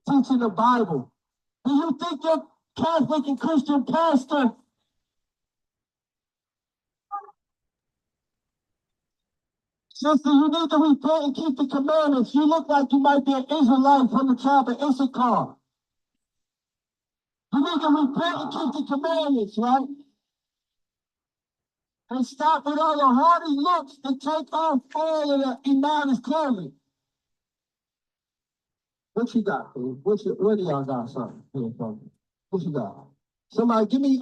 teaching the Bible? Do you think your Catholic and Christian pastor sister, you need to repent and keep the commandments? You look like you might be an Israelite from the tribe of Issachar. You need to repent and keep the commandments, right? And stop with all the haughty looks and take off all of the immodest clothing. What you got, dude? What do y'all got something here from? What you got? Somebody give me,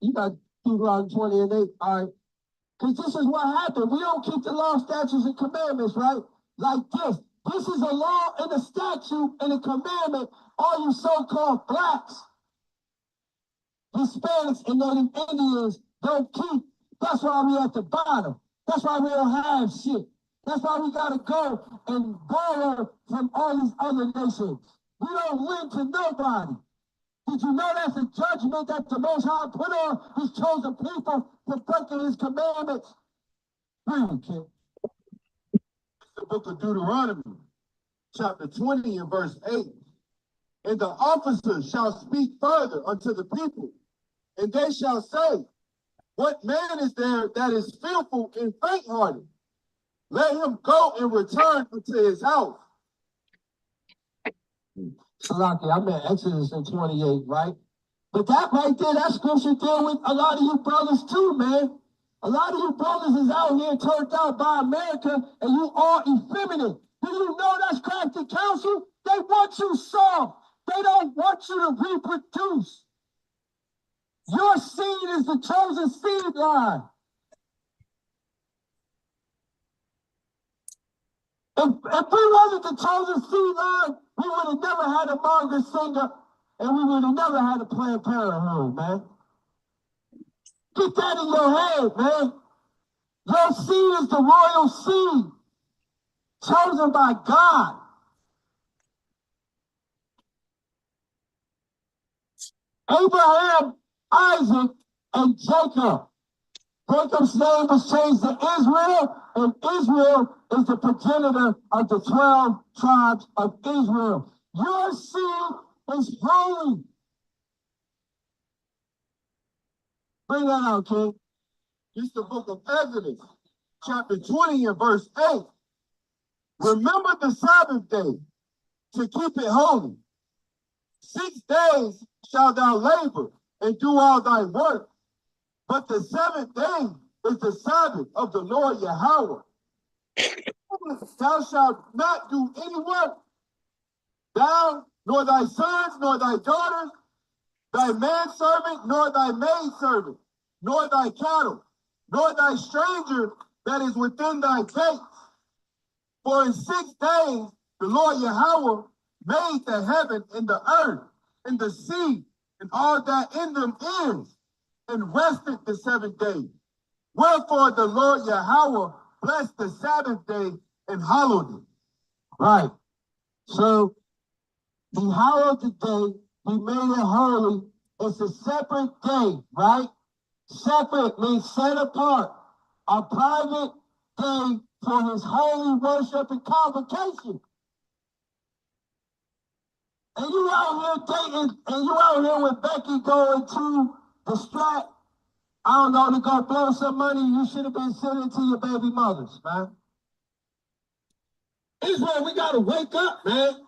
you got Deuteronomy 20 and 8, all right? Because this is what happened. We don't keep the law, statutes, and commandments, right? Like this. This is a law and a statute and a commandment all you so-called blacks, Hispanics, and Native Indians don't keep. That's why we at the bottom. That's why we don't have shit. That's why we got to go and borrow from all these other nations. We don't lend to nobody. Did you know that's a judgment that the Most High put on his chosen people for breaking his commandments? Read, kid. The book of Deuteronomy, chapter 20 and verse 8. And the officers shall speak further unto the people, and they shall say, what man is there that is fearful and faint-hearted? Let him go and return unto his house. Salaki, I'm in Exodus in 28, right? But that right there, that scripture deal with a lot of you brothers too, man. A lot of you brothers is out here turned out by America, and you are effeminate. Do you know that's crafty counsel? They want you soft. They don't want you to reproduce. Your seed is the chosen seed line. If we wasn't the chosen seed line, we would have never had a Margaret Singer, and we would have never had a Planned Parenthood, man. Get that in your head, man. Your seed is the royal seed, chosen by God. Abraham, Isaac, and Jacob. Jacob's name was changed to Israel, and Israel is the progenitor of the 12 tribes of Israel. Your seed is holy. Bring that out, King. This is the book of Exodus, chapter 20 and verse 8. Remember the Sabbath day to keep it holy. 6 days shalt thou labor and do all thy work. But the 7th day is the Sabbath of the Lord Yahweh. Thou shalt not do any work, thou, nor thy sons, nor thy daughters, thy manservant, nor thy maidservant, nor thy cattle, nor thy stranger that is within thy gates. For in 6 days the Lord Yahweh made the heaven and the earth and the sea and all that in them is, and rested the 7th day. Wherefore the Lord Yahweh blessed the Sabbath day and hallowed it. Right. So he hallowed the day, he made it holy. It's a separate day, right? Separate means set apart. A private day for his holy worship and convocation. And you out here dating, and you out here with Becky going to the Strat, I don't know, to go blow some money you should have been sending to your baby mothers, man. Israel, we got to wake up, man.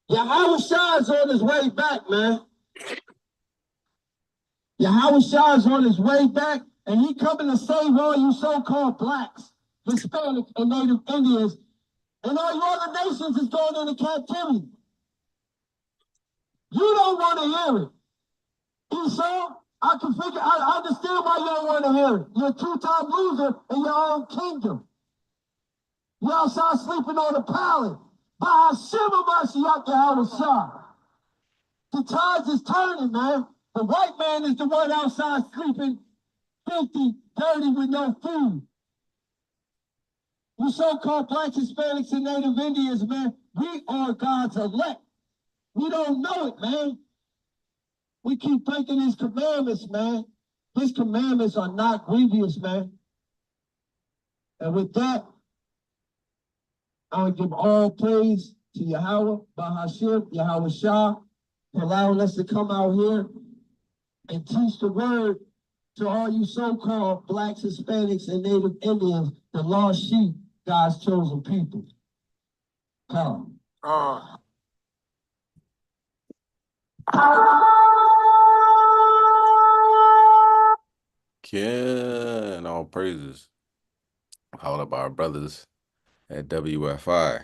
Yahweh Shah's on his way back, man. Yahweh Shah's on his way back, and he coming to save all you so-called blacks, Hispanics, and Native Indians, and all you other nations is going into captivity. You don't want to hear it. Esau, I can figure, I understand why you don't want to hear it. You're a two-time loser in your own kingdom. You're outside sleeping on a pallet. By Hashem Mashiach Yahweh Shah. The tides is turning, man. The white man is the one outside sleeping, filthy, dirty, with no food. You so-called blacks, Hispanics, and Native Indians, man, we are God's elect. We don't know it, man. We keep breaking his commandments, man. His commandments are not grievous, man. And with that, I want to give all praise to Yahweh, Bahashim, Yahweh Shah, for allowing us to come out here and teach the word to all you so-called blacks, Hispanics, and Native Indians, the lost sheep, God's chosen people. Come. Ken, all praises. All of our brothers at WFI.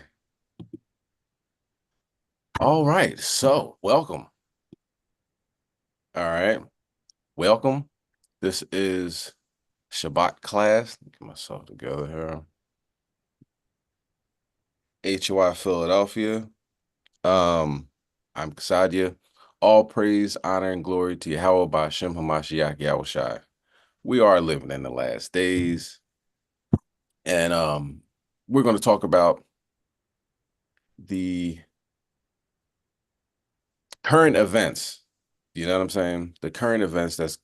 All right, so welcome. All right, welcome. This is Shabbat class. Get myself together here. HOI Philadelphia. I'm Kasadia. All praise, honor, and glory to Yahweh by Shem Hamashiach Yahushai. We are living in the last days. And we're going to talk about the current events. You know what I'm saying? The current events that's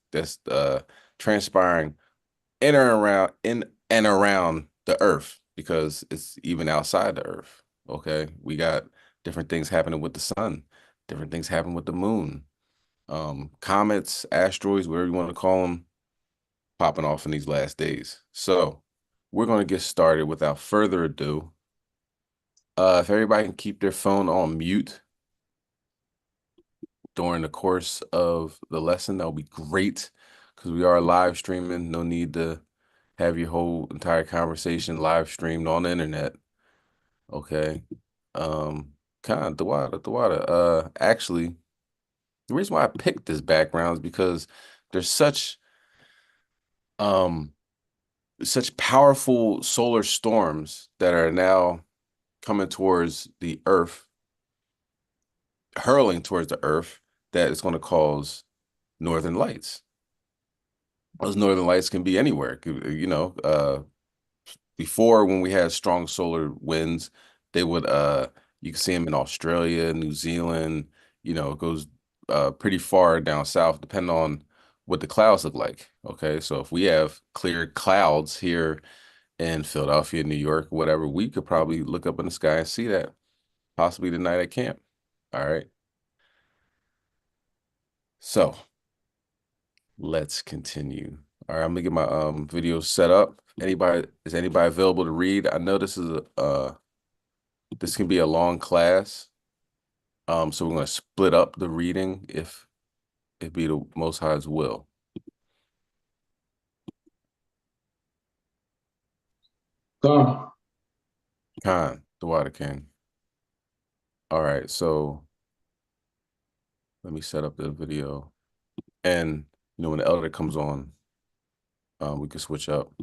transpiring in and around the earth, because it's even outside the earth. Okay, we got different things happening with the sun, different things happening with the moon, comets, asteroids, whatever you want to call them, popping off in these last days. So we're going to get started without further ado. If everybody can keep their phone on mute during the course of the lesson, that would be great, because we are live streaming. No need to have your whole entire conversation live streamed on the internet. Okay. Kind of the water. Actually, the reason why I picked this background is because there's such powerful solar storms that are now coming towards the earth, hurling towards the earth, that it's going to cause northern lights. Those northern lights can be anywhere. You know, before, when we had strong solar winds, they would you can see them in Australia, New Zealand. You know, it goes pretty far down south, depending on what the clouds look like. Okay, so if we have clear clouds here in Philadelphia, New York, whatever, we could probably look up in the sky and see that, possibly tonight at camp. All right. So let's continue. All right, I'm gonna get my video set up. Is anybody available to read? I know this is this can be a long class. So we're gonna split up the reading if it be the Most High's will. Come. Khan, the Water King. All right, so let me set up the video. And you know, when the elder comes on, we can switch up.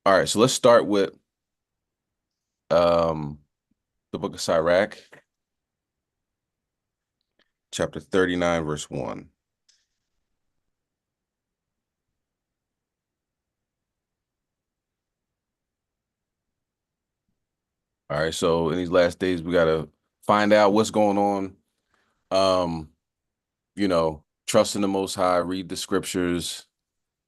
All right, so let's start with the book of Sirach, chapter 39, verse 1. All right, so in these last days, we gotta find out what's going on. You know, trust in the Most High, read the scriptures,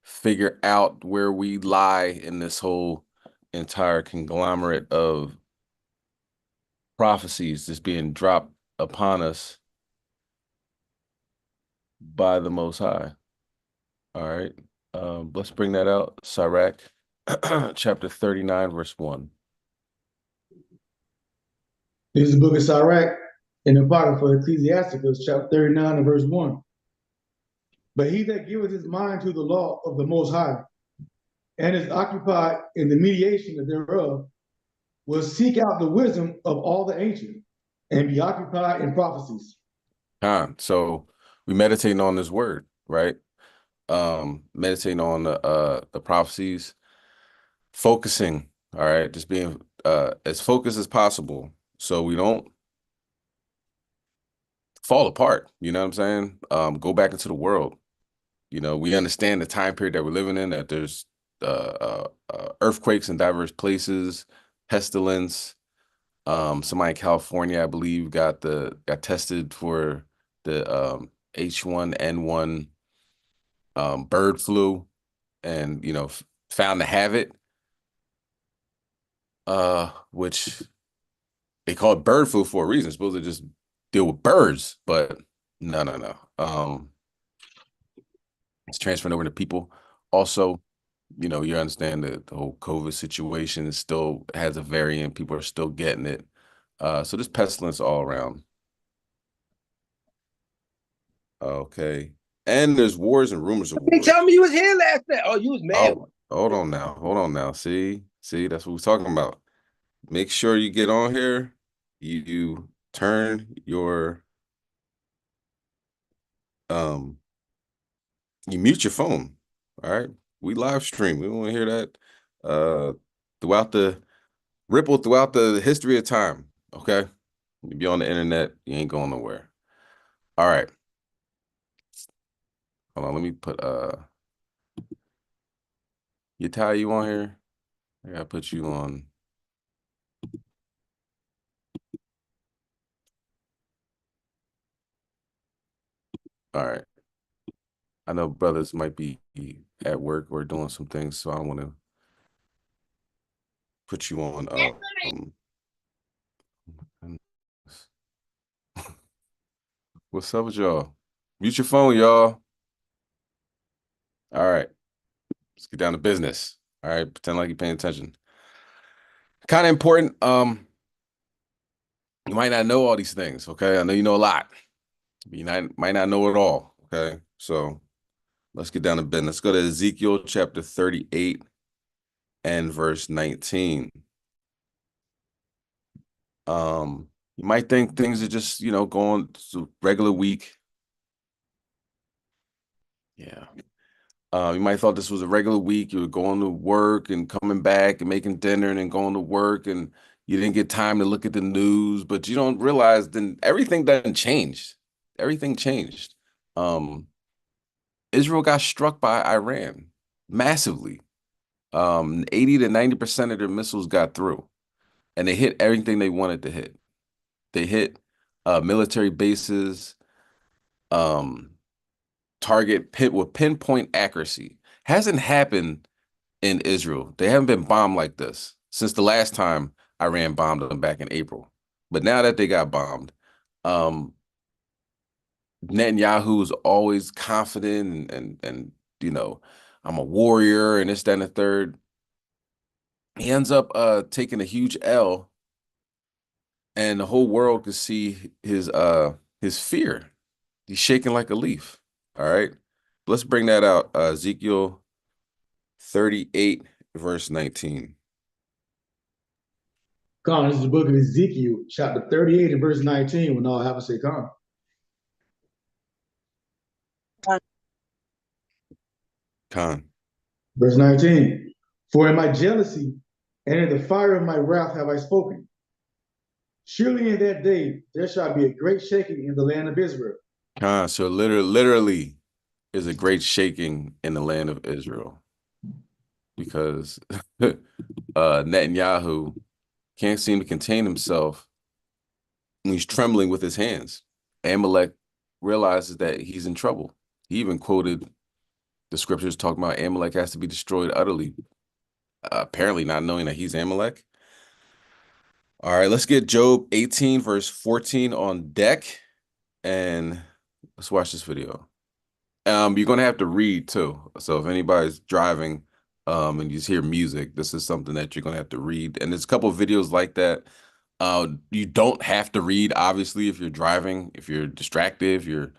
figure out where we lie in this whole entire conglomerate of prophecies that's being dropped upon us by the Most High. All right, let's bring that out. Sirach, chapter 39, verse 1. This is the book of Sirach in the Apocrypha, Ecclesiasticus, chapter 39 and verse 1. But he that giveth his mind to the law of the Most High, and is occupied in the mediation thereof, will seek out the wisdom of all the ancient, and be occupied in prophecies. So we meditating on this word, right? Meditating on the prophecies, focusing, all right, just being as focused as possible, so we don't fall apart. You know what I'm saying? Go back into the world. You know, we understand the time period that we're living in, that there's earthquakes in diverse places, pestilence. Somebody in California, I believe, got tested for the H1N1 bird flu, and you know, found to have it. which they call it bird flu for a reason. It's supposed to just deal with birds, but no. It's transferring over to people. Also, you know, you understand that the whole COVID situation is still has a variant. People are still getting it. So there's pestilence all around. Okay. And there's wars and rumors of You wars. tell me you was here last night. Oh, you was mad. Oh, hold on now. Hold on now. See, that's what we're talking about. Make sure you get on here. You turn your you mute your phone. All right. We live stream. We want to hear that throughout the ripple throughout the history of time. Okay. You be on the internet, you ain't going nowhere. All right. Hold on, let me put Yatai, you on here? I gotta put you on. All right. I know brothers might be at work or doing some things, so I don't want to put you on. What's up with y'all? Mute your phone, y'all. All right. Let's get down to business. All right. Pretend like you're paying attention. Kind of important. You might not know all these things, okay? I know you know a lot. You might not know it all, okay? So let's get down to business. Let's go to Ezekiel chapter 38 and verse 19. You might think things are just, you know, going to regular week. Yeah. You might have thought this was a regular week. You were going to work and coming back and making dinner and then going to work, and you didn't get time to look at the news, but you don't realize then everything done changed. Everything changed. Israel got struck by Iran massively. 80 to 90% of their missiles got through, and they hit everything they wanted to hit. They hit military bases, target pit with pinpoint accuracy. Hasn't happened in Israel. They haven't been bombed like this since the last time Iran bombed them back in April. But now that they got bombed, Netanyahu is always confident and you know, I'm a warrior and this, that, and the third. He ends up taking a huge L, and the whole world could see his fear. He's shaking like a leaf. All right. Let's bring that out. Ezekiel 38, verse 19. Con, this is the book of Ezekiel, chapter 38 and verse 19, when all have a say con. Con. Verse 19. For in my jealousy and in the fire of my wrath have I spoken. Surely in that day there shall be a great shaking in the land of Israel. Con. So literally is a great shaking in the land of Israel, because Netanyahu can't seem to contain himself when he's trembling with his hands. Amalek realizes that he's in trouble. He even quoted the scriptures talking about Amalek has to be destroyed utterly, apparently not knowing that he's Amalek. All right, let's get Job 18, verse 14 on deck, and let's watch this video. You're gonna have to read too. So if anybody's driving and you just hear music, this is something that you're gonna have to read. And there's a couple of videos like that. You don't have to read, obviously, if you're driving, if you're distracted, if you're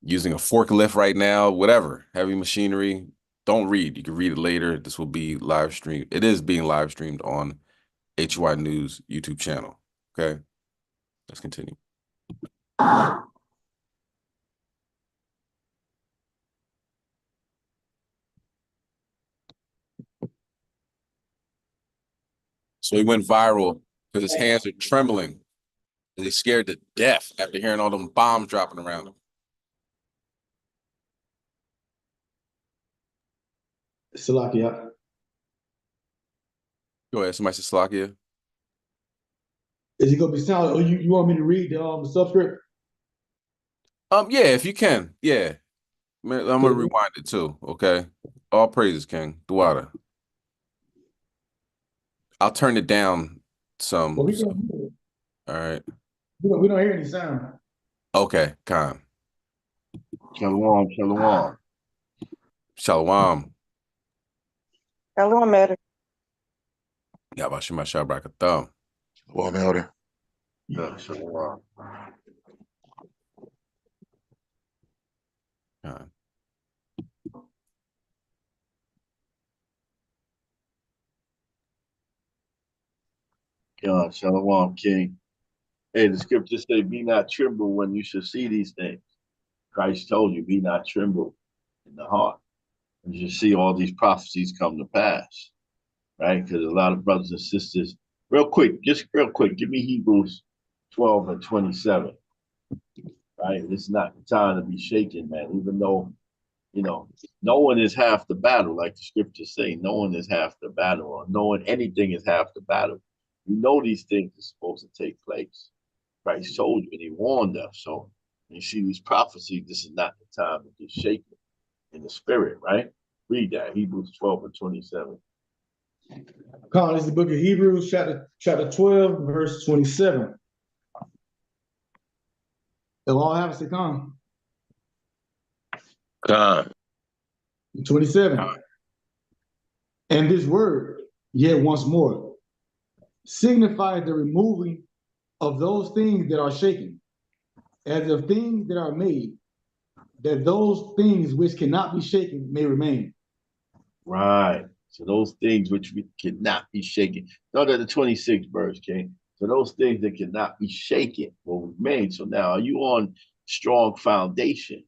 using a forklift right now, whatever, heavy machinery, don't read. You can read it later. This will be live streamed. It is being live streamed on HOI News YouTube channel. Okay, let's continue. So he went viral because his hands are trembling. He's scared to death after hearing all them bombs dropping around him. Salakia. Go ahead, somebody said Slakia. Is it going to be sound? Oh, you want me to read the subscript? Yeah, if you can. Yeah. Man, I'm gonna rewind it too, okay? All praises, King. Dwada. I'll turn it down some. Well, we So, can't hear it. all right. We don't hear any sound. Okay, Khan. Shalom, shalom. Shalom. Shalom, Elder. Yabashima Shabbat. Shalom, Elder. Yeah, shalom. Khan. Yeah, shalom, King. Hey, the scriptures say, be not tremble when you shall see these things. Christ told you, be not tremble in the heart. And you see all these prophecies come to pass, right? Because a lot of brothers and sisters, just real quick, give me Hebrews 12 and 27, right? It's not the time to be shaken, man, even though, no one is half the battle, like the scriptures say, no one is half the battle, or knowing anything is half the battle. You know these things are supposed to take place. Christ told you and he warned us. So you see these prophecies, this is not the time to get shaken in the spirit, right? Read that, Hebrews 12 and 27. Come, this is the book of Hebrews, chapter 12, verse 27. They'll all have to come. God. 27. And this word, yet once more, signifies the removing of those things that are shaken, as of things that are made, that those things which cannot be shaken may remain. Right. So those things which we cannot be shaken. Start at the 26th verse, King. So those things that cannot be shaken will remain. So now are you on strong foundation,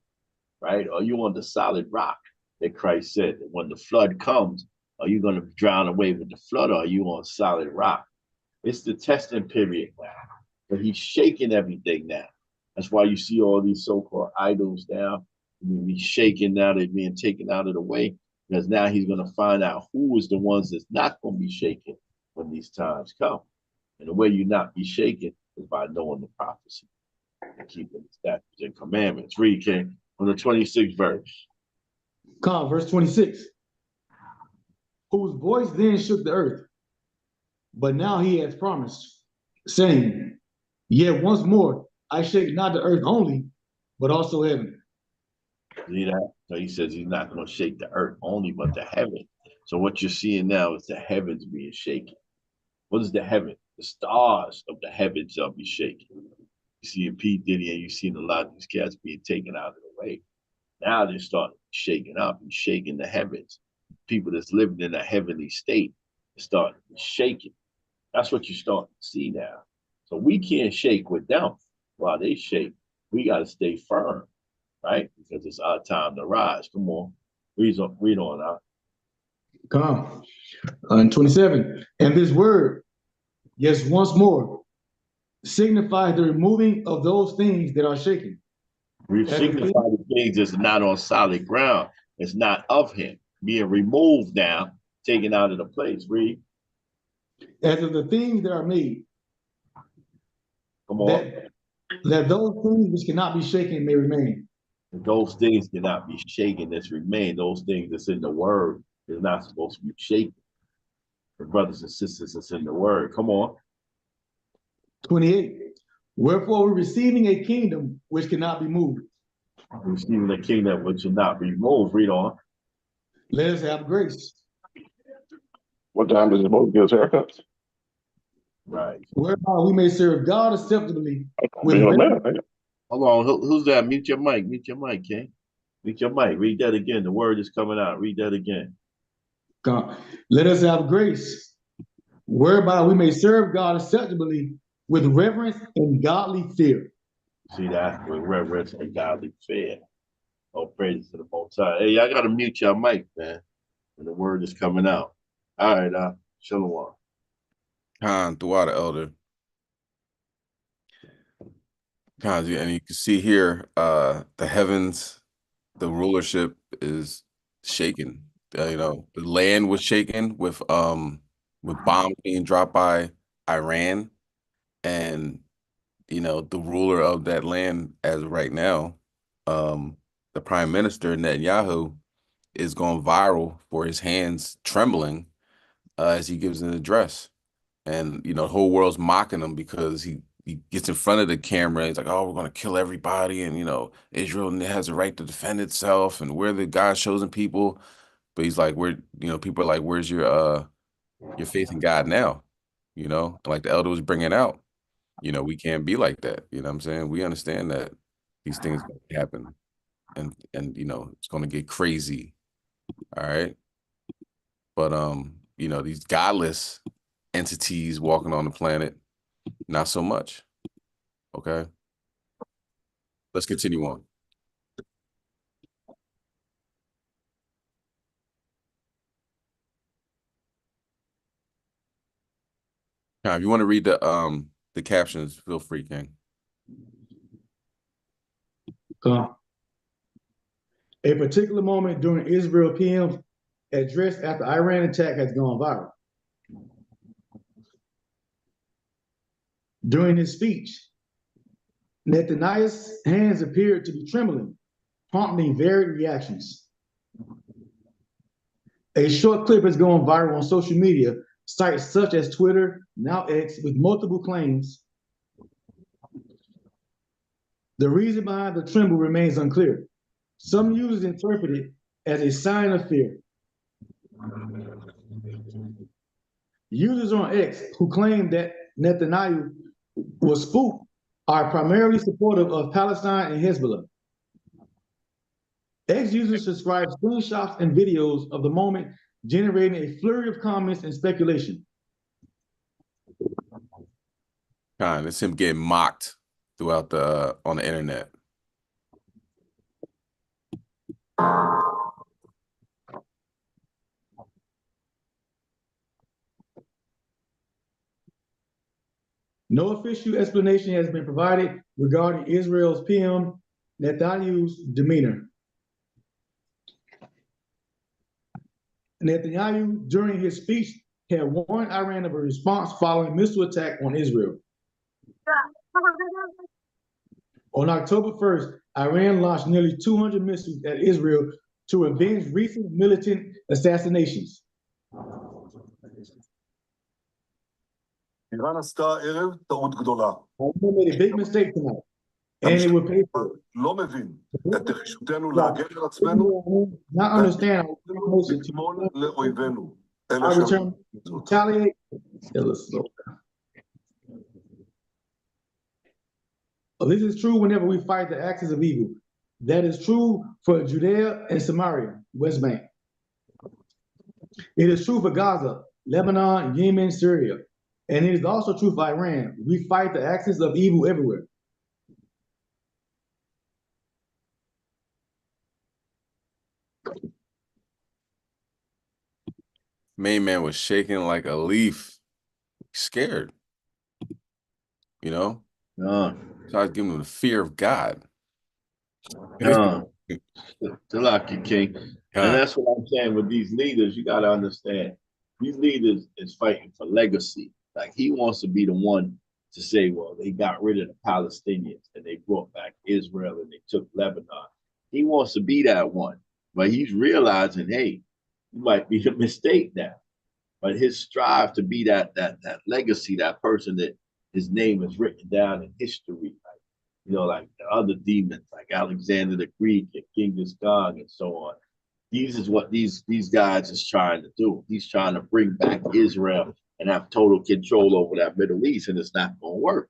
right? Are you on the solid rock that Christ said that when the flood comes, are you going to drown away with the flood, or are you on solid rock? It's the testing period now. But he's shaking everything now. That's why you see all these so-called idols now. He's shaking now, they're being taken out of the way. Because now he's going to find out who is the ones that's not going to be shaken when these times come. And the way you not be shaken is by knowing the prophecy and keeping the statutes and commandments. Read, King, on the 26th verse. Come, verse 26. Whose voice then shook the earth, but now he has promised, saying, yet once more I shake not the earth only, but also heaven. See that? So he says he's not going to shake the earth only, but the heaven. So what you're seeing now is the heavens being shaken. What is the heaven? The stars of the heavens shall be shaken. You see in P. Diddy, and you've seen a lot of these cats being taken out of the way. Now they're starting shaking up and shaking the heavens. People that's living in a heavenly state are starting to shake it. That's what you're starting to see now. So we can't shake with them while they shake. We got to stay firm, right? Because it's our time to rise. Come on, read on out. Come, and 27. And this word, yes, once more, signifies the removing of those things that are shaken. We signify the things that's not on solid ground. It's not of him. Being removed now, taken out of the place. Read. As of the things that are made. Come on. That those things which cannot be shaken may remain. Those things cannot be shaken that's remain. Those things that's in the word is not supposed to be shaken. The brothers and sisters that's in the word. Come on. 28. Wherefore we're receiving a kingdom which cannot be moved. We're receiving a kingdom which will not be moved. Read on. Let us have grace. What time is it supposed to give us haircuts? Right. Whereby we may serve God acceptably. With Hold on. Who's that? Mute your mic. Mute your mic, King. Mute your mic. Read that again. The word is coming out. Read that again. God. Let us have grace, whereby we may serve God acceptably with reverence and godly fear. See that? With reverence and godly fear. Oh, praise to the Most High. Hey, I gotta mute your mic, man. And the word is coming out. All right, shalom. Khan, throughout the elder. Khan, and you can see here, the heavens, the rulership is shaken. The land was shaken with bombs being dropped by Iran, and the ruler of that land as of right now, the Prime Minister Netanyahu, is going viral for his hands trembling as he gives an address. and you know the whole world's mocking him because he gets in front of the camera. And he's like, "Oh, we're gonna kill everybody," and you know Israel has a right to defend itself, and we're the God's chosen people. But he's like, "Where you know people are like, where's your faith in God now?" You know, and like the elder was bringing out, you know, we can't be like that. You know what I'm saying? We understand that these things happen, and you know it's gonna get crazy. All right, but you know these godless entities walking on the planet, not so much. Okay, let's continue on. Now, if you want to read the captions, feel free, King. A particular moment during Israel PM's address after Iran attack has gone viral. During his speech, Netanyahu's hands appeared to be trembling, prompting varied reactions. A short clip has gone viral on social media, sites such as Twitter, now X, with multiple claims. The reason behind the tremble remains unclear. Some users interpret it as a sign of fear. Users on X who claim that Netanyahu was spooked are primarily supportive of Palestine and Hezbollah. X users subscribe screenshots and videos of the moment, generating a flurry of comments and speculation. It's him getting mocked throughout the on the internet. No official explanation has been provided regarding Israel's PM Netanyahu's demeanor. Netanyahu, during his speech, had warned Iran of a response following missile attack on Israel. On October 1st, Iran launched nearly 200 missiles at Israel to avenge recent militant assassinations. איראן עשתה ערב טעות גדולה. Iran made a big mistake tonight, and it will pay for it. לא מבין את נחישותנו להגן על עצמנו Not understand ולשמאל לאויבינו. I return retaliate. This is true whenever we fight the axis of evil. That is true for Judea and Samaria, West Bank. It is true for Gaza, Lebanon, Yemen, Syria. And it is also true for Iran. We fight the axis of evil everywhere. Main man was shaking like a leaf, scared. You know? So I was giving him the fear of God. Salaki King. And that's what I'm saying with these leaders. You got to understand, these leaders is fighting for legacy. Like he wants to be the one to say, well, they got rid of the Palestinians and they brought back Israel and they took Lebanon. He wants to be that one, but he's realizing, hey, you might be a mistake now. But his strive to be that legacy, that person that his name is written down in history, like, you know, like the other demons, like Alexander the Greek and Genghis Khan and so on. These is what these guys is trying to do. He's trying to bring back Israel and have total control over that Middle East, and it's not going to work,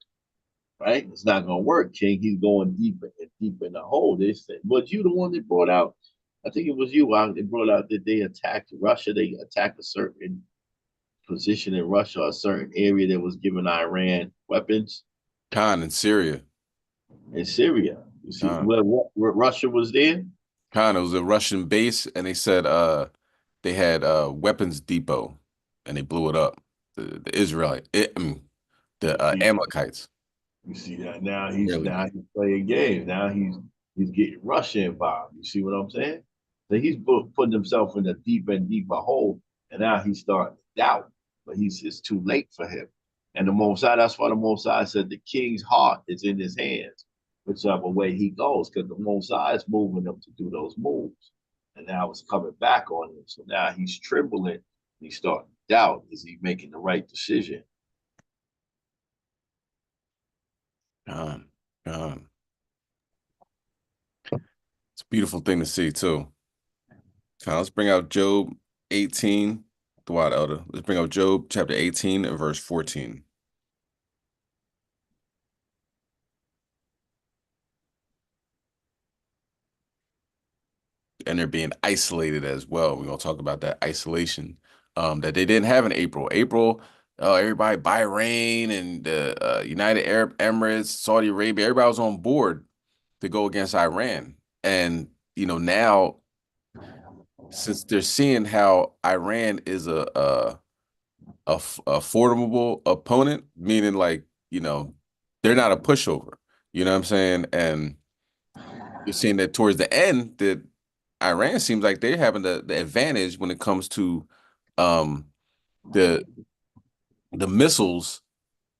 right? It's not going to work, King. He's going deeper and deeper in the hole. They said, was you the one that brought out, I think it was you, that brought out that they attacked Russia. They attacked a certain position in Russia, a certain area that was giving Iran weapons. In Syria. In Syria. You see where Russia was there? It was a Russian base, and they said they had a weapons depot, and they blew it up. The Amalekites. You see that now he's playing games. Now he's getting Russia involved. You see what I'm saying? So he's putting himself in a deeper and deeper hole, and now he's starting to doubt. But it's too late for him. And the Mosai, that's why the Mosai said the king's heart is in his hands, whichever way he goes, because the Mosai is moving him to do those moves. And now it's coming back on him. So now he's trembling. He's starting to doubt, is he making the right decision? Gone. Gone. It's a beautiful thing to see too. So let's bring out Job 18. The wild elder. Let's bring out Job chapter 18 and verse 14. And they're being isolated as well. We're gonna talk about that isolation that they didn't have in April. April, everybody, Bahrain and the United Arab Emirates, Saudi Arabia, everybody was on board to go against Iran. And now since they're seeing how Iran is a formidable opponent, meaning like they're not a pushover. You know what I'm saying? And you're seeing that towards the end that Iran seems like they're having the advantage when it comes to the missiles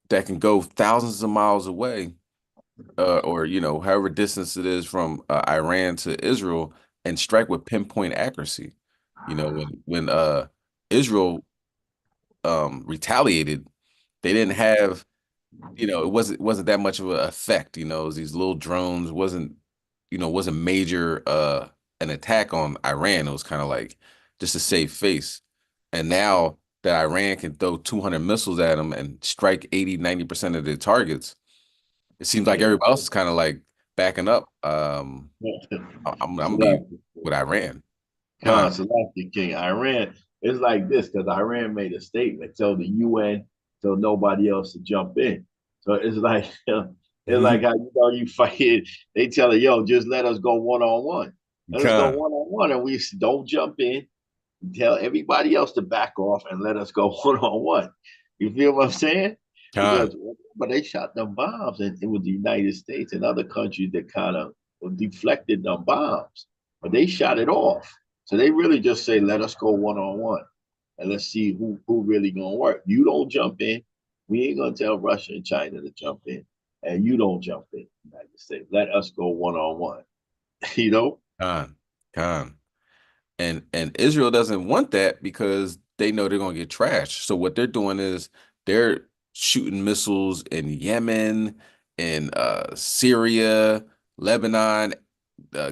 that can go thousands of miles away, or however distance it is from Iran to Israel, and strike with pinpoint accuracy. When Israel retaliated, they didn't have it wasn't that much of an effect. It was these little drones, wasn't major an attack on Iran. It was kind of like just to save face. And now that Iran can throw 200 missiles at them and strike 80-90% of their targets, it seems like everybody else is kind of like backing up. I'm gonna be with Iran. Selassie King. Iran is like this because Iran made a statement, tell the UN, tell nobody else to jump in. So it's like it's like how you fight it. They tell it, yo, just let us go one on one. Let us go one on one, and we don't jump in. Tell everybody else to back off and let us go one on one. You feel what I'm saying? Because but they shot them bombs, and it was the United States and other countries that kind of deflected them bombs, but they shot it off. So they really just say, let us go one on one, and let's see who really gonna work. You don't jump in. We ain't gonna tell Russia and China to jump in, and you don't jump in. United States, let us go one on one. Khan. And Israel doesn't want that because they know they're gonna get trashed. So what they're doing is they're shooting missiles in Yemen, in Syria, Lebanon,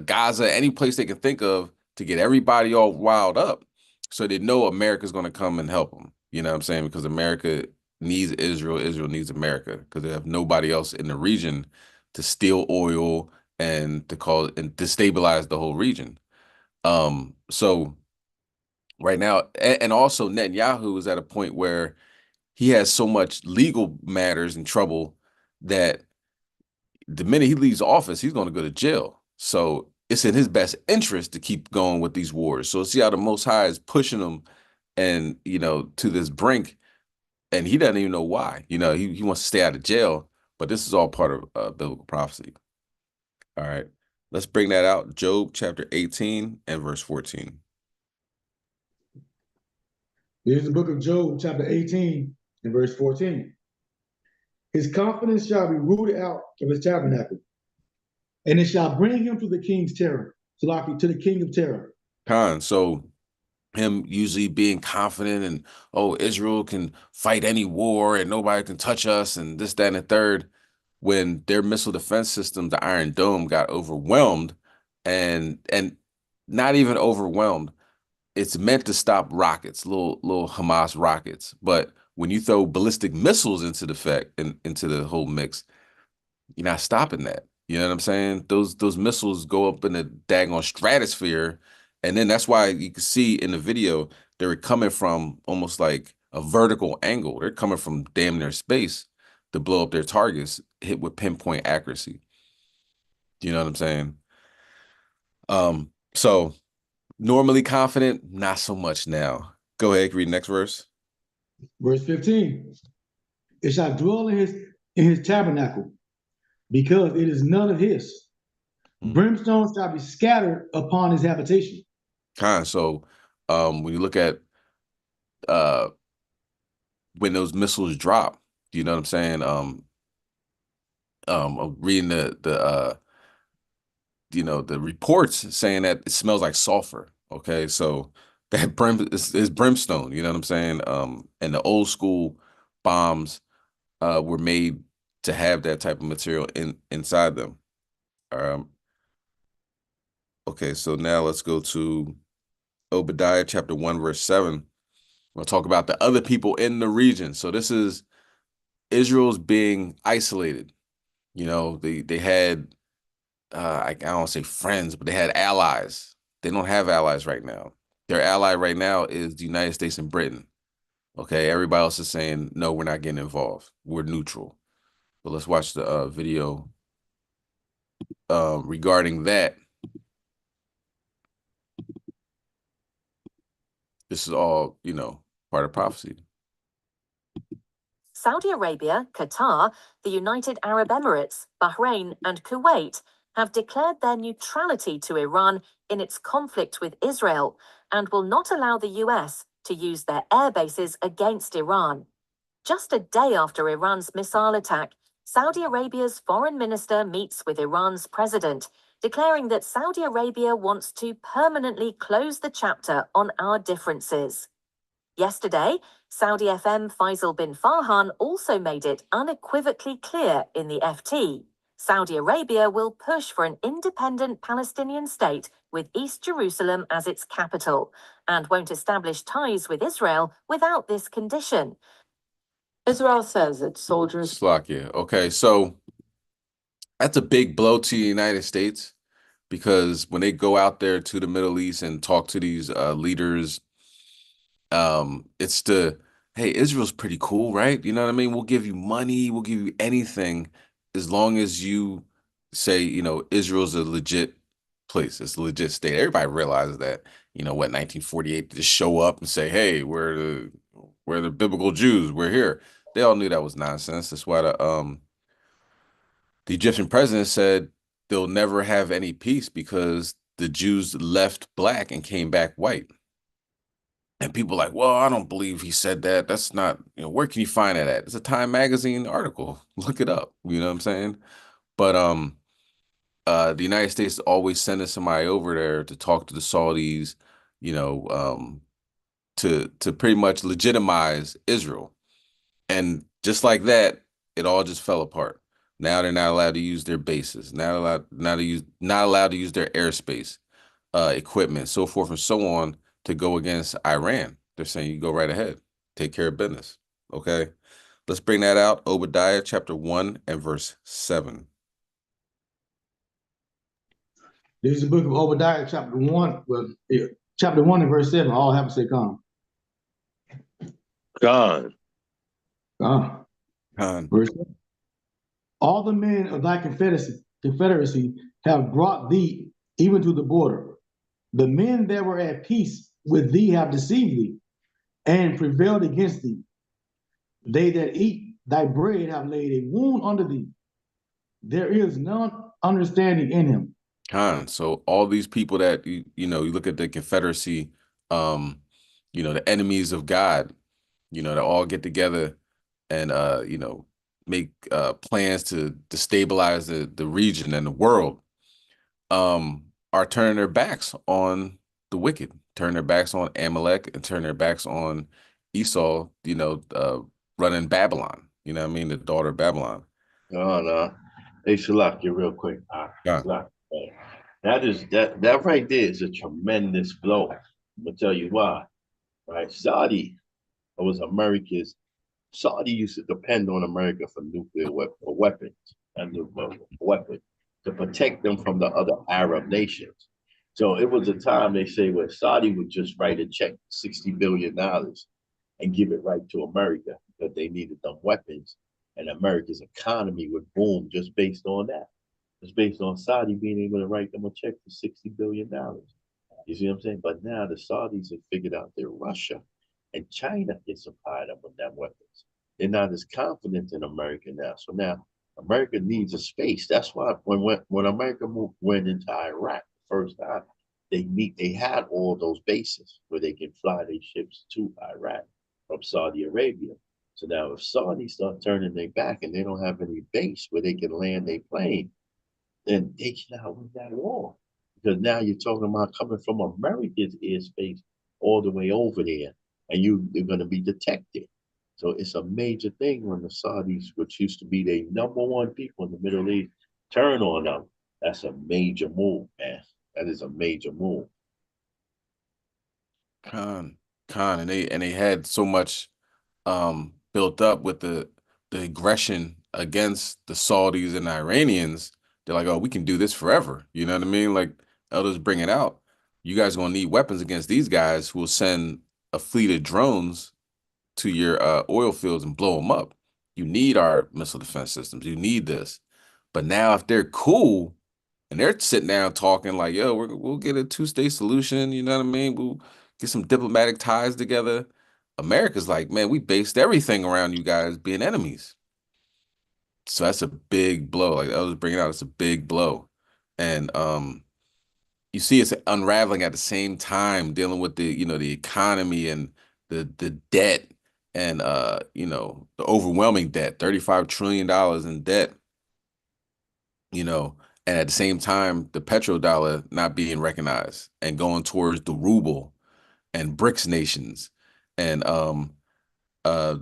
Gaza, any place they can think of to get everybody all riled up. So they know America's gonna come and help them. You know what I'm saying? Because America needs Israel, Israel needs America, because they have nobody else in the region to steal oil and to cause and destabilize the whole region. So right now, and also Netanyahu is at a point where he has so much legal matters and trouble that the minute he leaves office, he's going to go to jail. So it's in his best interest to keep going with these wars. So see how the Most High is pushing him and, to this brink, and he doesn't even know why. He wants to stay out of jail, but this is all part of biblical prophecy. All right. Let's bring that out. Job chapter 18 and verse 14. Here's the book of Job, chapter 18 and verse 14. His confidence shall be rooted out of his tabernacle, and it shall bring him to the king's terror, to the king of terror. So him usually being confident and, Israel can fight any war and nobody can touch us and this, that, and the third. When their missile defense system, the Iron Dome, got overwhelmed, and not even overwhelmed, it's meant to stop rockets, little Hamas rockets. But when you throw ballistic missiles into into the whole mix, you're not stopping that. You know what I'm saying? Those missiles go up in the daggone stratosphere, and then that's why you can see in the video they're coming from almost like a vertical angle. They're coming from damn near space to blow up their targets, hit with pinpoint accuracy. You know what I'm saying? So normally confident, not so much now. Go ahead, read the next verse. Verse 15. It shall dwell in his tabernacle, because it is none of his. Brimstone shall be scattered upon his habitation. So when you look at when those missiles drop, you know what I'm saying? I'm reading the reports saying that it smells like sulfur. Okay, so that is brimstone. You know what I'm saying? And the old school bombs were made to have that type of material inside them. Okay, so now let's go to Obadiah chapter 1, verse 7. We'll talk about the other people in the region. So this is Israel's being isolated. You know, they had I don't want to say friends, but they had allies. They don't have allies right now. Their ally right now is the United States and Britain. Okay, everybody else is saying, no, we're not getting involved. We're neutral. But let's watch the video regarding that. This is all, you know, part of prophecy. Saudi Arabia, Qatar, the United Arab Emirates, Bahrain, and Kuwait have declared their neutrality to Iran in its conflict with Israel and will not allow the US to use their air bases against Iran. Just a day after Iran's missile attack, Saudi Arabia's foreign minister meets with Iran's president, declaring that Saudi Arabia wants to permanently close the chapter on our differences. Yesterday, Saudi FM Faisal bin Farhan also made it unequivocally clear in the FT. Saudi Arabia will push for an independent Palestinian state with East Jerusalem as its capital and won't establish ties with Israel without this condition. Israel says its soldiers. Slovakia. Okay, so that's a big blow to the United States because when they go out there to the Middle East and talk to these leaders, it's hey, Israel's pretty cool, right? You know what I mean? We'll give you money, we'll give you anything as long as you say, you know, Israel's a legit place, it's a legit state. Everybody realizes that, you know, 1948, just show up and say, hey, we're the biblical Jews, we're here. They all knew that was nonsense. That's why the Egyptian president said they'll never have any peace because the Jews left black and came back white. And people are like, well, I don't believe he said that. That's not, you know, where can you find that at? It's a Time magazine article. Look it up. You know what I'm saying? But the United States is always sending somebody over there to talk to the Saudis, you know, to pretty much legitimize Israel. And just like that, it all just fell apart. Now they're not allowed to use their bases. Not allowed to use their airspace, equipment, so forth and so on to go against Iran. They're saying you go right ahead, take care of business. Okay, let's bring that out. Obadiah chapter 1 and verse 7. This is the book of Obadiah, chapter 1. Well, chapter 1 and verse 7. All have to say, "Come." God. Verse 7. All the men of thy confederacy have brought thee even to the border. The men that were at peace with thee have deceived thee and prevailed against thee. They that eat thy bread have laid a wound under thee. There is none understanding in him. So all these people that you know, you look at the Confederacy, you know, the enemies of God, you know, they all get together and you know, make plans to destabilize the region and the world, are turning their backs on the wicked, turn their backs on Amalek, and turn their backs on Esau, you know, running Babylon. You know what I mean? The daughter of Babylon. No. Hey, Shalak, real quick. Yeah. Shalak, that right there is a tremendous blow. I'm gonna tell you why. Right? Saudi used to depend on America for nuclear weapons and weapons to protect them from the other Arab nations. So it was a time, they say, where Saudi would just write a check $60 billion and give it right to America because they needed them weapons, and America's economy would boom just based on that. It's based on Saudi being able to write them a check for $60 billion. You see what I'm saying? But now the Saudis have figured out that Russia and China can supply them with them weapons. They're not as confident in America now. So now America needs a space. That's why when America went into Iraq the first time, they had all those bases where they can fly their ships to Iraq from Saudi Arabia. So now if Saudi start turning their back and they don't have any base where they can land their plane, then they cannot win that war. Because now you're talking about coming from America's airspace all the way over there, and you're going to be detected. So it's a major thing when the Saudis, which used to be the #1 people in the Middle East, turn on them. That's a major move, man. That is a major move. Con, and they had so much built up with the aggression against the Saudis and the Iranians. They're like, oh, we can do this forever. You know what I mean? Like elders bring it out. You guys are gonna need weapons against these guys who will send a fleet of drones to your oil fields and blow them up. You need our missile defense systems. You need this. But now if they're cool and they're sitting down talking like, yo, we'll get a two-state solution, you know what I mean? We'll get some diplomatic ties together. America's like, man, we based everything around you guys being enemies. So that's a big blow. Like I was bringing out, it's a big blow. And you see it's unraveling at the same time, dealing with the economy and the debt and the overwhelming debt, $35 trillion in debt, and at the same time, the petrodollar not being recognized and going towards the ruble and BRICS nations. And uh,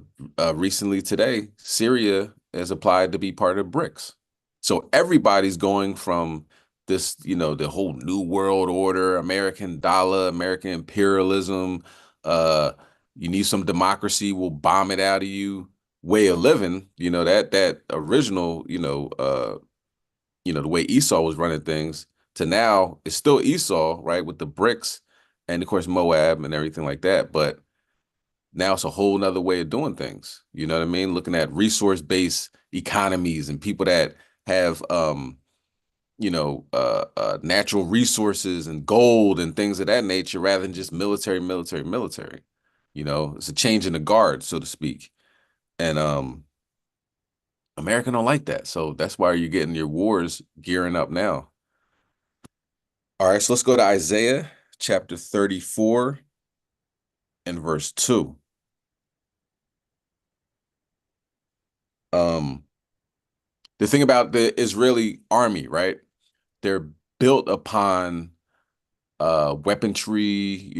recently today, Syria has applied to be part of BRICS. So everybody's going from this, the whole new world order, American dollar, American imperialism, you need some democracy, we'll bomb it out of you, way of living, that original, the way Esau was running things to now it's still Esau, right? With the BRICS and of course Moab and everything like that. But now it's a whole nother way of doing things. You know what I mean? Looking at resource-based economies and people that have, natural resources and gold and things of that nature rather than just military. It's a change in the guard, so to speak. And America don't like that. So that's why you're getting your wars gearing up now. All right, so let's go to Isaiah chapter 34 and verse 2. The thing about the Israeli army, right? They're built upon weaponry,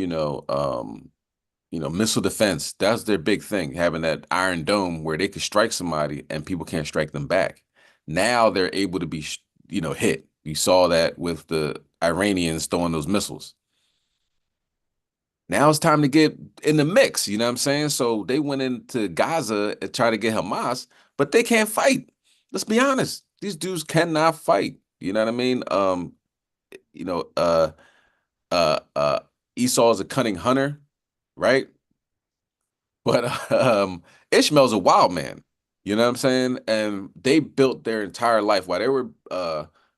missile defense. That's their big thing, having that iron dome where they could strike somebody and people can't strike them back. Now they're able to be, hit. You saw that with the Iranians throwing those missiles. Now it's time to get in the mix, you know what I'm saying? So they went into Gaza and tried to get Hamas, but they can't fight. Let's be honest. These dudes cannot fight. You know what I mean? You know, uh, Esau is a cunning hunter, right? But Ishmael's a wild man. You know what I'm saying? And they built their entire life while they were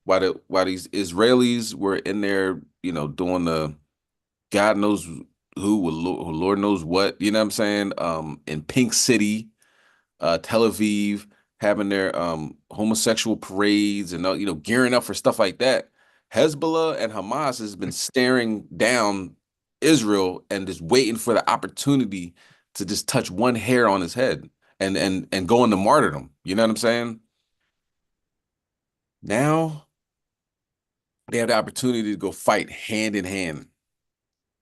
while these Israelis were in there, doing the God knows who, Lord knows what, you know what I'm saying? In Pink City, Tel Aviv, having their homosexual parades and gearing up for stuff like that. Hezbollah and Hamas has been staring down Israel and just waiting for the opportunity to just touch one hair on his head and go into martyrdom. You know what I'm saying? Now they have the opportunity to go fight hand in hand,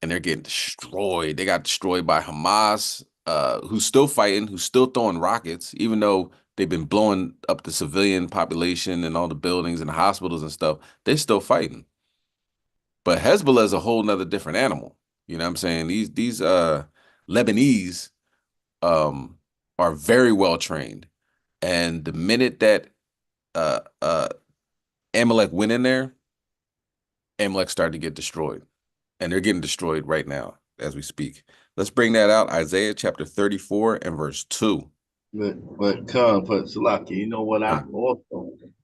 and they're getting destroyed. They got destroyed by Hamas, who's still fighting, who's still throwing rockets, even though they've been blowing up the civilian population and all the buildings and the hospitals and stuff. They're still fighting. But Hezbollah is a whole nother different animal. You know what I'm saying? These Lebanese are very well trained. And the minute that Amalek went in there, Amalek started to get destroyed. And they're getting destroyed right now as we speak. Let's bring that out. Isaiah chapter 34 and verse 2. But Salaki, you know what?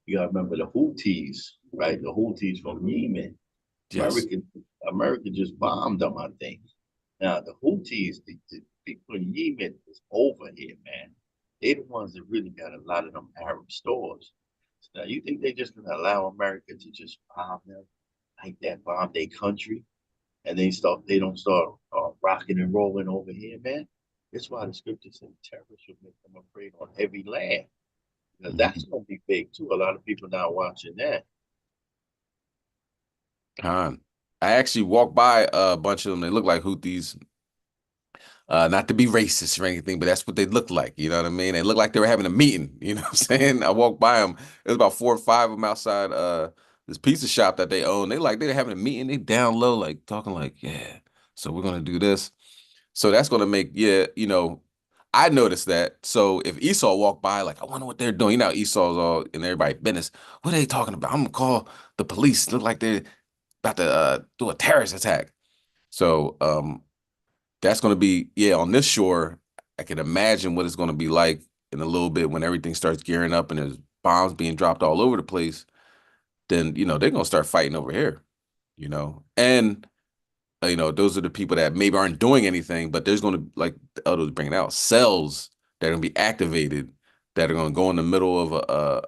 You gotta remember the Houthis, right? The Houthis from Yemen. Yes. America just bombed them, I think. Now the Houthis, the people in Yemen is over here, man. They the ones that really got a lot of them Arab stores. So now you think they just gonna allow America to just bomb them like that, bomb their country, and they don't start rocking and rolling over here, man? That's why the scripture says terrorists should make them afraid on heavy land. Because that's gonna be big too. A lot of people now watching that. I actually walked by a bunch of them. They look like Houthis. Not to be racist or anything, but that's what they looked like. You know what I mean? They looked like they were having a meeting. You know what I'm saying? I walked by them. There's about 4 or 5 of them outside this pizza shop that they own. They're having a meeting. They down low, like talking like, yeah, so we're gonna do this. So that's gonna make, yeah, I noticed that. So if Esau walked by, like, I wonder what they're doing. You know, Esau's all in everybody's business. What are they talking about? I'm gonna call the police. Look like they're about to do a terrorist attack. So that's gonna be, yeah, on this shore. I can imagine what it's gonna be like in a little bit when everything starts gearing up and there's bombs being dropped all over the place. Then they're gonna start fighting over here. And those are the people that maybe aren't doing anything, but there's going to, like the elders bringing out, cells that are going to be activated that are going to go in the middle of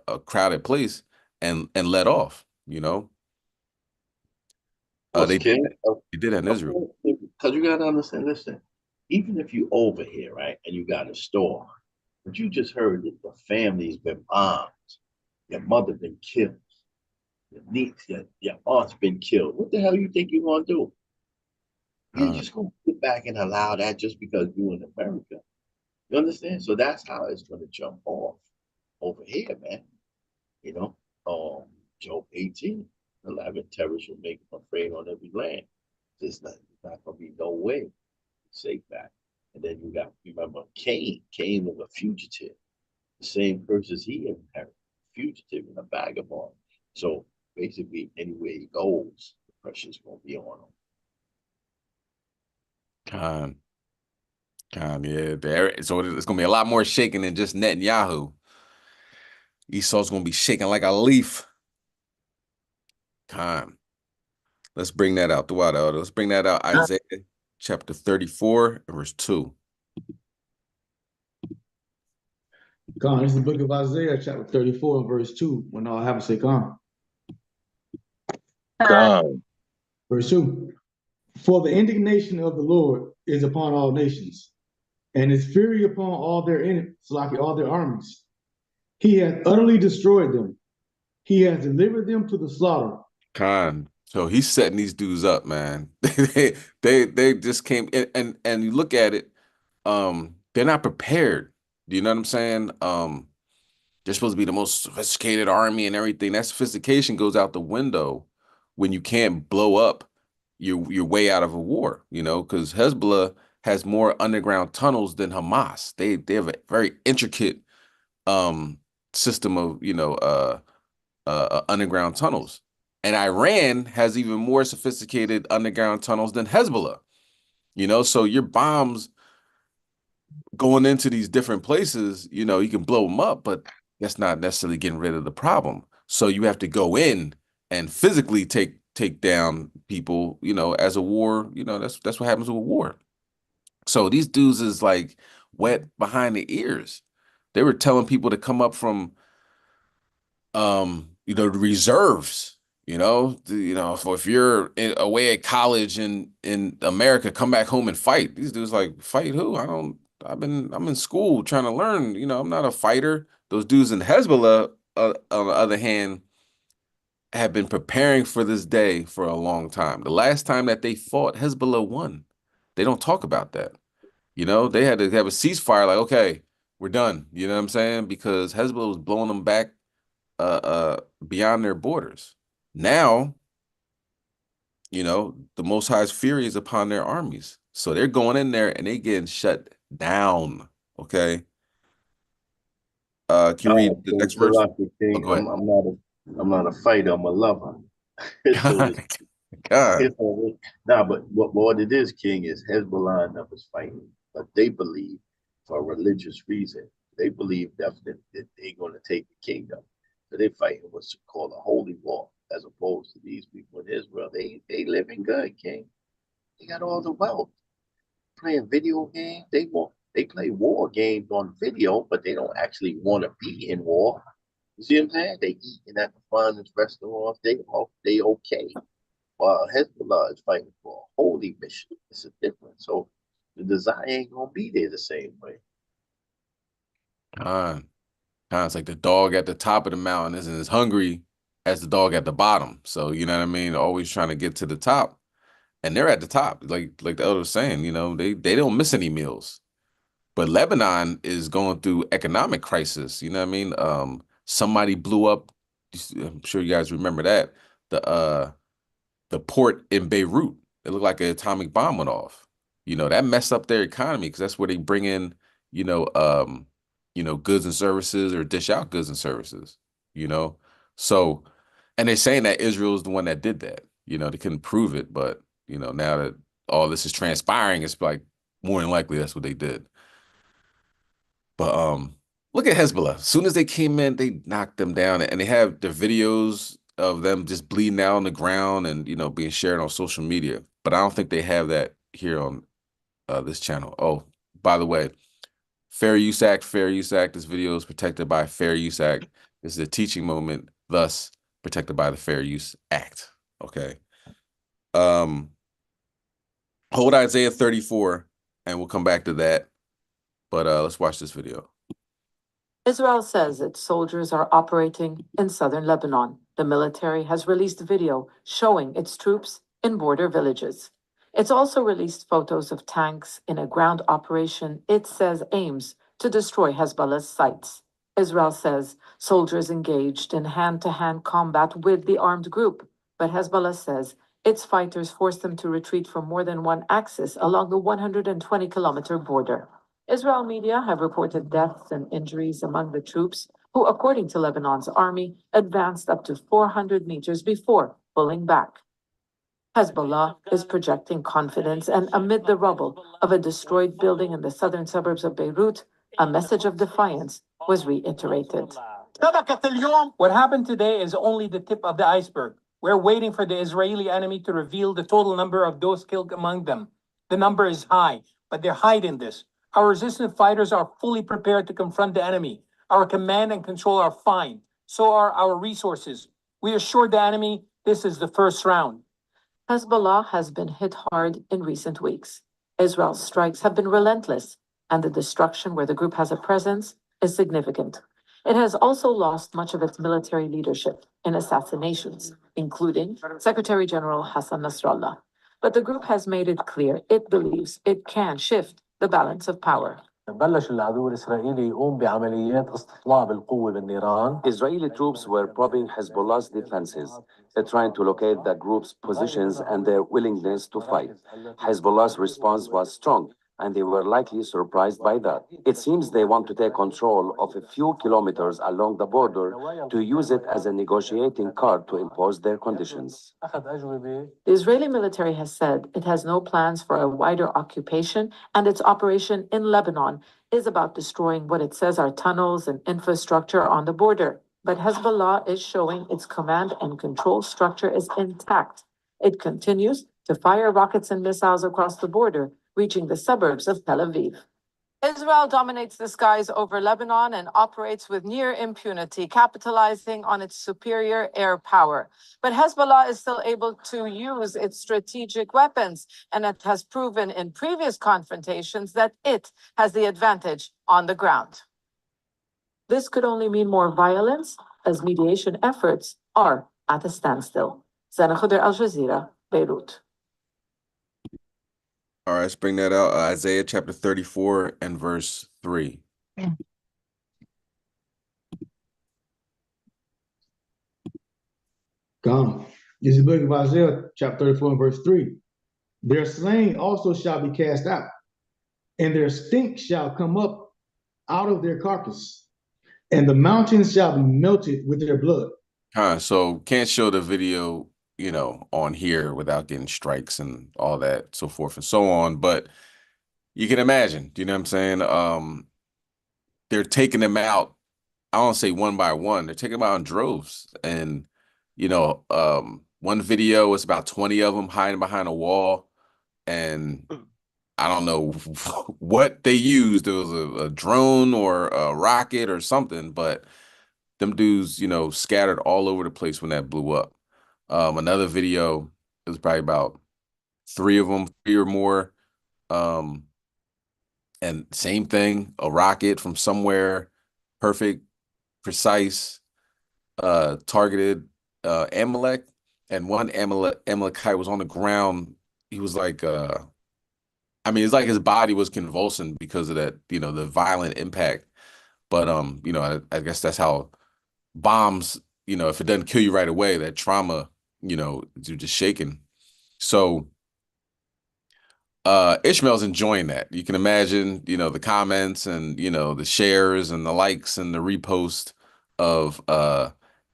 a crowded place and let off. What's They king? did that in Israel. Because you gotta understand, listen, even if you over here, right, and you got a store, but you just heard that the family's been bombed, your mother been killed, your niece, your aunt's been killed. What the hell you think you're gonna do? You're just gonna sit back and allow that just because you're in America. You understand? So that's how it's gonna jump off over here, man. You know, Job 18, 11 terrorists will make them afraid on every land. There's not gonna be no way safe back. And then remember Cain. Cain was a fugitive. The same curses he inherited. Fugitive and a vagabond. So basically, anywhere he goes, the pressure's gonna be on him. Yeah. So it's gonna be a lot more shaking than just Netanyahu. Esau's gonna be shaking like a leaf. Let's bring that out. Let's bring that out. Isaiah chapter 34, verse 2. This is the book of Isaiah, chapter 34, verse 2. When all have a say, Verse 2. For the indignation of the Lord is upon all nations, and his fury upon all their enemies, like all their armies. He hath utterly destroyed them. He has delivered them to the slaughter. So he's setting these dudes up, man. They just came in, and you look at it, they're not prepared. Do you know what I'm saying? They're supposed to be the most sophisticated army and everything. That sophistication goes out the window when you can't blow up your way out of a war, because Hezbollah has more underground tunnels than Hamas. They have a very intricate system of underground tunnels. And Iran has even more sophisticated underground tunnels than Hezbollah. So your bombs going into these different places, you can blow them up, but that's not necessarily getting rid of the problem. So you have to go in and physically take down people, as a war. That's what happens with a war. So these dudes is like wet behind the ears. They were telling people to come up from the reserves, if you're away at college in America, come back home and fight. These dudes like, fight who? I'm in school trying to learn, I'm not a fighter. Those dudes in Hezbollah, on the other hand, have been preparing for this day for a long time. The last time that they fought, Hezbollah won. They don't talk about that. They had to have a ceasefire, like, okay, we're done. You know what I'm saying? Because Hezbollah was blowing them back beyond their borders. Now, the Most High's fury is upon their armies. So they're going in there and they getting shut down. Okay. Can you read the next verse? King, Go ahead. I'm not a fighter, I'm a lover. God. But what it is, King, is Hezbollah and them is fighting, but they believe for a religious reason. They believe definitely that they're going to take the kingdom. So they're fighting what's called a holy war, as opposed to these people in Israel. They living good, King. They got all the wealth. Playing video games. They play war games on video, but they don't actually want to be in war. You see what I'm saying? They eating at the finest restaurants. They okay. While Hezbollah is fighting for a holy mission. It's a difference. So the desire ain't gonna be there the same way. It's like the dog at the top of the mountain isn't as hungry as the dog at the bottom. So you know what I mean? Always trying to get to the top. and they're at the top. Like the elder was saying, you know, they don't miss any meals. But Lebanon is going through economic crisis. You know what I mean? Somebody blew up. I'm sure you guys remember that the port in Beirut. It looked like an atomic bomb went off. You know, that messed up their economy because that's where they bring in, goods and services or dish out goods and services. You know, so and they're saying that Israel is the one that did that. You know, they couldn't prove it, but you know, now that all this is transpiring, it's like more than likely that's what they did. But look at Hezbollah. As soon as they came in, they knocked them down, and they have the videos of them just bleeding out on the ground and being shared on social media. But I don't think they have that here on this channel. Oh, by the way, Fair Use Act, Fair Use Act. This video is protected by Fair Use Act. This is a teaching moment, thus protected by the Fair Use Act. Okay. Hold Isaiah 34, and we'll come back to that. But let's watch this video. Israel says its soldiers are operating in southern Lebanon. The military has released video showing its troops in border villages. It's also released photos of tanks in a ground operation it says aims to destroy Hezbollah's sites. Israel says soldiers engaged in hand-to-hand combat with the armed group, but Hezbollah says its fighters forced them to retreat from more than one axis along the 120-kilometer border. Israel media have reported deaths and injuries among the troops, who, according to Lebanon's army, advanced up to 400 meters before pulling back. Hezbollah is projecting confidence, and amid the rubble of a destroyed building in the southern suburbs of Beirut, a message of defiance was reiterated. What happened today is only the tip of the iceberg. We're waiting for the Israeli enemy to reveal the total number of those killed among them. The number is high, but they're hiding this. Our resistant fighters are fully prepared to confront the enemy. Our command and control are fine. So are our resources. We assured the enemy this is the first round. Hezbollah has been hit hard in recent weeks. Israel's strikes have been relentless, and the destruction where the group has a presence is significant. It has also lost much of its military leadership in assassinations, including Secretary General Hassan Nasrallah. But the group has made it clear it believes it can shift the balance of power. بلش العدو الإسرائيلي يقوم بعمليات استطلاع بالقوة بالنيران. Israeli troops were probing Hezbollah's defenses. They're trying to locate the group's positions and their willingness to fight. Hezbollah's response was strong, and they were likely surprised by that. It seems they want to take control of a few kilometers along the border to use it as a negotiating card to impose their conditions. The Israeli military has said it has no plans for a wider occupation, and its operation in Lebanon is about destroying what it says are tunnels and infrastructure on the border. But Hezbollah is showing its command and control structure is intact. It continues to fire rockets and missiles across the border, reaching the suburbs of Tel Aviv. Israel dominates the skies over Lebanon and operates with near impunity, capitalizing on its superior air power. But Hezbollah is still able to use its strategic weapons, and it has proven in previous confrontations that it has the advantage on the ground. This could only mean more violence, as mediation efforts are at a standstill. Zana Khuder, Al Jazeera, Beirut. All right, let's bring that out. Isaiah chapter 34 and verse 3. Come. This is the book of Isaiah, chapter 34 and verse 3. Their slain also shall be cast out, and their stink shall come up out of their carcass, and the mountains shall be melted with their blood. So can't show the video, on here without getting strikes and all that, so forth and so on. But you can imagine, you know what I'm saying? They're taking them out. I don't say one by one. They're taking them out in droves. And, one video was about 20 of them hiding behind a wall. And I don't know what they used. It was a drone or a rocket or something, but them dudes, scattered all over the place when that blew up. Another video, it was probably about 3 of them, 3 or more. And same thing, a rocket from somewhere, perfect, precise, targeted Amalek. And one Amalekite was on the ground, he was like, I mean, it's like his body was convulsing because of that, the violent impact. But I guess that's how bombs, if it doesn't kill you right away, that trauma, you're just shaking. So Ishmael's enjoying that. You can imagine, the comments and the shares and the likes and the repost of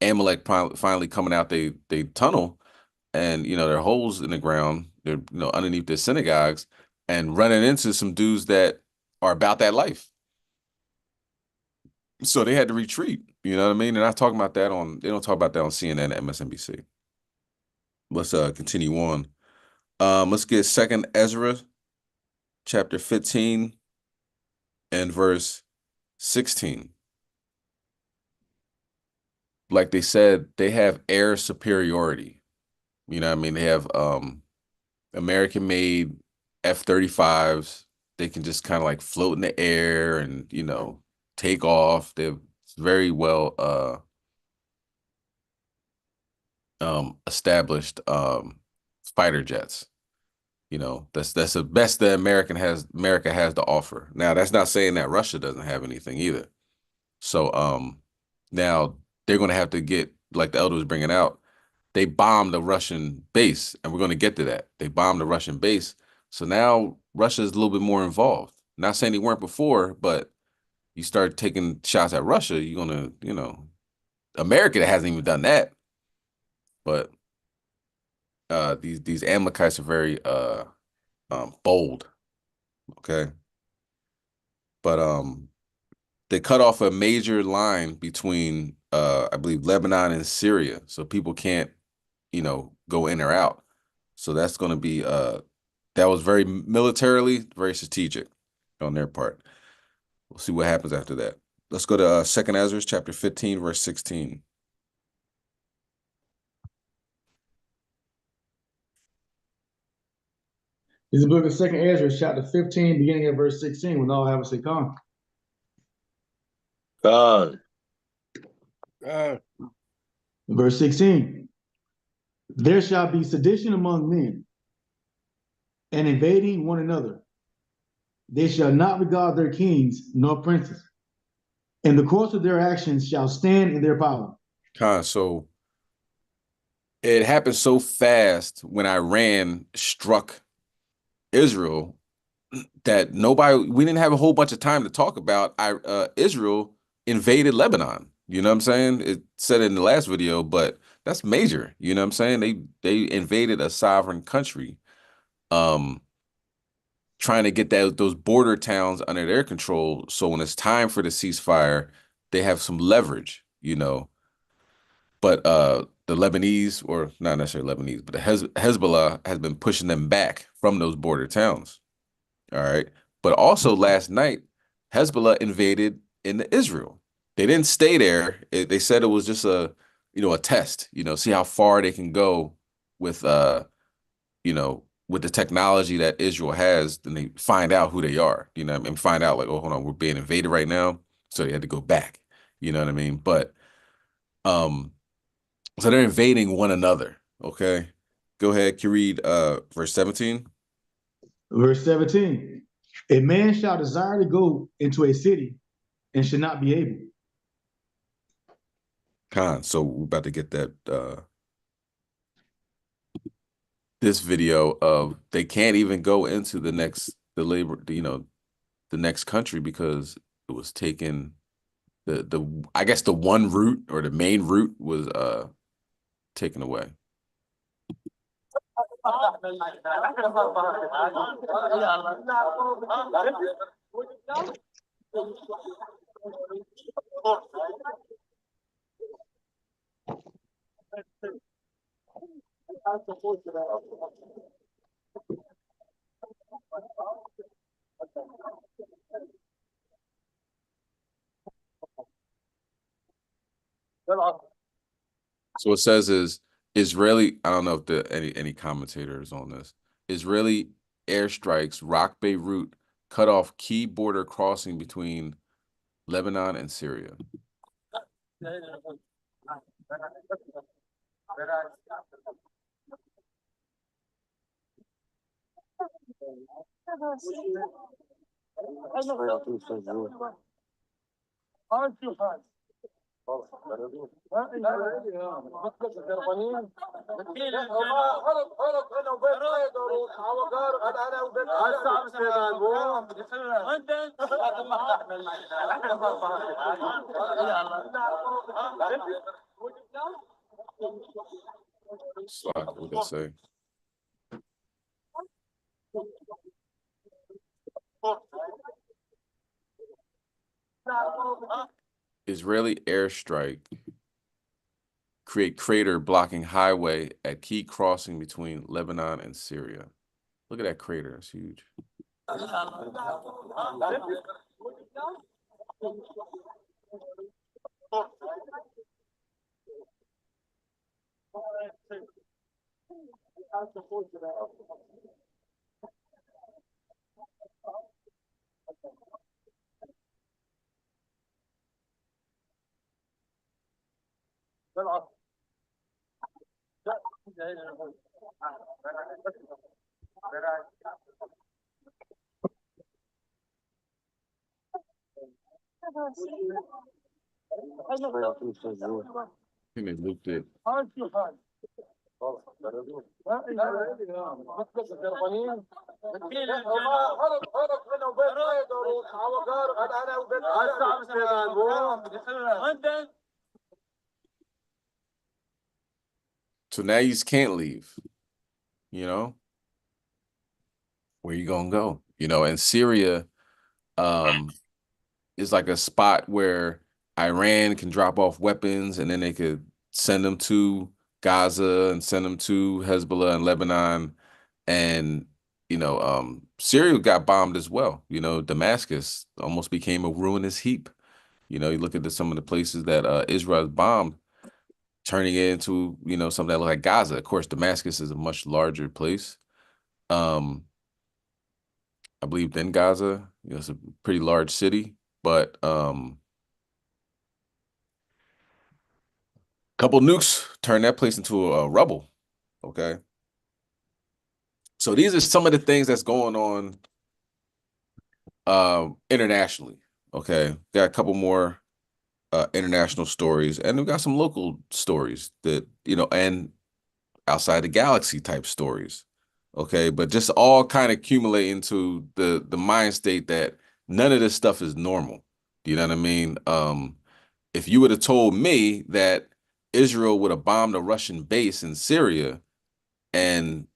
Amalek finally coming out they tunnel, and there are holes in the ground, they're underneath their synagogues, and running into some dudes that are about that life. So they had to retreat. You know what I mean? They're not talking about that they don't talk about that on CNN and MSNBC. Let's continue on. Let's get 2nd Ezra chapter 15 and verse 16. Like they said, they have air superiority. You know what I mean? They have American-made F-35s. They can just kind of like float in the air and, take off. They're very well established fighter jets. That's the best that America has to offer. Now, that's not saying that Russia doesn't have anything either. So now they're going to have to get, like the elder was bringing out, they bombed the Russian base, and we're going to get to that. They bombed the Russian base. So now Russia is a little bit more involved. Not saying they weren't before, but you start taking shots at Russia, you're going to, America hasn't even done that. But these Amalekites are very bold. Okay. But they cut off a major line between I believe Lebanon and Syria, so people can't go in or out. So that's going to be that was very militarily very strategic on their part. We'll see what happens after that. Let's go to 2nd Ezra chapter 15 verse 16. This is the book of 2nd Ezra, chapter 15, beginning at verse 16, when all have a say, "Come." God. Verse 16. There shall be sedition among men, and invading one another. They shall not regard their kings nor princes, and the course of their actions shall stand in their power. So it happened so fast when Iran struck Israel that we didn't have a whole bunch of time to talk about. Israel invaded Lebanon. You know what I'm saying? It said in the last video, but that's major. You know what I'm saying? They invaded a sovereign country, trying to get those border towns under their control. So when it's time for the ceasefire, they have some leverage, But the Lebanese, or not necessarily Lebanese, but the Hezbollah has been pushing them back from those border towns. All right. But also last night, Hezbollah invaded into Israel. They didn't stay there. They said it was just a test, see how far they can go with, with the technology that Israel has. Then they find out who they are, and find out like, oh, hold on, we're being invaded right now. So they had to go back, you know what I mean? But, so they're invading one another. Okay. Go ahead. Can you read verse 17? Verse 17. A man shall desire to go into a city and should not be able. So we're about to get that this video of they can't even go into the next country because it was taken, I guess the one route or the main route was taken away. So it says is Israeli, I don't know if any commentators on this. Israeli airstrikes rock Beirut, cut off key border crossing between Lebanon and Syria. What they say? Israeli airstrike create crater blocking highway at key crossing between Lebanon and Syria. Look at that crater. It's huge. I think they looped it. So now you just can't leave, you know? Where you gonna go? You know, and Syria is like a spot where Iran can drop off weapons and then they could send them to Gaza and send them to Hezbollah and Lebanon. And, you know, Syria got bombed as well. You know, Damascus almost became a ruinous heap. You know, you look at some of the places that Israel has bombed, turning it into, you know, something that look like Gaza. Of course, Damascus is a much larger place. I believe than Gaza. You know, it's a pretty large city, but couple nukes turned that place into a rubble. Okay. So these are some of the things that's going on internationally. Okay. Got a couple more international stories, and we've got some local stories that, you know, and outside the galaxy type stories. Okay, but just all kind of accumulate into the mind state that none of this stuff is normal. Do you know what I mean? If you would have told me that Israel would have bombed a Russian base in Syria and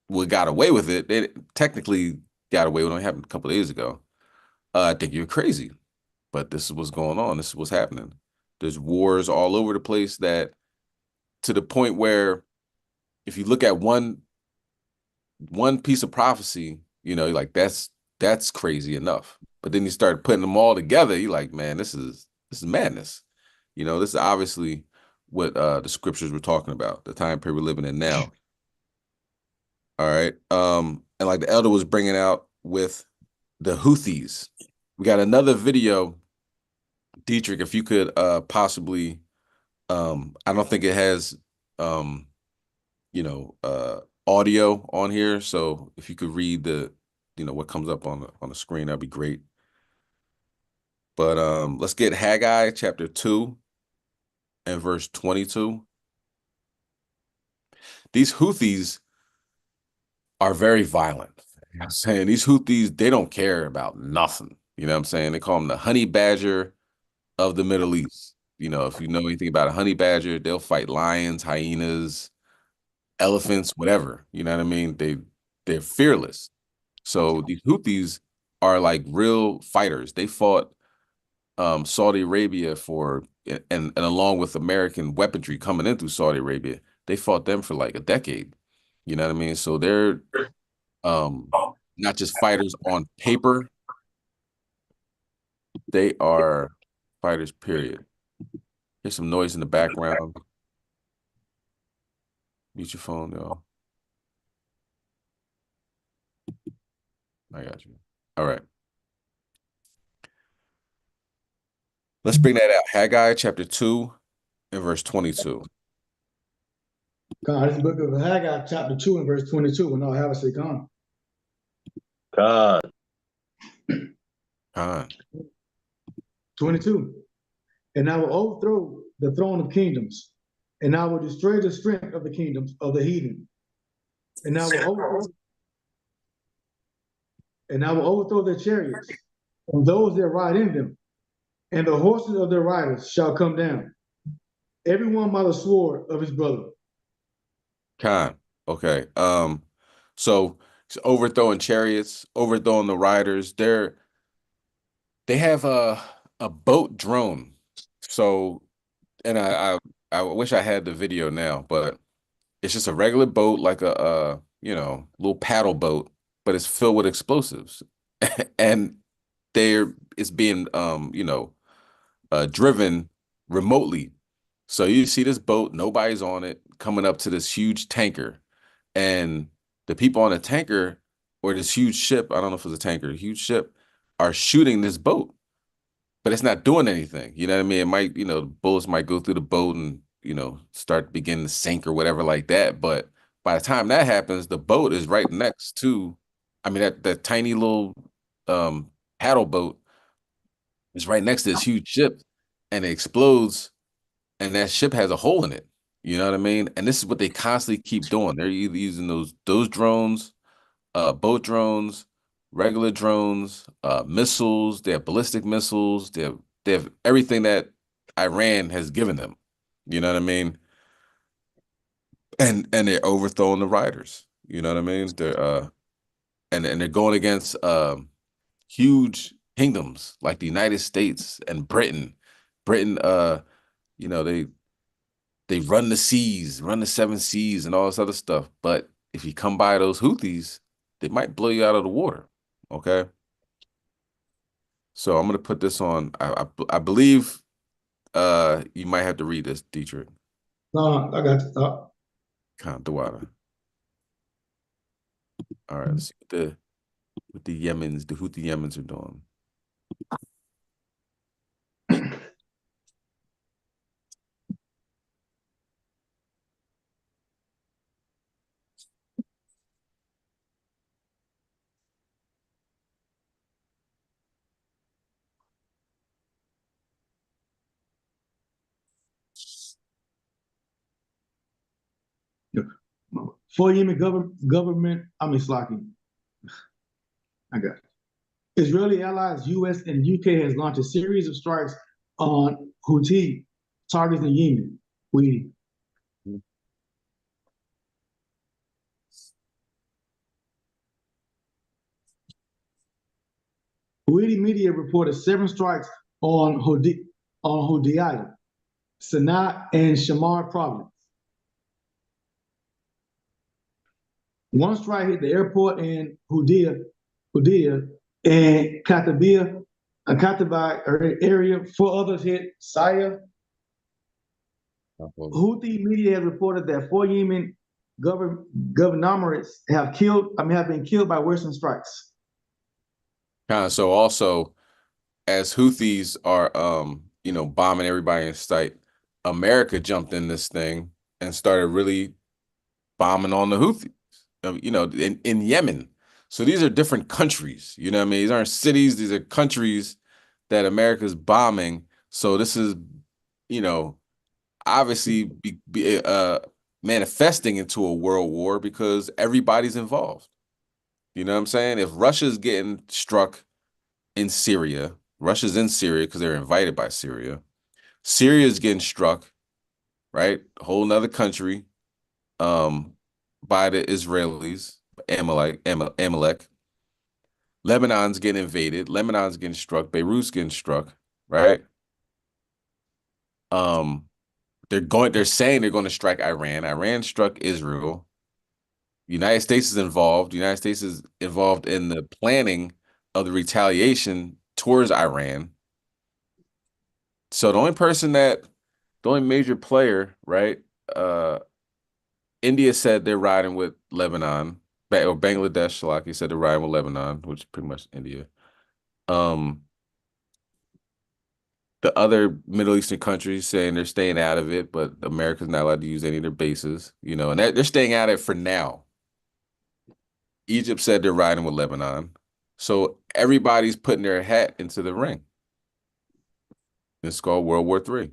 would got away with it, they technically got away with it. It happened a couple of days ago. I think you're crazy, but this is what's going on. This is what's happening. There's wars all over the place, that to the point where if you look at one piece of prophecy, you know, like that's crazy enough. But then you start putting them all together, you're like, man, this is madness. You know, this is obviously what the scriptures were talking about, the time period we're living in now. All right. And like the elder was bringing out with the Houthis, we got another video. Dietrich, if you could possibly, I don't think it has, you know, audio on here. So if you could read the, you know, what comes up on the screen, that'd be great. But let's get Haggai chapter 2 and verse 22. These Houthis are very violent. I'm saying these Houthis, they don't care about nothing. You know what I'm saying? They call them the honey badger of the Middle East. You know, if you know anything about a honey badger, they'll fight lions, hyenas, elephants, whatever. You know what I mean? They're fearless. So these Houthis are like real fighters. They fought Saudi Arabia for, and along with American weaponry coming in through Saudi Arabia, they fought them for like a decade. You know what I mean? So they're not just fighters on paper, they are fighters, period. Here's some noise in the background. Mute your phone, y'all. I got you. All right. Let's bring that out. Haggai chapter 2 and verse 22. God, this book of Haggai, chapter 2 and verse 22, when I'll have it say, come. God. 22. And I will overthrow the throne of kingdoms, and I will destroy the strength of the kingdoms of the heathen. And I will overthrow their chariots and those that ride in them, and the horses of their riders shall come down, everyone by the sword of his brother. Okay. So it's overthrowing chariots, overthrowing the riders. They have a boat drone. So, and I wish I had the video now, but it's just a regular boat, like a little paddle boat, but it's filled with explosives, and it's being driven remotely. So you see this boat, nobody's on it, coming up to this huge tanker, and the people on the tanker or this huge ship, I don't know if it's a tanker, a huge ship, are shooting this boat, but it's not doing anything. You know what I mean? It might, the bullets might go through the boat and, start beginning to sink or whatever like that. But by the time that happens, the boat is right next to, that tiny little paddle boat is right next to this huge ship, and it explodes, and that ship has a hole in it. You know what I mean? And this is what they constantly keep doing. They're either using those drones, boat drones, regular drones, missiles. They have ballistic missiles. They have everything that Iran has given them. You know what I mean? And they're overthrowing the riders. You know what I mean? They're and they're going against huge kingdoms like the United States and Britain. Britain, they run the seas, run the 7 seas, and all this other stuff. But if you come by those Houthis, they might blow you out of the water. Okay. So I'm gonna put this on. I believe you might have to read this, Dietrich. No, I got to stop. Count the water. All right, let's see what the Houthi Yemens are doing. For Yemen government, Slaki. I got it. Israeli allies, U.S. and U.K. has launched a series of strikes on Houthi targets in Yemen. Houthi media reported 7 strikes on Houdiya, Sana'a, and Shamar province. One strike hit the airport in Houdiya and Katabai area. 4 others hit Saya. Houthi media has reported that 4 Yemen governorates have been killed by Western strikes. So also, as Houthis are bombing everybody in sight, America jumped in this thing and started really bombing on the Houthis, in Yemen. So these are different countries, you know what I mean? These aren't cities, these are countries that America's bombing. So this is, obviously manifesting into a world war because everybody's involved. You know what I'm saying? If Russia's getting struck in Syria, Russia's in Syria because they're invited by Syria. Syria's getting struck, right? A whole nother country, by the Israelis, Amalek. Lebanon's getting invaded. Lebanon's getting struck. Beirut's getting struck, right? They're saying they're going to strike Iran. Iran struck Israel. United States is involved. The United States is involved in the planning of the retaliation towards Iran. So the only major player, right? India said they're riding with Lebanon, or Bangladesh, Shalaki said they're riding with Lebanon, which is pretty much India. The other Middle Eastern countries saying they're staying out of it, but America's not allowed to use any of their bases, and they're staying out of it for now. Egypt said they're riding with Lebanon. So everybody's putting their hat into the ring. It's called World War III.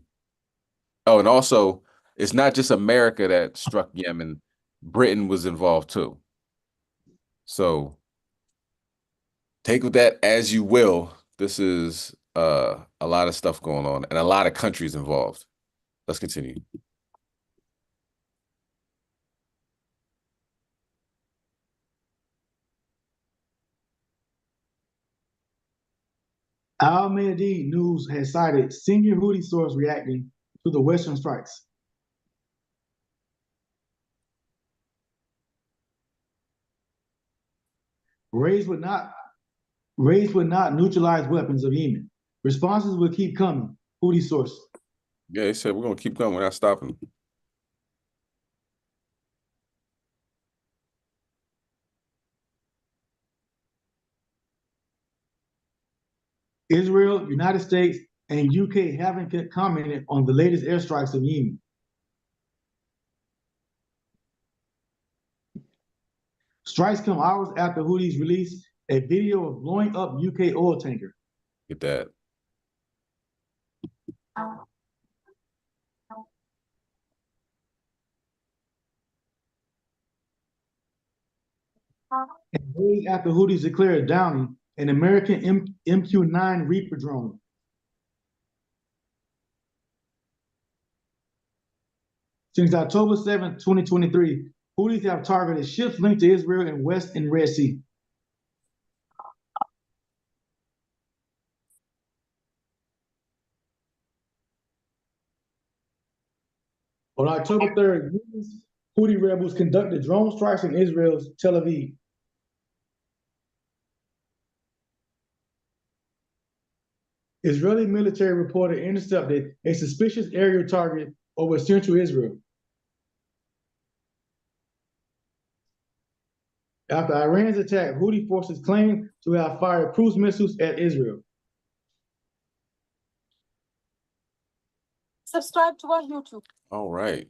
Oh, and also, it's not just America that struck Yemen. Britain was involved too. So take with that as you will. This is a lot of stuff going on and a lot of countries involved. Let's continue. Al Mayadeen News has cited senior Houthi source reacting to the Western strikes. Rays would not neutralize weapons of Yemen. Responses will keep coming. Houthi source. Yeah, they said we're gonna keep going. We're not stopping. Israel, United States, and UK haven't commented on the latest airstrikes of Yemen. Strikes come hours after Houthis release a video of blowing up UK oil tanker. Get that. And days after Houthis declared downing an American MQ-9 Reaper drone. Since October 7, 2023, Houthis have targeted ships linked to Israel in West and Red Sea. On October 3rd, Houthi rebels conducted drone strikes in Israel's Tel Aviv. Israeli military reported intercepted a suspicious aerial target over central Israel. After Iran's attack, Houthi forces claimed to have fired cruise missiles at Israel. Subscribe to our YouTube. All right.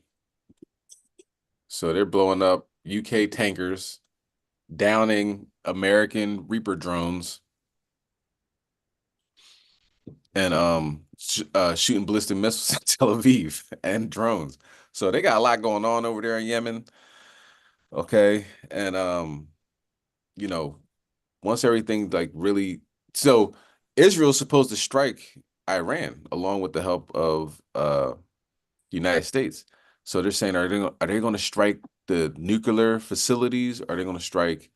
So they're blowing up UK tankers, downing American Reaper drones, and shooting ballistic missiles at Tel Aviv and drones. So they got a lot going on over there in Yemen. Okay. And you know, once everything like really, so Israel's supposed to strike Iran along with the help of the United States. So they're saying, are they going to strike the nuclear facilities? Are they going to strike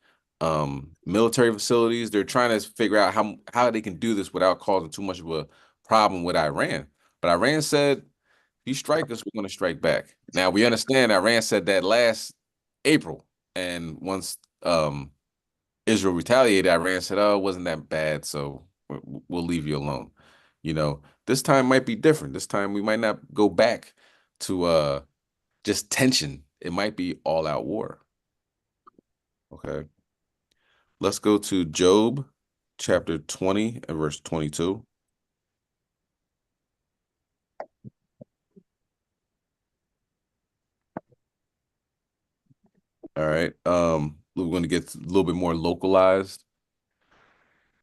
military facilities? They're trying to figure out how they can do this without causing too much of a problem with Iran. But Iran said, if you strike us, we're going to strike back. Now we understand Iran said that last April, and once Israel retaliated, Iran said, oh, it wasn't that bad, so we'll leave you alone. You know, this time might be different. This time we might not go back to just tension. It might be all out war. Okay. Let's go to Job chapter 20 and verse 22. All right. We're going to get a little bit more localized.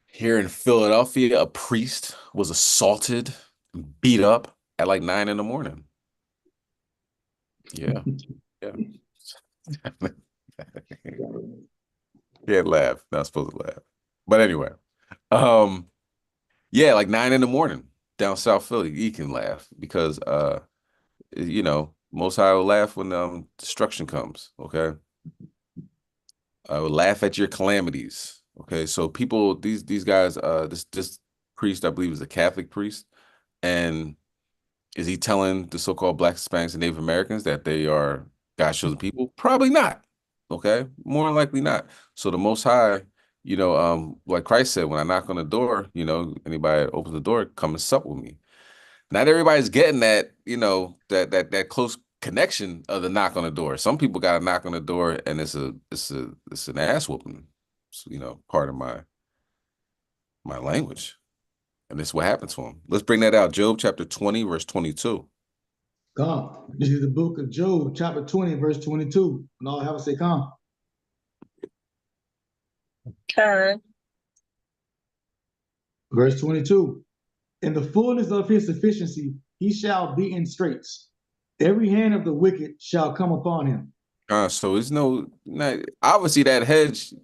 Here in Philadelphia, a priest was assaulted, beat up at like 9 in the morning. Yeah. Yeah. Can't laugh. Not supposed to laugh. But anyway, yeah, like 9 in the morning down South Philly. You can laugh because you know, Most High will laugh when destruction comes. Okay. I will laugh at your calamities. Okay. So people, these guys, this priest, I believe, is a Catholic priest, and is he telling the so-called Black Hispanics and Native Americans that they are God's chosen people? Probably not. Okay, more than likely not. So the Most High, you know, like Christ said, when I knock on the door, you know, anybody that opens the door, come and sup with me. Not everybody's getting that, you know, that close connection of the knock on the door. Some people got to knock on the door, and it's an ass whooping. So, you know, part of my language. And this is what happened to him. Let's bring that out. Job chapter 20, verse 22. Come. This is the book of Job, chapter 20, verse 22. And all have a say, come. Khan. Verse 22. In the fullness of his sufficiency, he shall be in straits. Every hand of the wicked shall come upon him. So it's obviously that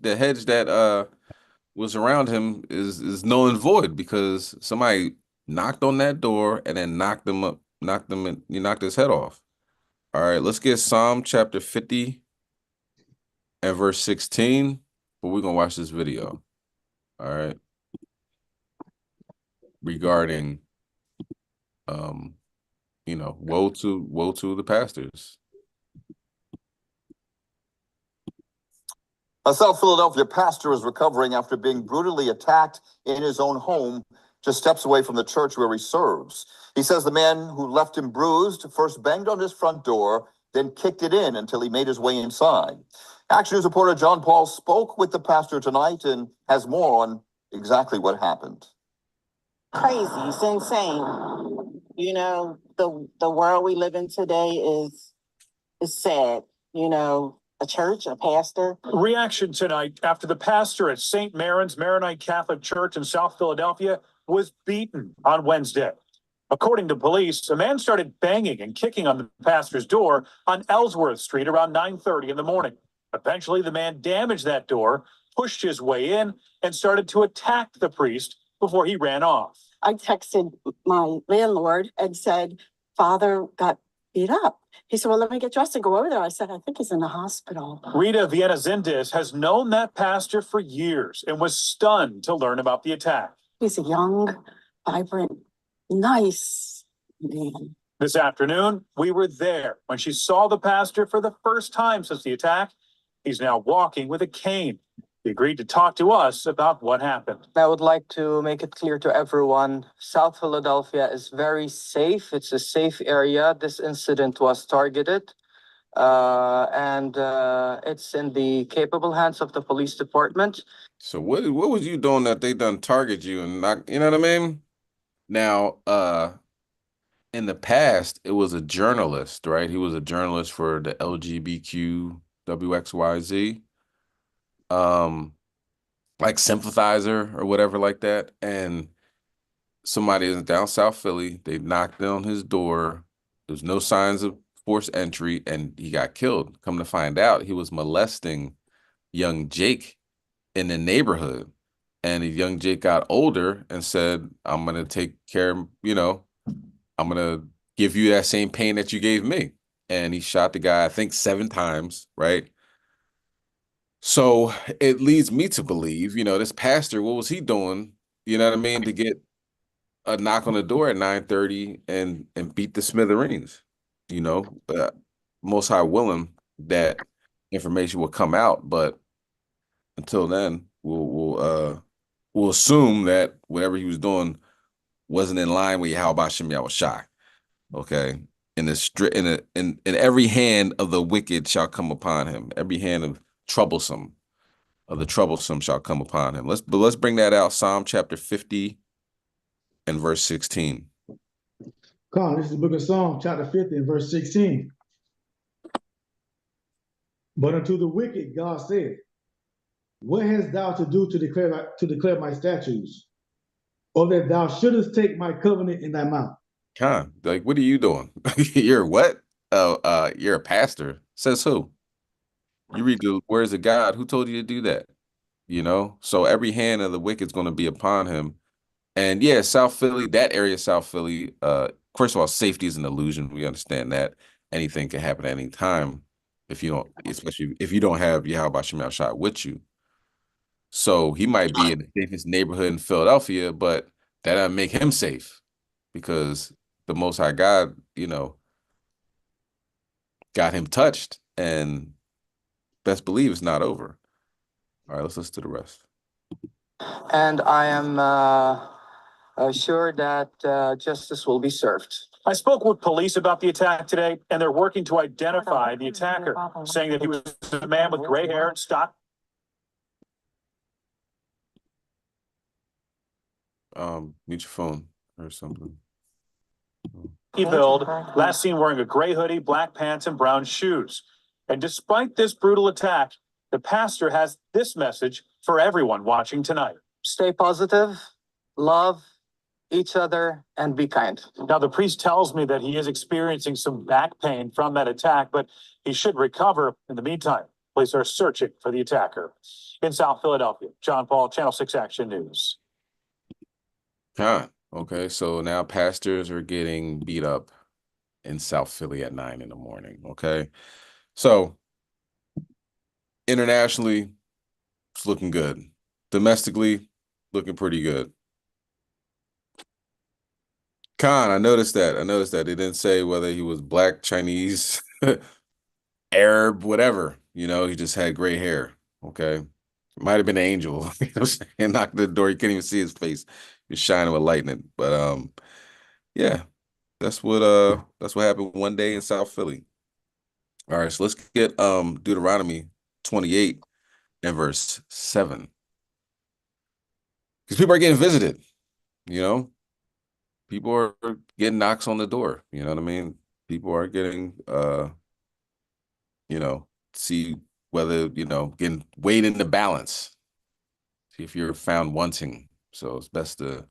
the hedge that was around him is null and void because somebody knocked on that door and then knocked his head off. All right, let's get Psalm chapter 50 and verse 16, but we're gonna watch this video. All right. Regarding woe to the pastors. A South Philadelphia pastor is recovering after being brutally attacked in his own home, just steps away from the church where he serves. He says the man who left him bruised first banged on his front door, then kicked it in until he made his way inside. Action News reporter John Paul spoke with the pastor tonight and has more on exactly what happened. Crazy, it's insane. You know, the world we live in today is sad. You know, a church, a pastor. Reaction tonight after the pastor at St. Maron's Maronite Catholic Church in South Philadelphia was beaten on Wednesday. According to police, a man started banging and kicking on the pastor's door on Ellsworth Street around 9:30 in the morning. Eventually, the man damaged that door, pushed his way in, and started to attack the priest before he ran off. I texted my landlord and said, Father got beat up. He said, well, let me get dressed and go over there. I said, I think he's in the hospital. Rita Vienna Zindes has known that pastor for years and was stunned to learn about the attack. He's a young, vibrant, nice man. This afternoon, we were there when she saw the pastor for the first time since the attack. He's now walking with a cane. He agreed to talk to us about what happened. I would like to make it clear to everyone, South Philadelphia is very safe. It's a safe area. This incident was targeted, and it's in the capable hands of the police department. So what was you doing that they done target you and not, you know what I mean? Now, in the past, it was a journalist, right? He was a journalist for the LGBTQ WXYZ. Like sympathizer or whatever like that. And somebody is down South Philly. They knocked on his door. There's no signs of forced entry, and he got killed. Come to find out, he was molesting young Jake in the neighborhood. And young Jake got older and said, I'm going to take care of, I'm going to give you that same pain that you gave me. And he shot the guy, I think 7 times, right? So it leads me to believe, this pastor, what was he doing, you know what I mean, to get a knock on the door at 9:30 and beat the smithereens, Most High willing that information will come out, but until then, we'll assume that whatever he was doing wasn't in line with how about Shem Yahushai. Okay, in every hand of the wicked shall come upon him. Every hand of the troublesome shall come upon him. Let's bring that out. Psalm chapter 50 and verse 16. Come on, this is the book of Psalm chapter 50 and verse 16. But unto the wicked God said, what hast thou to do to declare my statutes, or that thou shouldest take my covenant in thy mouth? Like, what are you doing? You're what? You're a pastor. Says who? You read the words of God. Who told you to do that? So every hand of the wicked is going to be upon him. And yeah, South Philly, that area of South Philly, first of all, safety is an illusion. We understand that anything can happen at any time especially if you don't have Yahweh Shem Yahushua with you. So he might be in the safest neighborhood in Philadelphia, but that doesn't make him safe because the Most High God, got him touched, and best believe it's not over. All right, let's listen to the rest. And I am sure that justice will be served. I spoke with police about the attack today, and they're working to identify the attacker, saying that he was a man with gray hair and stock. Mute your phone or something. He build, last seen wearing a gray hoodie, black pants, and brown shoes. And despite this brutal attack, the pastor has this message for everyone watching tonight. Stay positive, love each other, and be kind. Now, the priest tells me that he is experiencing some back pain from that attack, but he should recover. In the meantime, police are searching for the attacker. In South Philadelphia, John Paul, Channel 6 Action News. Okay, so now pastors are getting beat up in South Philly at 9 in the morning. Okay, so internationally, it's looking good. Domestically, looking pretty good. I noticed that. They didn't say whether he was black, Chinese, Arab, whatever. He just had gray hair. Okay. Might have been an angel. You know what I'm saying? Knocked the door. You can't even see his face. He's shining with lightning. But yeah, that's what happened one day in South Philly. All right, so let's get Deuteronomy 28 and verse 7. Because people are getting visited, people are getting knocks on the door. You know what I mean? People are getting see whether, getting weighed in the balance. See if you're found wanting. So it's best to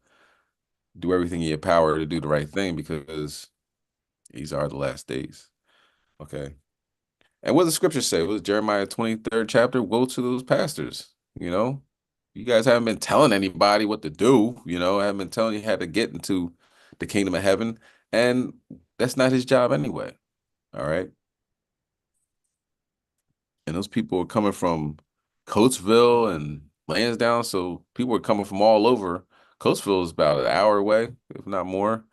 do everything in your power to do the right thing, because these are the last days. Okay. And what does the scripture say? What does Jeremiah 23rd chapter? Woe to those pastors. You guys haven't been telling anybody what to do. I haven't been telling you how to get into the kingdom of heaven. And that's not his job anyway. All right. And those people are coming from Coatesville and Lansdowne. So people are coming from all over. Coatesville is about an hour away, if not more.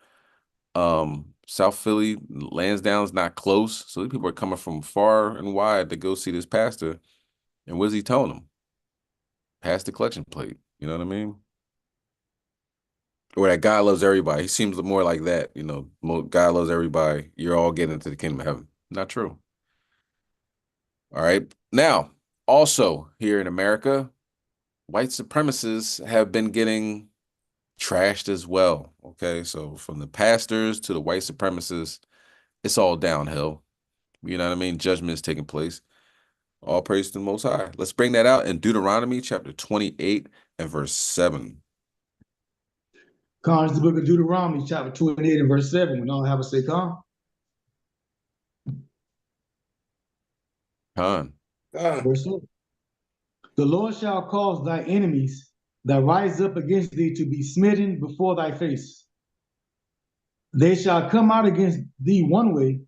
South Philly, Lansdowne's not close. So people are coming from far and wide to go see this pastor. And what is he telling them? Pass the collection plate. You know what I mean? Or that God loves everybody. He seems more like that. God loves everybody. You're all getting into the kingdom of heaven. Not true. All right. Now, also here in America, white supremacists have been getting trashed as well. Okay. So from the pastors to the white supremacists, it's all downhill. You know what I mean? Judgment is taking place. All praise to the Most High. Let's bring that out in Deuteronomy chapter 28 and verse 7. It's the book of Deuteronomy, chapter 28 and verse 7. When all have a say, Con. Verse 7. The Lord shall cause thy enemies that rise up against thee to be smitten before thy face. They shall come out against thee one way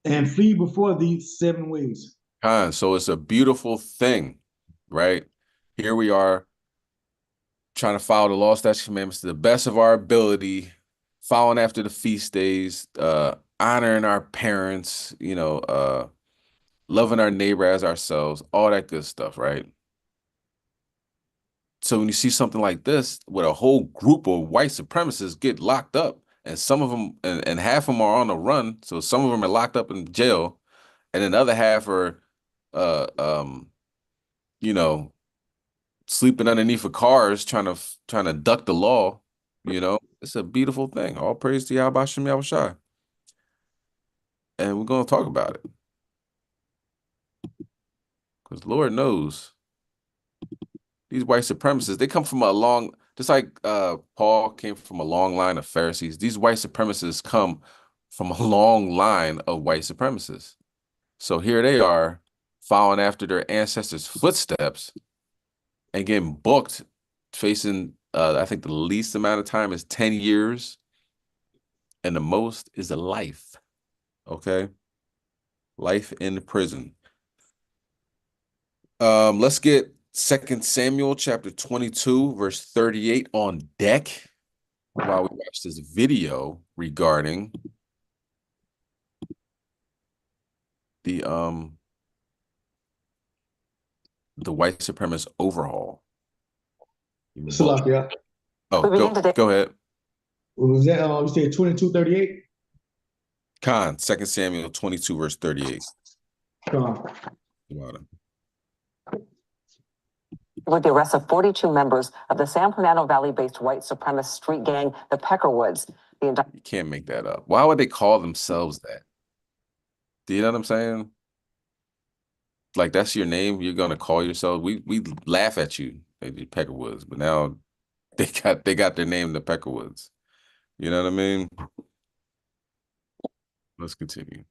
and flee before thee 7 ways. So it's a beautiful thing, right? Here we are trying to follow the law, statutes, commandments to the best of our ability, following after the feast days, honoring our parents, loving our neighbor as ourselves, all that good stuff, right? So when you see something like this, where a whole group of white supremacists get locked up, and some of them, and half of them are on the run, so some of them are locked up in jail, and then the other half are, sleeping underneath of cars, trying to duck the law. It's a beautiful thing. All praise to Yahweh Shem Yahushai. And we're going to talk about it, because Lord knows these white supremacists, they come from just like Paul came from a long line of Pharisees. These white supremacists come from a long line of white supremacists. So here they are following after their ancestors' footsteps and getting booked, facing, I think the least amount of time is 10 years and the most is a life. Okay? Life in prison. Let's get 2 Samuel chapter 22, verse 38 on deck while we watch this video regarding the white supremacist overhaul. Salakia. Go ahead. What was that? You said 22:38? 2 Samuel 22, verse 38. With the arrest of 42 members of the San Fernando Valley-based white supremacist street gang, the Peckerwoods. You can't make that up. Why would they call themselves that? Do you know what I'm saying? Like, that's your name. You're gonna call yourself. We laugh at you, the Peckerwoods, but now they got their name, the Peckerwoods. You know what I mean? Let's continue.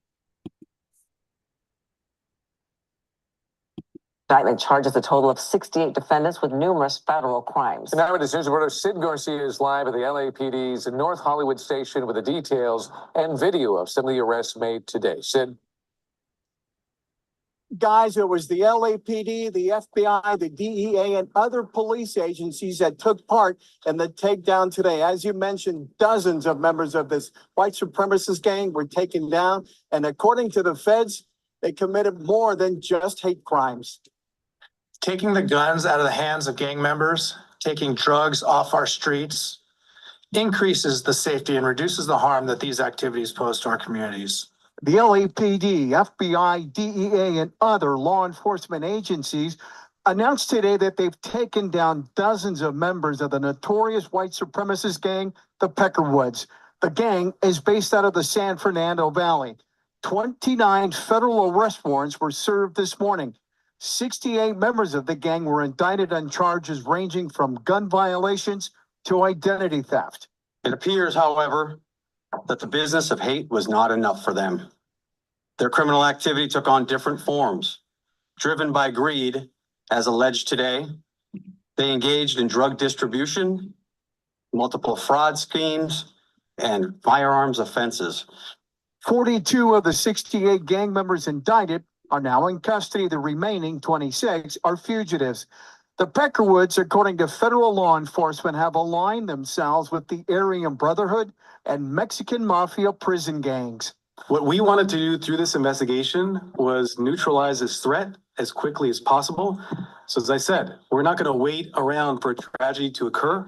Indictment charges a total of 68 defendants with numerous federal crimes. And now our decision reporter Sid Garcia is live at the LAPD's North Hollywood station with the details and video of some of the arrests made today. Sid? Guys, it was the LAPD, the FBI, the DEA, and other police agencies that took part in the takedown today. As you mentioned, dozens of members of this white supremacist gang were taken down. And according to the feds, they committed more than just hate crimes. Taking the guns out of the hands of gang members, taking drugs off our streets, increases the safety and reduces the harm that these activities pose to our communities. The LAPD, FBI, DEA, and other law enforcement agencies announced today that they've taken down dozens of members of the notorious white supremacist gang, the Peckerwoods. The gang is based out of the San Fernando Valley. 29 federal arrest warrants were served this morning. 68 members of the gang were indicted on charges ranging from gun violations to identity theft. It appears, however, that the business of hate was not enough for them. Their criminal activity took on different forms. Driven by greed, as alleged today, they engaged in drug distribution, multiple fraud schemes, and firearms offenses. 42 of the 68 gang members indicted are now in custody. The remaining 26 are fugitives. The Peckerwoods, according to federal law enforcement, have aligned themselves with the Aryan Brotherhood and Mexican Mafia prison gangs. What we wanted to do through this investigation was neutralize this threat as quickly as possible. So as I said, we're not going to wait around for a tragedy to occur.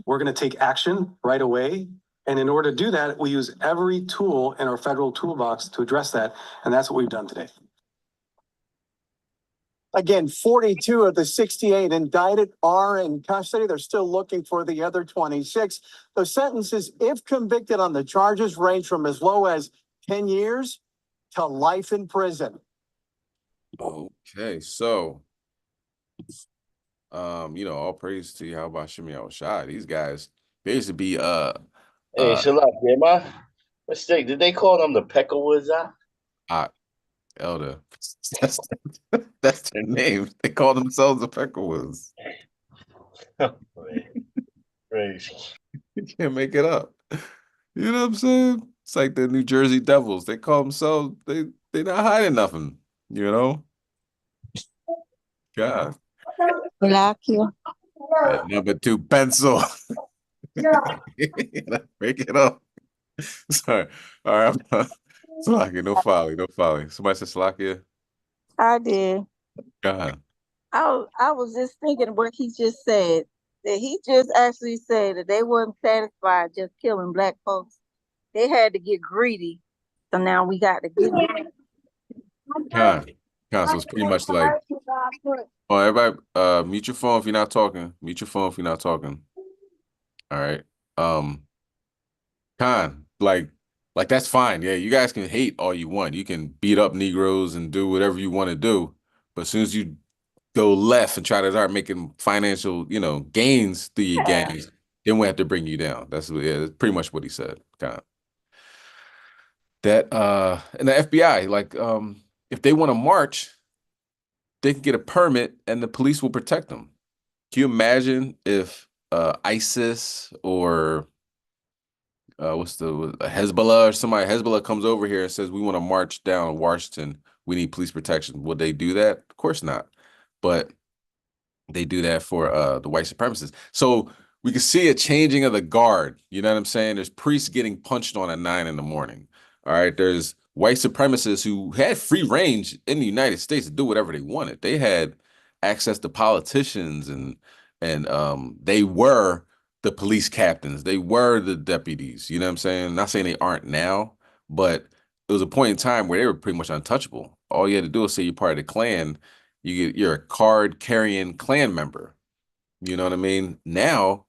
We're going to take action right away. And in order to do that, we use every tool in our federal toolbox to address that. And that's what we've done today. Again, 42 of the 68 indicted are in custody. They're still looking for the other 26. The sentences, if convicted on the charges, range from as low as 10 years to life in prison. Okay, so all praise to Yahweh Shem Yahushua. These guys, they used to be Hey, Shalak, am I mistake? Did they call them the Peckerwoods? Elder. That's their name. They call themselves the Peckerwoods. Crazy. You can't make it up. You know what I'm saying? It's like the New Jersey Devils. They call themselves, they're not hiding nothing, you know? God. Black you. That number 2 pencil. Break it up. Sorry. All right. Salakia, no folly. Somebody said Salakia? I did. God. I was just thinking what he just said. That he just actually said that they weren't satisfied just killing black folks. They had to get greedy. So now we got to get God. So it's pretty much like, oh, everybody, mute your phone if you're not talking. Mute your phone if you're not talking. All right. Like that's fine. Yeah, you guys can hate all you want. You can beat up Negroes and do whatever you want to do. But as soon as you go left and try to start making financial, gains through your gangs, then we have to bring you down. That's pretty much what he said. Kind of. That and the FBI, if they want to march, they can get a permit and the police will protect them. Can you imagine if ISIS or Hezbollah or somebody, Hezbollah comes over here and says, we want to march down Washington, we need police protection. Would they do that? Of course not. But they do that for the white supremacists. So we can see a changing of the guard. You know what I'm saying? There's priests getting punched on at 9 in the morning. All right. There's white supremacists who had free range in the United States to do whatever they wanted. They had access to politicians and they were the police captains. They were the deputies. You know what I'm saying? Not saying they aren't now, but there was a point in time where they were pretty much untouchable. All you had to do is say you're part of the Klan. You're a card-carrying Klan member. You know what I mean? Now,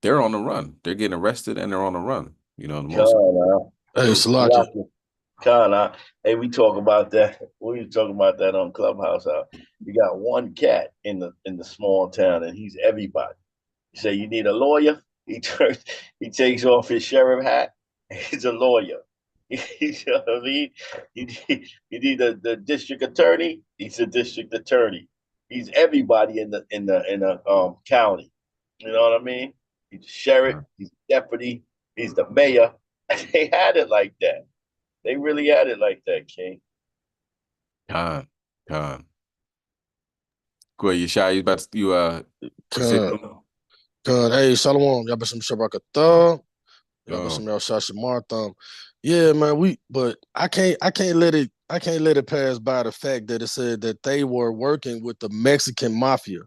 they're on the run. They're getting arrested and they're on the run. You know, Hey, Salaki. Khan, hey, we talk about that. We were talking about that on Clubhouse. You got one cat in the small town, and he's everybody. You say you need a lawyer. He takes off his sheriff hat. He's a lawyer. You know what I mean? You need the district attorney. He's a district attorney. He's everybody in the county. You know what I mean? He's sheriff. He's deputy. He's the mayor. They had it like that. They really had it like that, King. Con. Go ahead, Yeshai. You about to Hey, Shalom. Y'all been some Shabbat. Y'all been some Shamar. Yeah, man. But I can't let it pass by the fact that it said that they were working with the Mexican mafia,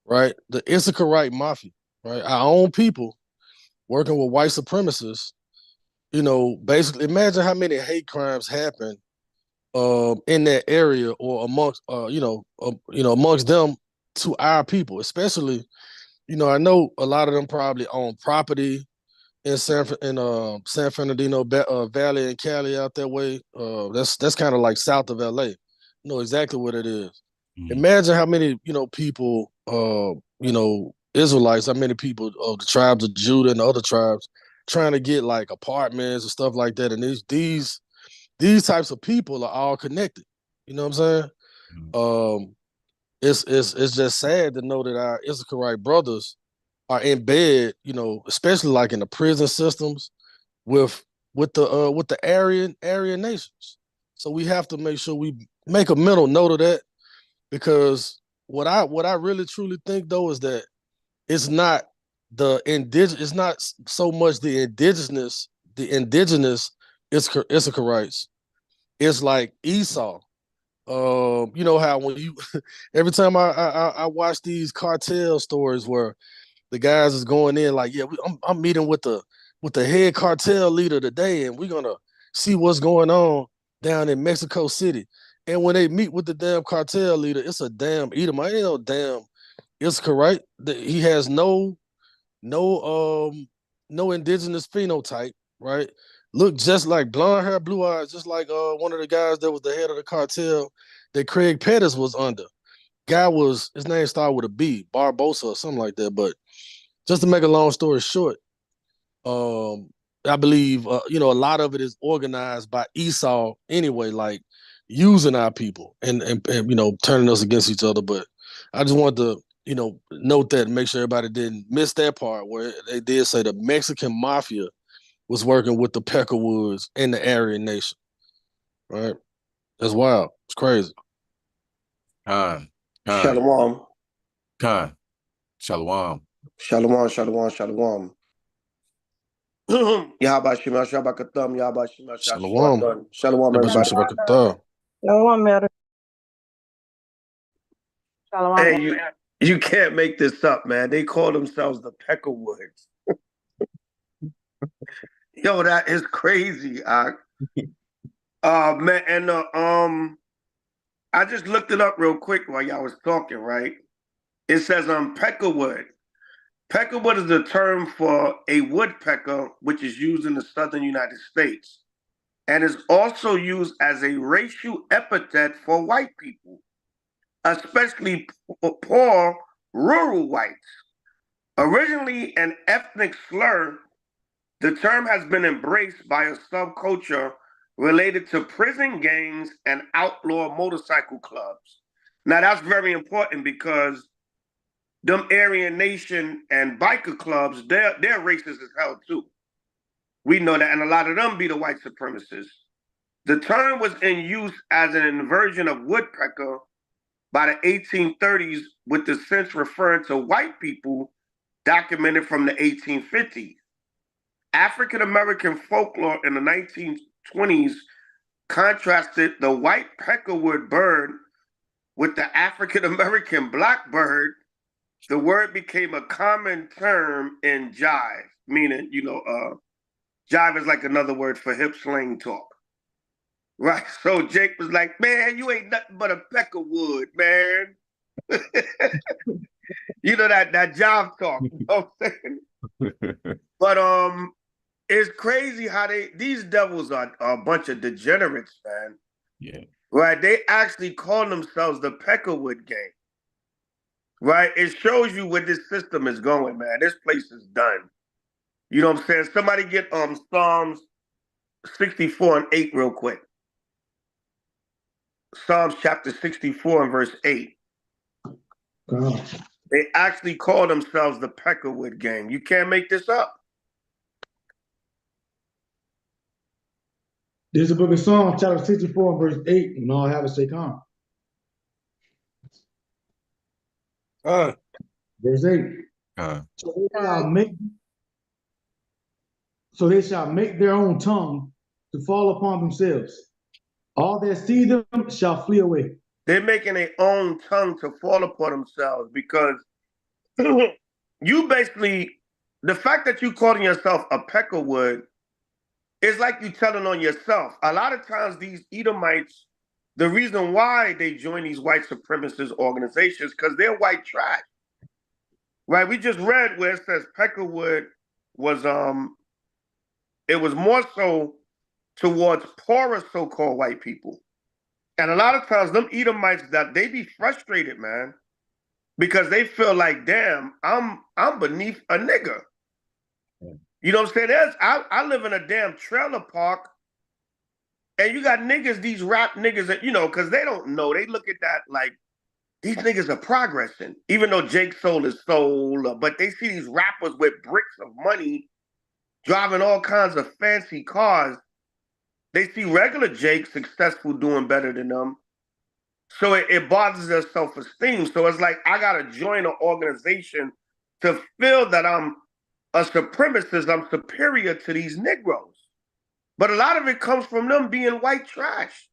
right? The Issacharite mafia, right? Our own people working with white supremacists. You know, basically, imagine how many hate crimes happen in that area or amongst amongst them to our people, especially. You know, I know a lot of them probably own property in San Fernandino Valley and Cali out that way. That's kind of like south of LA. You know exactly what it is. Imagine how many people, Israelites, how many people of the tribes of Judah and the other tribes trying to get like apartments and stuff like that. And these types of people are all connected. You know what I'm saying? It's just sad to know that our Issacharite brothers are in bed, especially like in the prison systems with the Aryan nations. So we have to make sure we make a mental note of that, because what I really truly think though is that it's not so much the indigenous Issacharites. It's like Esau. You know how when you every time I watch these cartel stories where the guys is going in like, yeah, I'm meeting with the head cartel leader today, and we're gonna see what's going on down in Mexico City. And when they meet with the damn cartel leader, it's a damn Edomite. Ain't no damn Issachar. He has no indigenous phenotype, right? Look just like blonde hair, blue eyes, just like one of the guys that was the head of the cartel that Craig Pettis was under. His name started with a B, Barbosa or something like that. But just to make a long story short, I believe a lot of it is organized by Esau anyway, like using our people and turning us against each other. But I just wanted to note that and make sure everybody didn't miss that part where they did say the Mexican mafia was working with the Peckerwoods and the Aryan Nation. Right? That's wild. It's crazy. Shalom. Shalom. Yahaba Shema Shabakatam, Yahaba Shema Shalom. Shalom, everybody. Shalom, Shalom. Hey, you can't make this up, man. They call themselves the Peckerwoods. Yo, that is crazy. Man, and I just looked it up real quick while y'all was talking, right? It says Peckerwood. Peckerwood is the term for a woodpecker, which is used in the southern United States, and is also used as a racial epithet for white people, especially poor rural whites. Originally an ethnic slur, the term has been embraced by a subculture related to prison gangs and outlaw motorcycle clubs. Now that's very important because them Aryan Nation and biker clubs, they're racist as hell too. We know that, and a lot of them be the white supremacists. The term was in use as an inversion of woodpecker by the 1830s, with the sense referring to white people documented from the 1850s. African American folklore in the 1920s contrasted the white peckerwood bird with the African American blackbird. The word became a common term in jive, meaning, jive is like another word for hip slang talk. Right? So Jake was like, man, you ain't nothing but a peckerwood, man. You know that jive talk, you know what I'm saying? But it's crazy how these devils are a bunch of degenerates, man. Yeah. Right? They actually call themselves the Peckerwood Gang. right? It shows you where this system is going, man. This place is done. You know what I'm saying? Somebody get Psalms 64 and 8 real quick. Psalms chapter 64 and verse 8. God. They actually call themselves the Peckerwood Gang. You can't make this up. There's a book of Psalms, chapter 64, and verse 8, and all have it say come. Verse 8. So they shall make their own tongue to fall upon themselves. All that see them shall flee away. They're making their own tongue to fall upon themselves because you basically, the fact that you calling yourself a Peckerwood is like you telling on yourself. A lot of times these Edomites, the reason why they join these white supremacist organizations because they're white trash. Right? We just read where it says Peckerwood was it was more so towards poorer so-called white people. And a lot of times them Edomites that they be frustrated, man, because they feel like, damn, I'm beneath a nigga. You know what I'm saying? I live in a damn trailer park, and you got niggas, these rap niggas that, you know, because they don't know. They look at that like these niggas are progressing, even though Jake sold his soul, but they see these rappers with bricks of money driving all kinds of fancy cars. They see regular Jake successful doing better than them. So it bothers their self-esteem. So it's like, I got to join an organization to feel that I'm a supremacist, I'm superior to these Negroes. But a lot of it comes from them being white trash.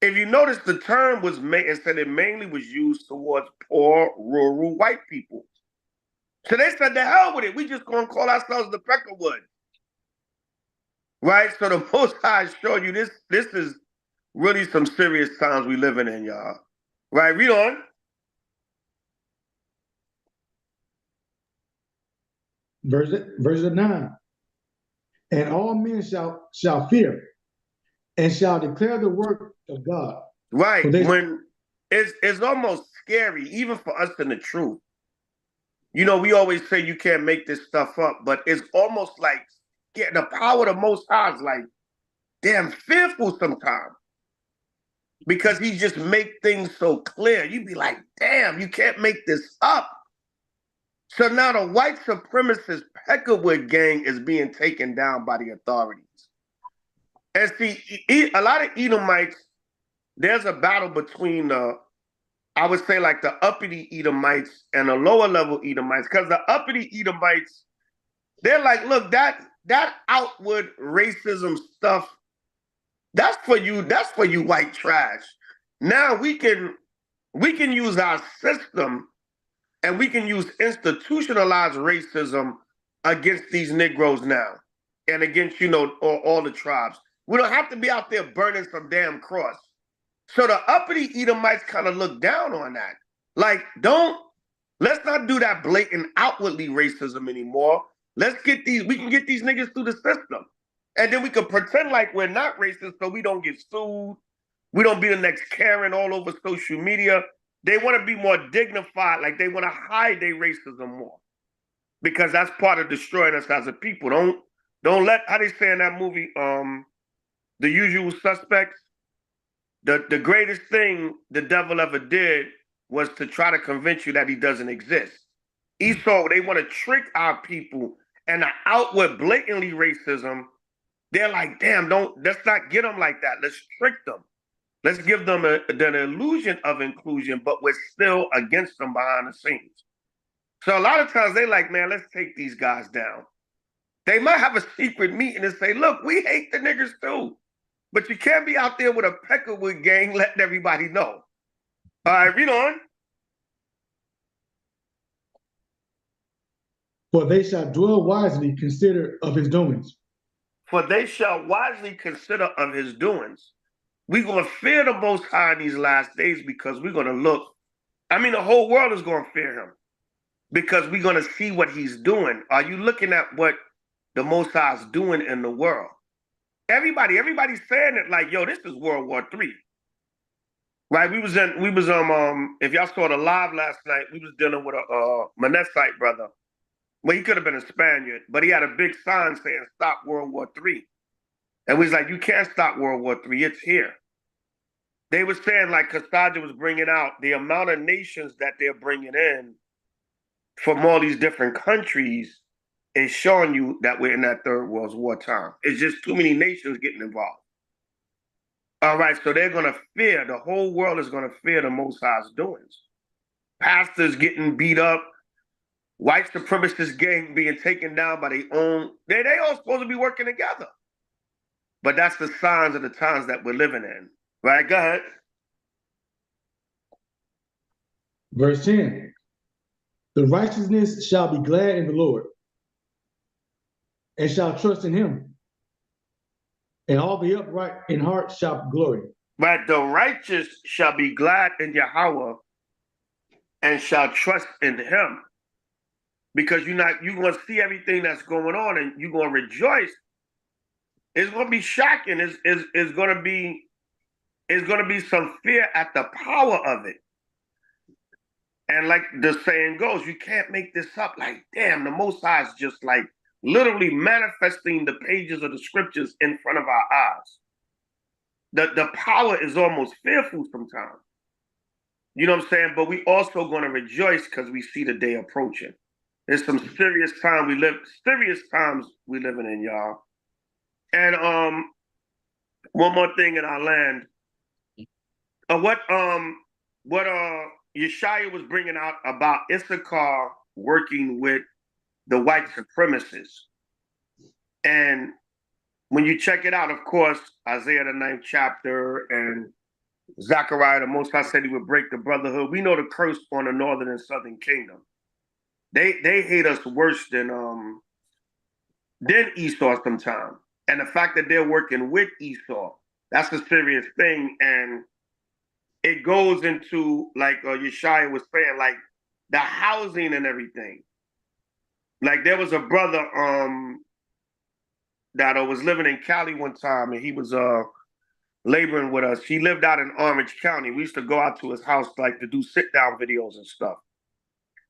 If you notice, the term was made, it said it mainly was used towards poor, rural white people. So they said, the hell with it. We just going to call ourselves the Peckerwood. Right? So the Most High showed you this is really some serious times we living in, y'all. Right? Read on. Verse 9. And all men shall fear and shall declare the work of God. Right. When it's almost scary, even for us in the truth. You know, we always say you can't make this stuff up, but it's almost like getting the power of the Most High is like damn fearful sometimes. Because he just make things so clear. You'd be like, damn, you can't make this up. So now the white supremacist Peckerwood gang is being taken down by the authorities. And see, a lot of Edomites, there's a battle between the, I would say like the uppity Edomites and the lower level Edomites. Because the uppity Edomites, they're like, look, that outward racism stuff, that's for you white trash. Now we can use our system and we can use institutionalized racism against these Negroes now and against, you know, all the tribes. We don't have to be out there burning some damn cross. So the uppity Edomites kind of look down on that. Like, let's not do that blatant outwardly racism anymore. We can get these niggas through the system. And then we can pretend like we're not racist so we don't get sued. We don't be the next Karen all over social media. They want to be more dignified, like they want to hide their racism more. Because that's part of destroying us as a people. Don't let, how they say in that movie, The Usual Suspects, the greatest thing the devil ever did was to try to convince you that he doesn't exist. Esau, they want to trick our people, and the outward blatantly racism, they're like, damn, let's not get them like that. Let's trick them. Let's give them an illusion of inclusion, but we're still against them behind the scenes. So a lot of times they like, man, let's take these guys down. They might have a secret meeting and say, look, we hate the niggers too. But you can't be out there with a Peckerwood gang letting everybody know. All right, read on. For they shall dwell wisely, consider of his doings. For they shall wisely consider of his doings. We're going to fear the Most High in these last days because we're going to look. I mean, the whole world is going to fear him because we're going to see what he's doing. Are you looking at what the Most High is doing in the world? Everybody's saying it like, yo, this is World War III. Right, we was if y'all saw the live last night, we was dealing with a Mennonite brother. Well, he could have been a Spaniard, but he had a big sign saying "Stop World War III," and we was like, "You can't stop World War III. It's here." They were saying, like Costaja was bringing out, the amount of nations that they're bringing in from all these different countries is showing you that we're in that third World War time. It's just too many nations getting involved. All right, so they're going to fear, the whole world is going to fear the Most High's doings. Pastors getting beat up, white supremacist gang being taken down by their own, they all supposed to be working together. But that's the signs of the times that we're living in. Right, go ahead. Verse 10. The righteousness shall be glad in the Lord, and shall trust in him, and all the upright in heart shall glory. Right, the righteous shall be glad in Yahweh, and shall trust in him. Because you're going to see everything that's going on, and you're going to rejoice. It's going to be shocking. It's going to be some fear at the power of it. And like the saying goes, you can't make this up. Like, damn, the Most High is just like literally manifesting the pages of the scriptures in front of our eyes. The power is almost fearful sometimes. You know what I'm saying? But we also going to rejoice because we see the day approaching. There's some serious times we living in, y'all. And one more thing in our land. What Yeshaya was bringing out about Issachar working with the white supremacists. And when you check it out, of course, Isaiah the 9th chapter and Zechariah, the Most High said he would break the brotherhood. We know the curse on the northern and southern kingdom. They hate us worse than Esau sometimes. And the fact that they're working with Esau, that's a serious thing. And it goes into, like Yeshaya was saying, like the housing and everything. Like there was a brother that was living in Cali one time, and he was laboring with us. He lived out in Orange County. We used to go out to his house like to do sit-down videos and stuff.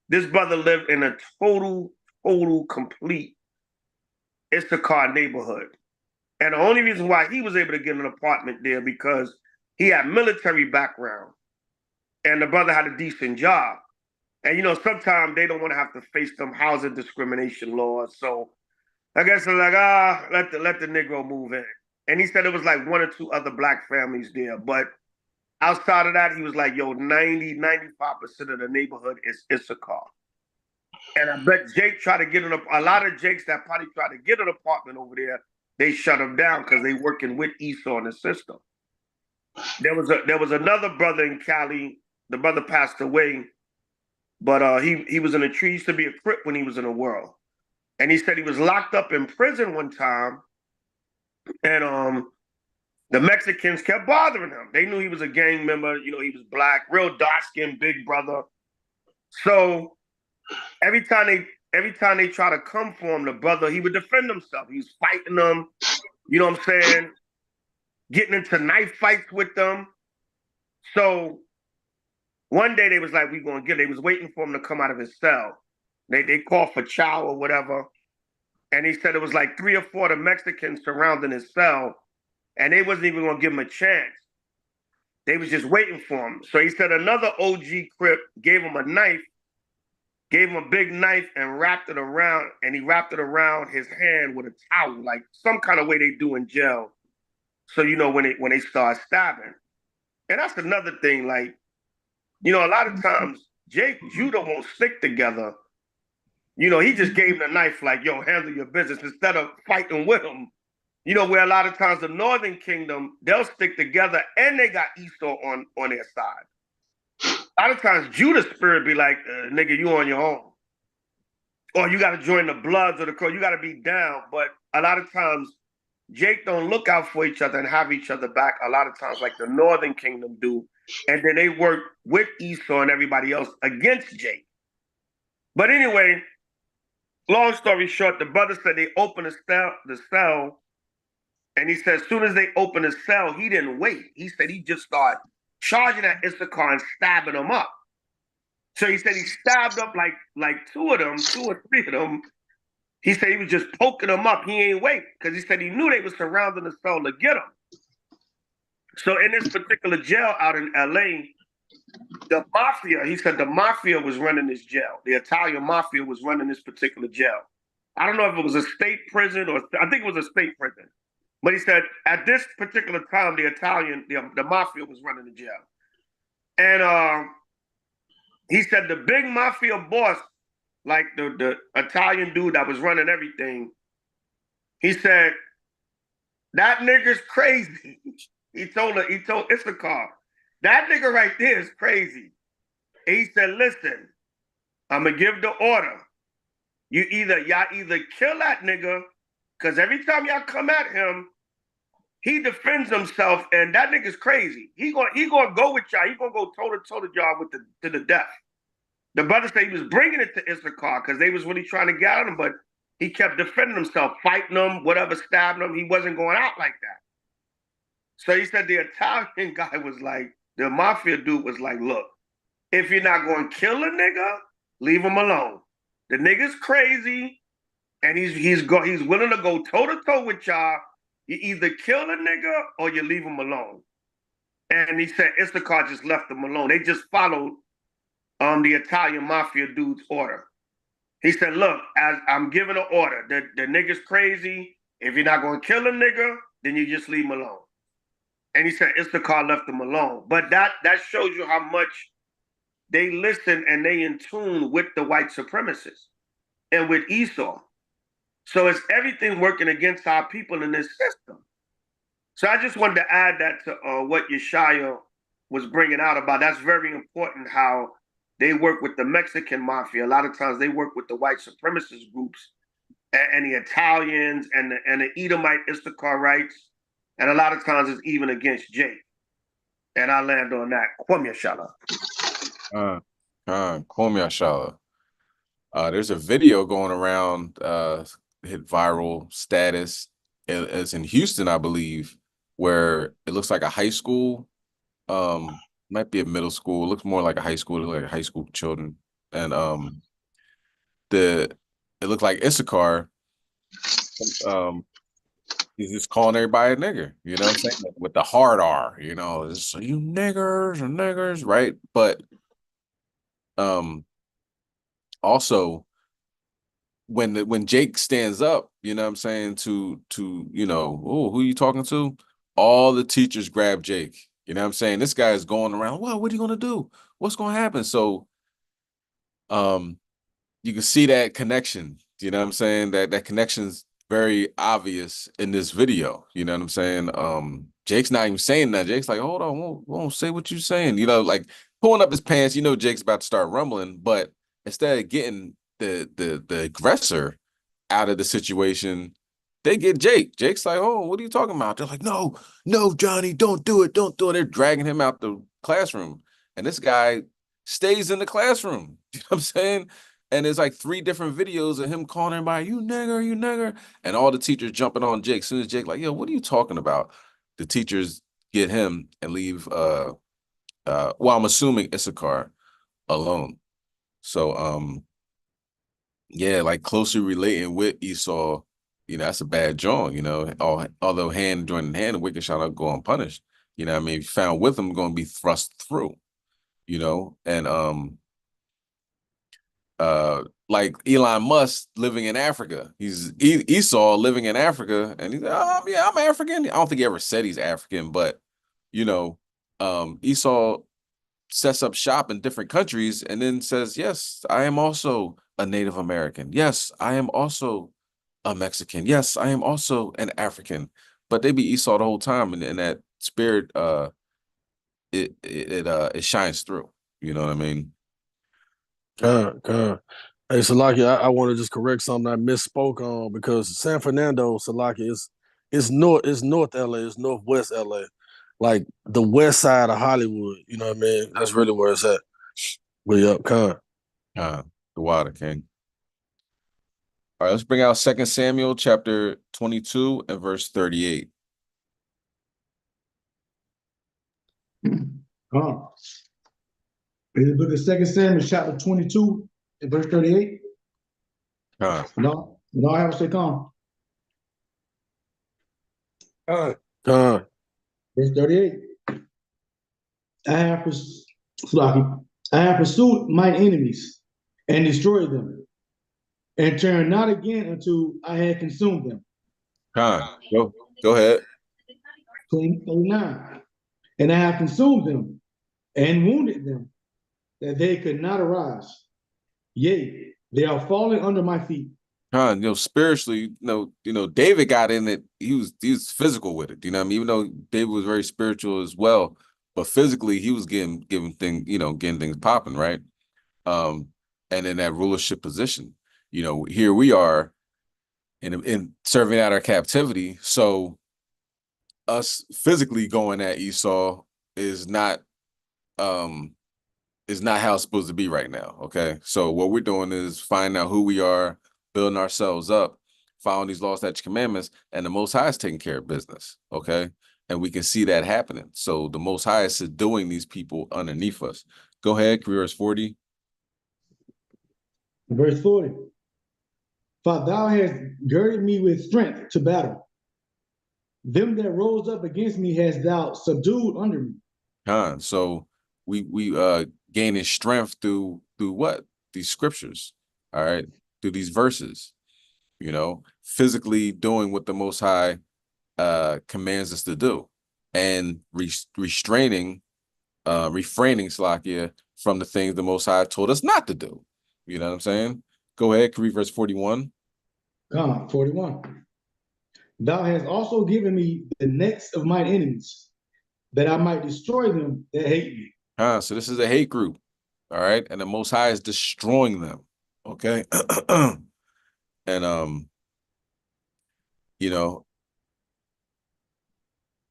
This brother lived in a total, complete Issachar neighborhood. And the only reason why he was able to get an apartment there because he had military background and the brother had a decent job. And, you know, sometimes they don't want to have to face them housing discrimination laws. So I guess they're like, let the Negro move in. And he said it was like one or two other black families there. But outside of that, he was like, yo, 95% of the neighborhood is Issachar. And I bet Jake tried to get a lot of Jakes that probably tried to get an apartment over there, they shut them down because they working with Esau in the system. There was another brother in Cali. The brother passed away, but he was in a tree. He used to be a Crip when he was in the world. And he said he was locked up in prison one time, and the Mexicans kept bothering him. They knew he was a gang member. You know, he was black, real dark-skinned, big brother. So every time they try to come for him, the brother, he would defend himself. He was fighting them, you know what I'm saying? Getting into knife fights with them. So one day they was like, they was waiting for him to come out of his cell. They called for chow or whatever. And he said it was like 3 or 4 of the Mexicans surrounding his cell, and they wasn't even gonna give him a chance. They was just waiting for him. So he said another OG Crip gave him a knife, gave him a big knife and wrapped it around his hand with a towel, like some kind of way they do in jail. So, you know, when they start stabbing. And that's another thing, like, you know, a lot of times Judah won't stick together. You know, he just gave him the knife like, yo, handle your business instead of fighting with him. You know, where a lot of times the Northern Kingdom, they'll stick together and they got Esau on their side. A lot of times Judah's spirit be like, nigga, you on your own. Or you got to join the Bloods or the Crow. You got to be down. But a lot of times Jake don't look out for each other and have each other back a lot of times like the Northern Kingdom do. And then they work with Esau and everybody else against Jake. But anyway, long story short, the brother said they opened the cell, and he said as soon as they opened the cell, he didn't wait. He said he just started charging at Issachar and stabbing them up. So he said he stabbed up like two or three of them. He said he was just poking them up. He ain't wait because he said he knew they were surrounding the cell to get him. So in this particular jail out in LA, the mafia, he said the mafia was running this jail. The Italian mafia was running this particular jail. I don't know if it was a state prison or I think it was a state prison. But he said at this particular time, the mafia was running the jail. And he said the big mafia boss, like the Italian dude that was running everything, he said, that nigga's crazy. He told Issachar, that nigga right there is crazy. And he said, listen, I'm gonna give the order. Y'all either kill that nigga, because every time y'all come at him, he defends himself, and that nigga's crazy. He gonna go with y'all. He gonna go toe to toe to y'all to the death. The brother said he was bringing it to Issachar because they was really trying to get at him, but he kept defending himself, fighting them, whatever, stabbing them. He wasn't going out like that. So he said the Italian guy was like, the mafia dude was like, look, if you're not going to kill a nigga, leave him alone. The nigga's crazy, and he's willing to go toe to toe with y'all. You either kill a nigga or you leave him alone. And he said Issachar just left him alone. They just followed the Italian mafia dude's order. He said, look, as I'm giving an order, the nigga's crazy. If you're not going to kill a nigga, then you just leave him alone. And he said Issachar left him alone. But that shows you how much they listen and they in tune with the white supremacists and with Esau. So it's everything working against our people in this system. So I just wanted to add that to what Yeshaya was bringing out about. That's very important how they work with the Mexican mafia. A lot of times they work with the white supremacist groups and the Italians and the Edomite Issacharites. And a lot of times it's even against Jake. And I land on that. Kwam Yashala. Kwam Yashala. There's a video going around, hit viral status. It's in Houston, I believe, where it looks like a high school. Might be a middle school. It looks more like a high school, like high school children. And it looked like Issachar. He's just calling everybody a nigger, you know what I'm saying? With the hard R, you know, it's you niggers, right? But also when Jake stands up, you know what I'm saying, to you know, oh, who are you talking to? All the teachers grab Jake. You know what I'm saying? This guy is going around, well, what are you gonna do? What's gonna happen? So you can see that connection, you know what I'm saying? That connection's very obvious in this video. You know what I'm saying? Jake's not even saying that. Jake's like, hold on, won't say what you're saying. You know, like pulling up his pants, you know Jake's about to start rumbling, but instead of getting the aggressor out of the situation, they get Jake. Jake's like, oh, what are you talking about? They're like, no, Johnny, don't do it. They're dragging him out the classroom. And this guy stays in the classroom. You know what I'm saying? And there's like 3 different videos of him calling everybody, you nigger, and all the teachers jumping on Jake. As soon as Jake like, yo, what are you talking about? The teachers get him and leave, well, I'm assuming Issachar alone. So, yeah, like closely relating with Esau, you know, that's a bad joint, you know, although hand joining hand, the wicked shall not go unpunished. You know what I mean? If found with him, going to be thrust through, you know, and, like Elon Musk living in Africa. He's Esau living in Africa, and he's like, yeah, I'm African. I don't think he ever said he's African, but you know, Esau sets up shop in different countries and then says, yes, I am also a Native American. Yes, I am also a Mexican. Yes, I am also an African. But they be Esau the whole time, and that spirit it shines through. You know what I mean? God. Hey, Salaki, I want to just correct something I misspoke on because San Fernando, Salaki, it's North LA, it's Northwest LA, like the west side of Hollywood. You know what I mean? That's really where it's at. But yep, the water king. All right, let's bring out 2 Samuel chapter 22 and verse 38. In the book of 2 Samuel, chapter 22, and verse 38. No, I have to say calm. Verse 38. I have pursued mine enemies and destroyed them, and turned not again until I had consumed them. Go ahead. 29. And I have consumed them and wounded them, that they could not arise. Yea, they are falling under my feet. Spiritually, David got in it. He was physical with it. You know what I mean? Even though David was very spiritual as well, but physically he was getting things popping, right? And in that rulership position, here we are in serving out our captivity. So us physically going at Esau is not how it's supposed to be right now. Okay. So what we're doing is finding out who we are, building ourselves up, following these laws, statutes, commandments, and the Most High is taking care of business. Okay. And we can see that happening. So the Most High is subduing these people underneath us. Go ahead, verse 40. Verse 40. For thou hast girded me with strength to battle. Them that rose up against me hast thou subdued under me. So we gaining strength through what? These scriptures, all right, through these verses, physically doing what the Most High commands us to do, and refraining Slakia from the things the Most High told us not to do. You know what I'm saying? Go ahead, read verse 41. 41. Thou hast also given me the necks of mine enemies, that I might destroy them that hate me. So this is a hate group, all right, and the Most High is destroying them. Okay. And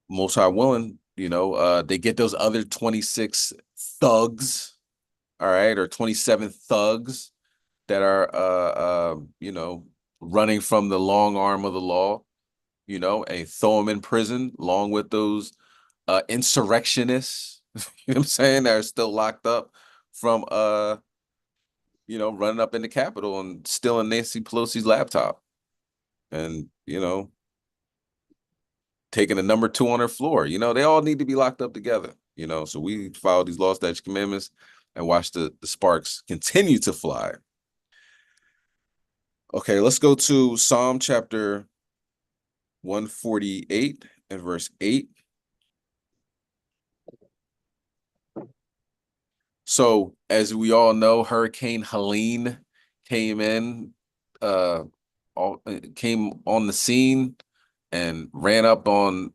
Most High willing, they get those other 26 thugs, all right, or 27 thugs that are running from the long arm of the law, and throw them in prison along with those insurrectionists, you know what I'm saying, that are still locked up from running up in the Capitol and stealing Nancy Pelosi's laptop, and taking a number 2 on her floor. They all need to be locked up together. So we follow these laws, statutes, commandments, and watch the sparks continue to fly. Okay, let's go to Psalm chapter 148 and verse 8. So as we all know, Hurricane Helene came on the scene and ran up on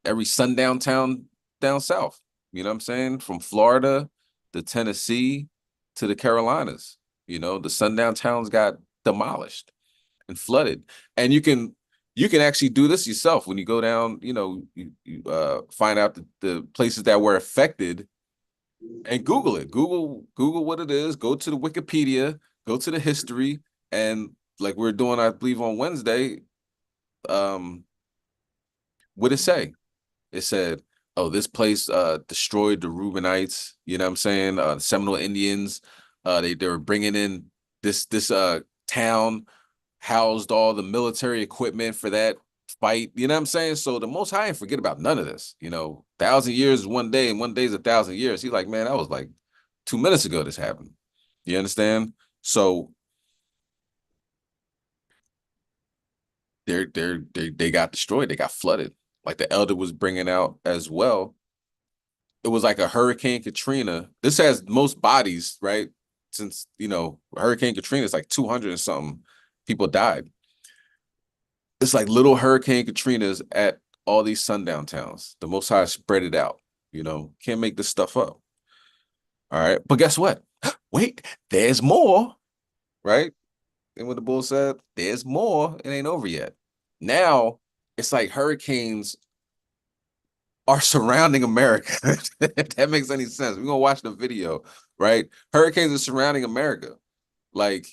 every sundown town down south. You know what I'm saying? From Florida to Tennessee to the Carolinas. The sundown towns got demolished and flooded. And you can actually do this yourself when you go down, you find out the places that were affected and Google it. Google what it is, go to the Wikipedia, go to the history, and like we're doing, I believe, on Wednesday, what did it say? It said, oh, this place destroyed the Reubenites, you know what I'm saying? The Seminole Indians, they were bringing in this town, housed all the military equipment for that fight, you know what I'm saying? So the Most High ain't forget about none of this. 1,000 years is one day, and one day is 1,000 years. He's like, man, that was like 2 minutes ago this happened. You understand? So they got destroyed. They got flooded. Like the elder was bringing out as well. It was like a Hurricane Katrina. This has most bodies, right? Since, Hurricane Katrina is like 200 and something people died. It's like little Hurricane Katrinas at all these sundown towns. The Most High spread it out. Can't make this stuff up. All right. But guess what? Wait, there's more, right? And what the bull said, there's more. It ain't over yet. Now it's like hurricanes are surrounding America. If that makes any sense. We're gonna watch the video, right? Hurricanes are surrounding America, like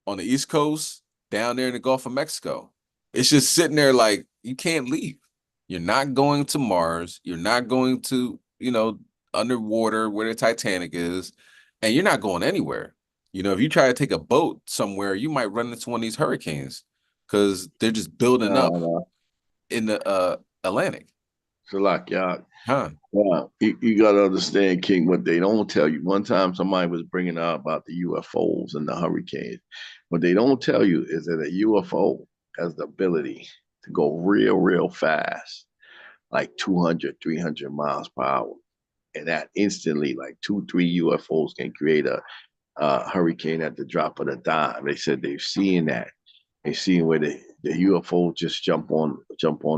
on the East Coast, down there in the Gulf of Mexico. It's just sitting there like you can't leave. You're not going to Mars. You're not going to, underwater where the Titanic is, and you're not going anywhere. You know, if you try to take a boat somewhere, you might run into one of these hurricanes because they're just building up in the Atlantic. So like, yeah, Huh. you got to understand, King, what they don't tell you. One time somebody was bringing out about the UFOs and the hurricanes. What they don't tell you is that a UFO has the ability to go real, real fast, like 200, 300 miles per hour. And that instantly, like 2, 3 UFOs can create a hurricane at the drop of a dime. They said they've seen that. They've seen where the UFO just jump on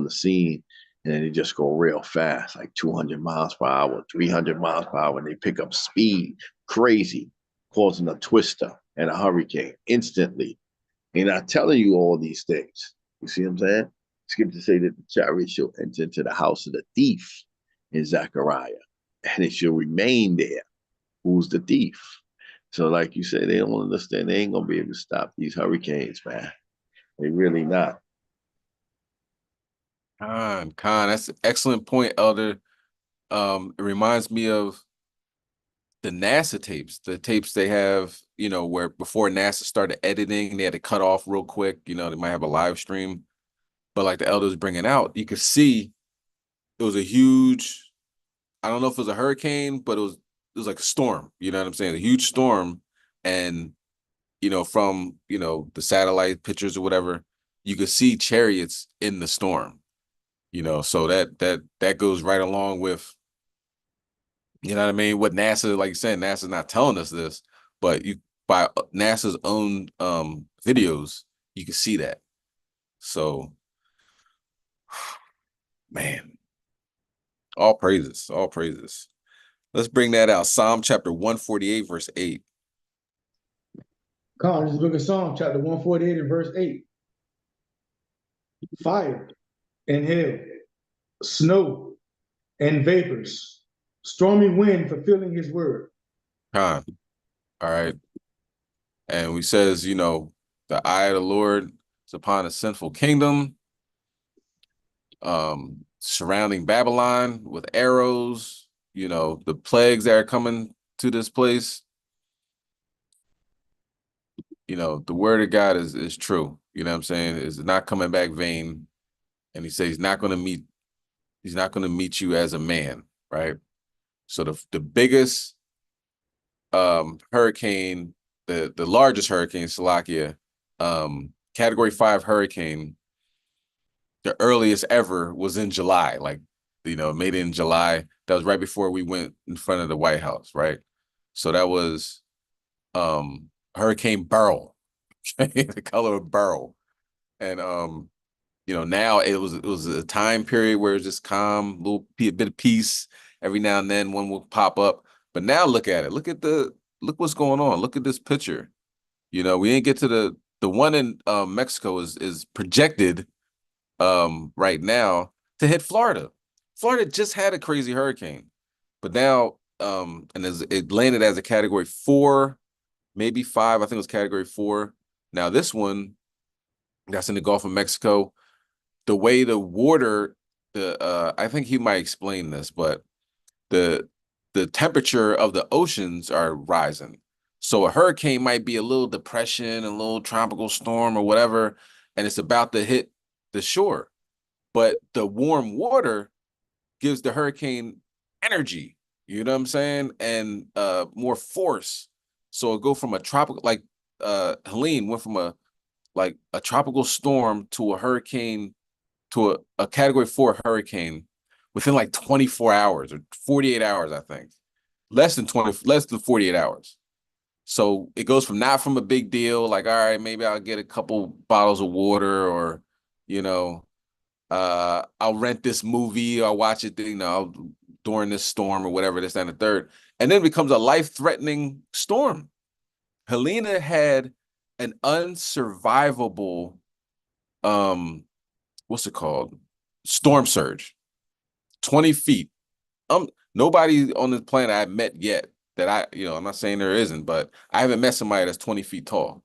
the scene, and then they just go real fast, like 200 miles per hour, 300 miles per hour, and they pick up speed, crazy, causing a twister and a hurricane instantly. They're not telling you all these things. You see what I'm saying? Skip to say that the chariot shall enter into the house of the thief in Zechariah, and it shall remain there. Who's the thief? So, like you said, they don't understand. They ain't gonna be able to stop these hurricanes, man. They really not. Con, that's an excellent point, Elder. It reminds me of the NASA tapes, the tapes they have, you know, where before NASA started editing, they had to cut off real quick. You know, they might have a live stream, but like the elders bringing out, you could see it was a huge, I don't know if it was a hurricane, but it was like a storm. You know what I'm saying? A huge storm, and you know, from the satellite pictures or whatever, you could see chariots in the storm. You know, so that goes right along with, you know what I mean? What NASA, like you said, NASA's not telling us this, but you by NASA's own videos, you can see that. So, man, all praises, all praises. Let's bring that out. Psalm chapter 148, verse 8. Come, this is the book of Psalm, chapter 148 and verse 8. Fire and hail, snow and vapors, stormy wind fulfilling his word. All right. And we says, you know, the eye of the Lord is upon a sinful kingdom, surrounding Babylon with arrows, you know, the plagues that are coming to this place. You know, the word of God is true. You know what I'm saying? It's not coming back vain. And he says he's not going to meet you as a man, right? So the biggest hurricane, the largest hurricane, Salakia, category 5 hurricane, the earliest ever was in July, like, you know, made it in July. That was right before we went in front of the White House, right? So that was Hurricane Beryl, the color of beryl. And you know, now it was a time period where it's just calm, a bit of peace. Every now and then one will pop up. But now look at it. Look what's going on. Look at this picture. You know, we didn't get to the one in Mexico is projected right now to hit Florida. Florida just had a crazy hurricane, but now and it landed as a category 4, maybe 5. I think it was category 4. Now this one that's in the Gulf of Mexico, the way the water, I think he might explain this, but the temperature of the oceans are rising. So a hurricane might be a little depression, a little tropical storm or whatever, and it's about to hit the shore. But the warm water gives the hurricane energy, you know what I'm saying? And more force. So it go from a tropical, like Helene went from a tropical storm to a hurricane, to a category 4 hurricane within like 24 hours or 48 hours, I think. Less than 48 hours. So it goes from not from a big deal, like, all right, maybe I'll get a couple bottles of water, or, you know, I'll rent this movie, I'll watch it, you know, during this storm or whatever, this, that, and the third. And then it becomes a life-threatening storm. Helena had an unsurvivable, what's it called? Storm surge, 20 feet. Nobody on this planet I've met yet that I'm not saying there isn't, but I haven't met somebody that's 20 feet tall.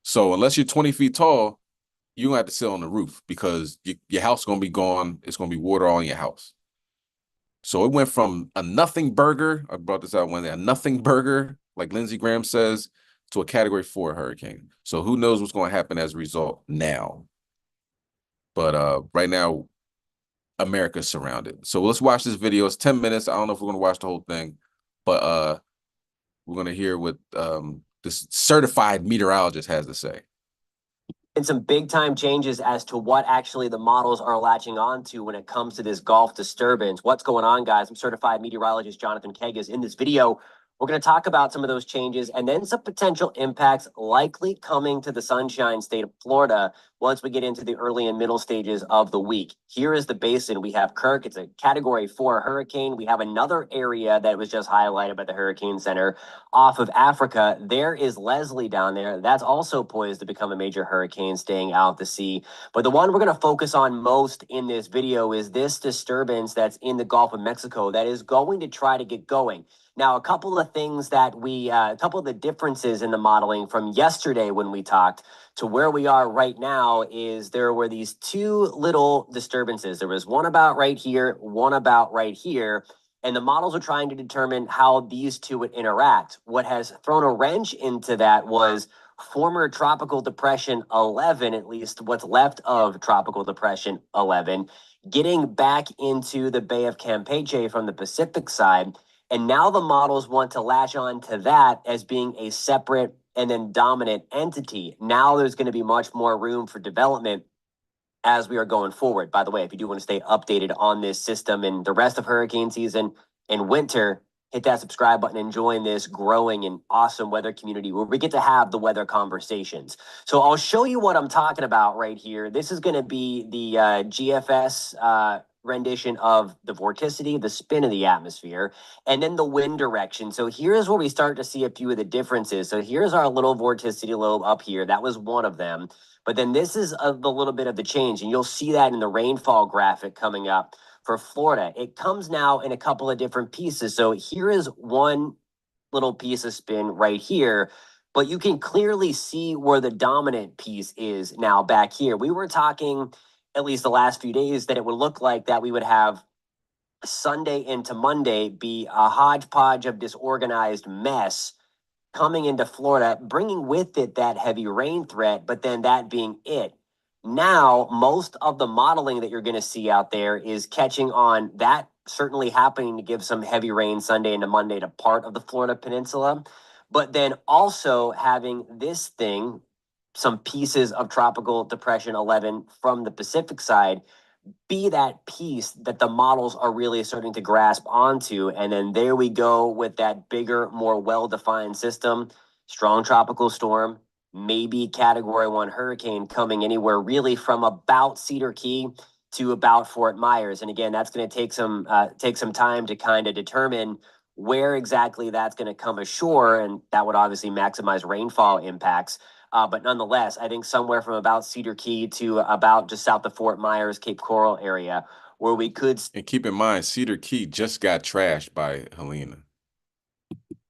So unless you're 20 feet tall, you're gonna have to sit on the roof because your house is gonna be gone. It's gonna be water all in your house. So it went from a nothing burger, I brought this out one day, a nothing burger, like Lindsey Graham says, to a Category 4 hurricane. So who knows what's going to happen as a result now. But right now, America's surrounded. So let's watch this video. It's 10 minutes. I don't know if we're going to watch the whole thing, but we're going to hear what this certified meteorologist has to say. And some big time changes as to what actually the models are latching on to when it comes to this Gulf disturbance. What's going on, guys? I'm certified meteorologist Jonathan Kegas. In this video, we're going to talk about some of those changes and then some potential impacts likely coming to the Sunshine State of Florida once we get into the early and middle stages of the week. Here is the basin. We have Kirk. It's a Category 4 hurricane. We have another area that was just highlighted by the Hurricane Center off of Africa. There is Leslie down there. That's also poised to become a major hurricane staying out to sea. But the one we're going to focus on most in this video is this disturbance that's in the Gulf of Mexico that is going to try to get going. Now, a couple of things that a couple of the differences in the modeling from yesterday when we talked to where we are right now is there were these two little disturbances. There was one about right here, one about right here. And the models are trying to determine how these two would interact. What has thrown a wrench into that was former Tropical Depression 11, at least what's left of Tropical Depression 11, getting back into the Bay of Campeche from the Pacific side. And now the models want to latch on to that as being a separate and then dominant entity. Now there's going to be much more room for development as we are going forward. By the way, if you do want to stay updated on this system and the rest of hurricane season and winter, hit that subscribe button and join this growing and awesome weather community where we get to have the weather conversations. So I'll show you what I'm talking about right here. This is going to be the GFS rendition of the vorticity, the spin of the atmosphere, and then the wind direction. So here's where we start to see a few of the differences. So here's our little vorticity lobe up here. That was one of them. But then this is the little bit of the change, and you'll see that in the rainfall graphic coming up for Florida. It comes now in a couple of different pieces. So here is one little piece of spin right here, but you can clearly see where the dominant piece is now back here. We were talking at least the last few days that it would look like that we would have Sunday into Monday be a hodgepodge of disorganized mess coming into Florida, bringing with it that heavy rain threat, but then that being it. Now, most of the modeling that you're going to see out there is catching on that certainly happening to give some heavy rain Sunday into Monday to part of the Florida Peninsula, but then also having this thing, some pieces of Tropical Depression 11 from the Pacific side, be that piece that the models are really starting to grasp onto. And then there we go with that bigger, more well-defined system, strong tropical storm, maybe Category 1 hurricane coming anywhere really from about Cedar Key to about Fort Myers. And again, that's going to take some time to kind of determine where exactly that's going to come ashore. And that would obviously maximize rainfall impacts. But nonetheless, I think somewhere from about Cedar Key to about just south of Fort Myers, Cape Coral area, where we could. And keep in mind, Cedar Key just got trashed by Helena.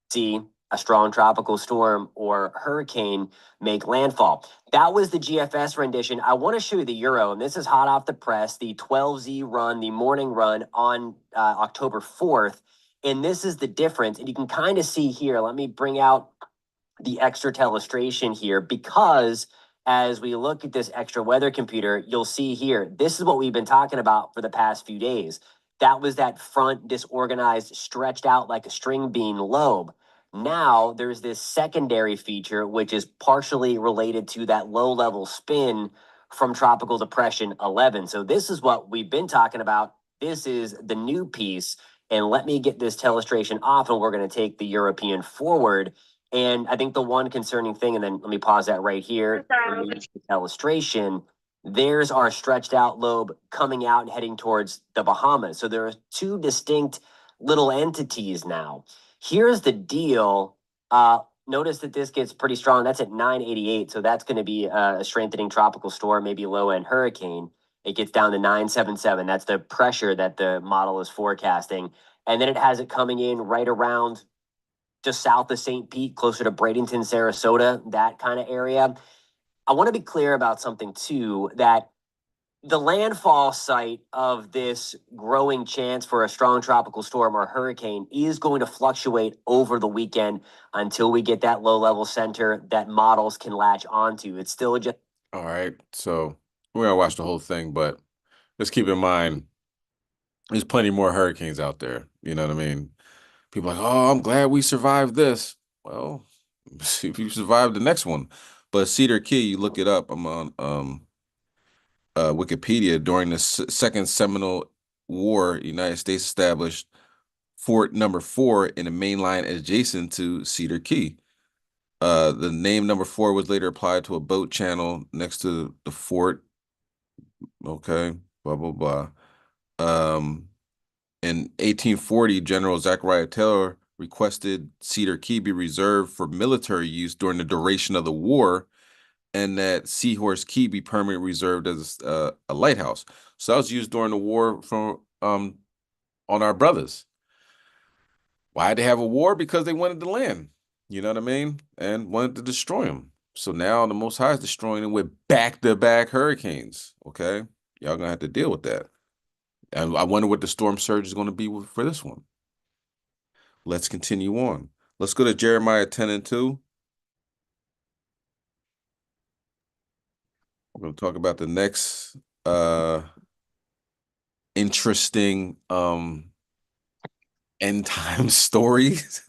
See a strong tropical storm or hurricane make landfall. That was the GFS rendition. I want to show you the Euro, and this is hot off the press, the 12Z run, the morning run on October 4th. And this is the difference. And you can kind of see here, let me bring out the extra telestration here, because as we look at this extra weather computer, you'll see here, this is what we've been talking about for the past few days. That was that front disorganized, stretched out like a string bean lobe. Now there's this secondary feature, which is partially related to that low level spin from Tropical Depression 11. So this is what we've been talking about. This is the new piece. And let me get this telestration off, and we're going to take the European forward. And I think the one concerning thing, and then let me pause that right here, illustration, there's our stretched out lobe coming out and heading towards the Bahamas. So there are two distinct little entities now. Here's the deal. Notice that this gets pretty strong. That's at 988. So that's going to be a strengthening tropical storm, maybe low end hurricane. It gets down to 977. That's the pressure that the model is forecasting. And then it has it coming in right around just south of St. Pete, closer to Bradenton, Sarasota, that kind of area. I want to be clear about something too, that the landfall site of this growing chance for a strong tropical storm or hurricane is going to fluctuate over the weekend until we get that low-level center that models can latch onto. It's still just... All right, so we're gonna watch the whole thing, but let's keep in mind there's plenty more hurricanes out there. You know what I mean? People are like, oh, I'm glad we survived this. Well, see if you survived the next one. But Cedar Key, you look it up. I'm on Wikipedia. During the Second Seminole War, United States established Fort Number 4 in a main line adjacent to Cedar Key. The name Number 4 was later applied to a boat channel next to the fort. Okay, blah blah blah. In 1840, General Zachariah Taylor requested Cedar Key be reserved for military use during the duration of the war, and that Seahorse Key be permanently reserved as a lighthouse. So that was used during the war on our brothers. Why'd they have a war? Because they wanted the land, you know what I mean? And wanted to destroy them. So now the Most High is destroying them with back-to-back hurricanes, okay? Y'all gonna have to deal with that. And I wonder what the storm surge is going to be for this one. Let's continue on. Let's go to Jeremiah 10:2. We're going to talk about the next interesting end time stories.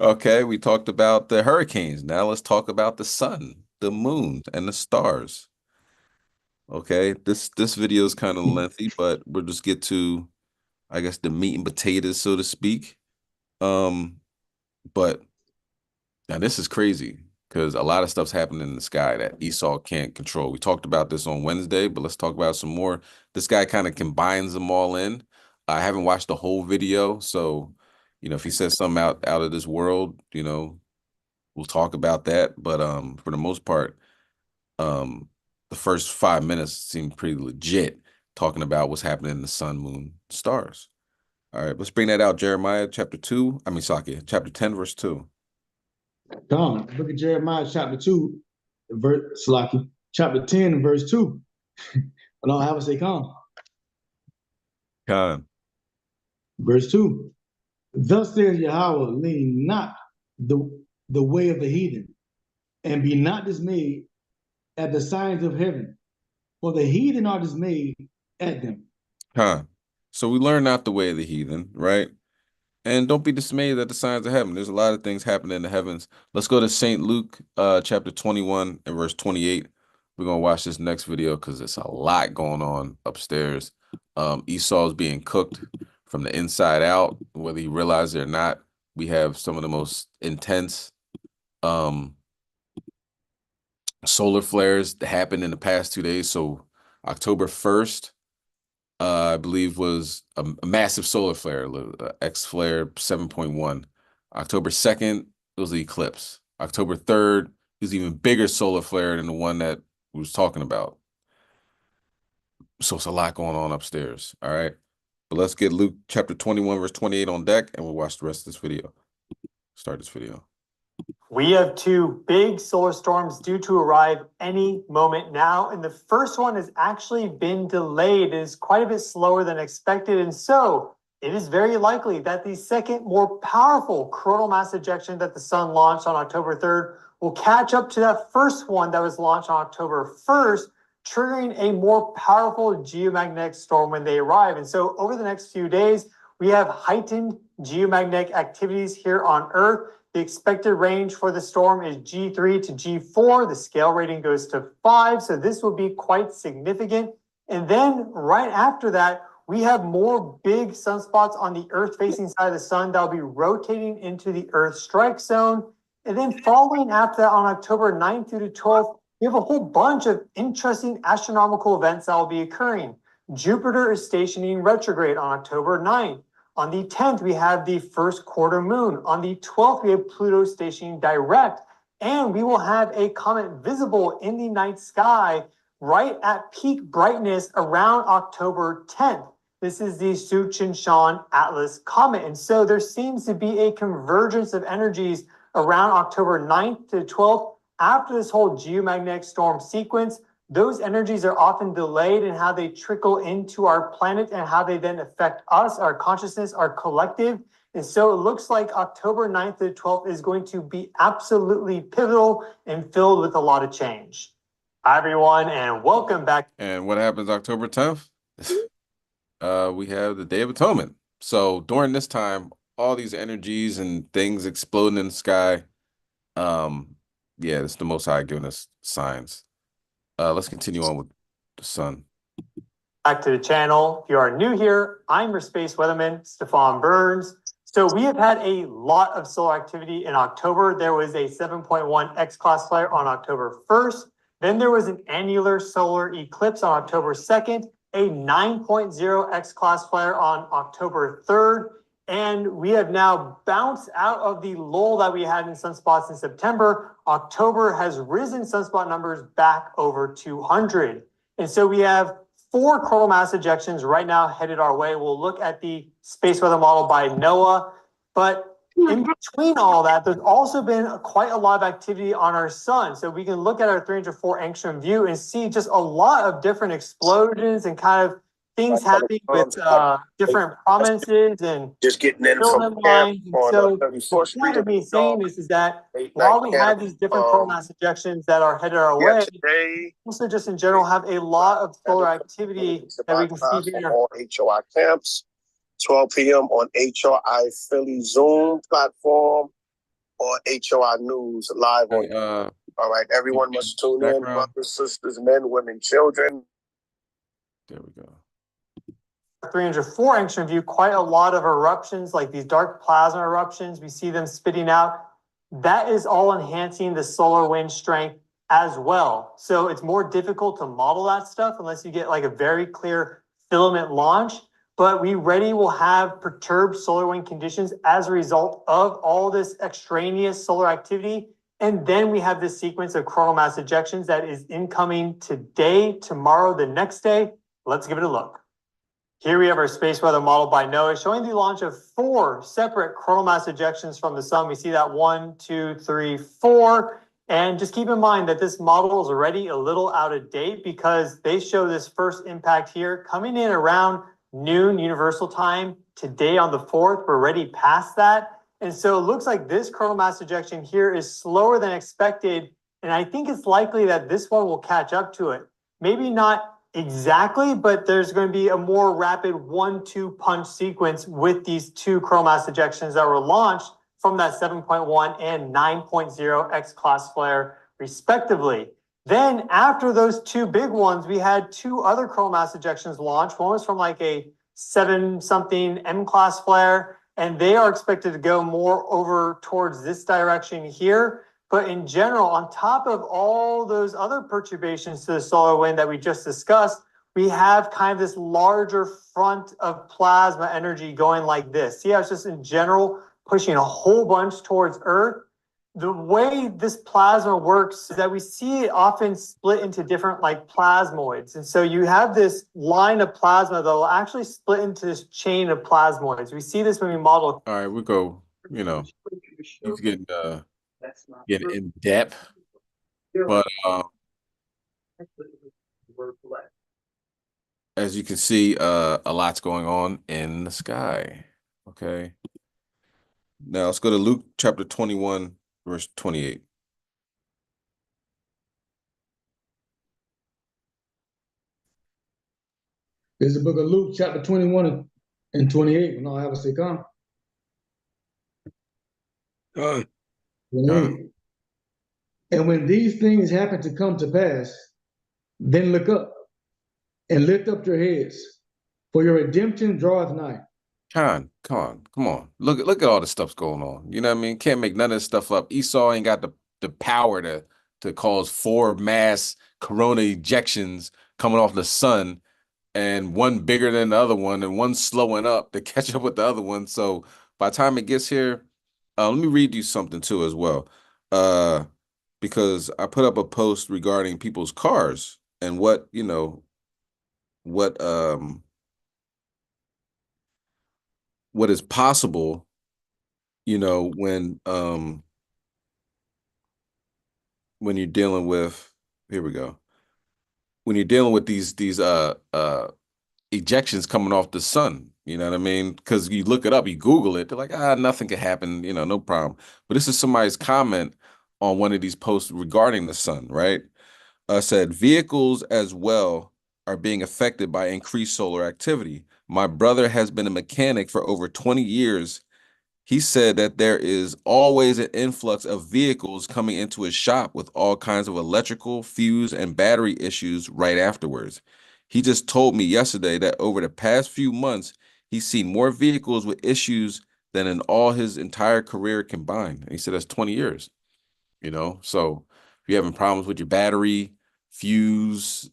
Okay, we talked about the hurricanes. Now let's talk about the sun, the moon, and the stars. Okay, this video is kind of lengthy, but we'll just get to, I guess, the meat and potatoes, so to speak. But now this is crazy because a lot of stuff's happening in the sky that Esau can't control. We talked about this on Wednesday, but let's talk about some more. This guy kind of combines them all in. I haven't watched the whole video, so if he says something out of this world, we'll talk about that. But for the most part, the first 5 minutes seemed pretty legit, talking about what's happening in the sun, moon, stars. All right, let's bring that out. Jeremiah chapter 10, verse 2. Come, look at Jeremiah chapter 2, chapter 10, verse 2. I don't have to say come. Come. Verse 2. Thus says Yahweh, lean not the way of the heathen, and be not dismayed at the signs of heaven, for the heathen are dismayed at them. So we learn not the way of the heathen, right? And don't be dismayed at the signs of heaven. There's a lot of things happening in the heavens. Let's go to St. Luke chapter 21 and verse 28. We're going to watch this next video because there's a lot going on upstairs. Esau is being cooked from the inside out, whether he realizes it or not. We have some of the most intense solar flares that happened in the past 2 days. So October 1st, I believe, was a massive solar flare, X flare 7.1. October 2nd, it was the eclipse. October 3rd is even bigger solar flare than the one that we was talking about. So it's a lot going on upstairs. All right. But let's get Luke chapter 21, verse 28 on deck, and we'll watch the rest of this video. Start this video. We have two big solar storms due to arrive any moment now, and the first one has actually been delayed. It is quite a bit slower than expected, and so it is very likely that the second, more powerful coronal mass ejection that the sun launched on October 3rd will catch up to that first one that was launched on October 1st, triggering a more powerful geomagnetic storm when they arrive. And so over the next few days, we have heightened geomagnetic activities here on Earth. The expected range for the storm is G3 to G4. The scale rating goes to 5, so this will be quite significant. And then right after that, we have more big sunspots on the Earth-facing side of the sun that will be rotating into the Earth strike zone. And then following after that, on October 9th through to 12th, we have a whole bunch of interesting astronomical events that will be occurring. Jupiter is stationing retrograde on October 9th. On the 10th, we have the first quarter moon. On the 12th, we have Pluto stationing direct. And we will have a comet visible in the night sky right at peak brightness around October 10th. This is the Tsuchinshan Atlas comet. And so there seems to be a convergence of energies around October 9th to 12th after this whole geomagnetic storm sequence. those energies are often delayed in how they trickle into our planet and how they then affect us, our consciousness, our collective. And so it looks like October 9th to 12th is going to be absolutely pivotal and filled with a lot of change. Hi, everyone, and welcome back. And what happens October 10th? We have the Day of Atonement. So during this time, all these energies and things exploding in the sky. Yeah, it's the Most High giving us signs. Let's continue on with the sun. Back to the channel. If you are new here, I'm your space weatherman, Stefan Burns. So we have had a lot of solar activity in October. There was a 7.1 X-class flare on October 1st. Then there was an annular solar eclipse on October 2nd, a 9.0 X-class flare on October 3rd. And we have now bounced out of the lull that we had in sunspots in September. October has risen sunspot numbers back over 200. And so we have 4 coronal mass ejections right now headed our way. We'll look at the space weather model by NOAA. But in between all that, there's also been quite a lot of activity on our sun. So we can look at our 304 angstrom view and see just a lot of different explosions and kind of things happening with different prominences and just getting in from lines. camp on So 34th the Street. point of me saying this is that while we have these different coronal mass ejections that are headed our way, today, also just in general have a lot of solar activity that we can see here. On HOI camps, 12 p.m. on HOI Philly Zoom platform or HOI News live on. All right, everyone must tune in, brothers, sisters, men, women, children. There we go. 304 angstrom view, quite a lot of eruptions, like these dark plasma eruptions. We see them spitting out. That is all enhancing the solar wind strength as well. So it's more difficult to model that stuff unless you get like a very clear filament launch. But we already will have perturbed solar wind conditions as a result of all this extraneous solar activity. And then we have this sequence of coronal mass ejections that is incoming today, tomorrow, the next day. Let's give it a look. Here we have our space weather model by NOAA showing the launch of 4 separate coronal mass ejections from the sun. We see that 1, 2, 3, 4. And just keep in mind that this model is already a little out of date because they show this first impact here coming in around noon universal time today on the 4th. We're already past that. And so it looks like this coronal mass ejection here is slower than expected. And I think it's likely that this one will catch up to it. Maybe not exactly, but there's going to be a more rapid 1-2 punch sequence with these 2 coronal mass ejections that were launched from that 7.1 and 9.0 X-class flare, respectively. Then after those 2 big ones, we had 2 other coronal mass ejections launched. One was from like a 7-something M-class flare, and they are expected to go more over towards this direction here. But in general, on top of all those other perturbations to the solar wind that we just discussed, we have kind of this larger front of plasma energy going like this. See how it's just in general pushing a whole bunch towards Earth? The way this plasma works is that we see it often split into different like plasmoids. And so you have this line of plasma that will actually split into this chain of plasmoids. We see this when we model. All right, we go, he's getting in depth. But as you can see, a lot's going on in the sky. Okay. Now let's go to Luke chapter 21, verse 28. This is the book of Luke, chapter 21 and 28. When I have a say come. 28. And when these things happen to come to pass, then look up and lift up your heads, for your redemption draweth nigh. Come on. Look at all the stuff's going on. You know what I mean? Can't make none of this stuff up. Esau ain't got the power to cause 4 mass corona ejections coming off the sun, and one bigger than the other one, and one slowing up to catch up with the other one. So by the time it gets here, let me read you something too as well. Because I put up a post regarding people's cars and what is possible, when you're dealing with, here we go. when you're dealing with these ejections coming off the sun. You know what I mean? Because you look it up, you Google it, they're like, nothing can happen, no problem. But this is somebody's comment on one of these posts regarding the sun, right? Said vehicles as well are being affected by increased solar activity. My brother has been a mechanic for over 20 years. He said that there is always an influx of vehicles coming into his shop with all kinds of electrical, fuse, and battery issues right afterwards. He just told me yesterday that over the past few months, he's seen more vehicles with issues than in all his entire career combined. And he said that's 20 years, So if you're having problems with your battery, fuse,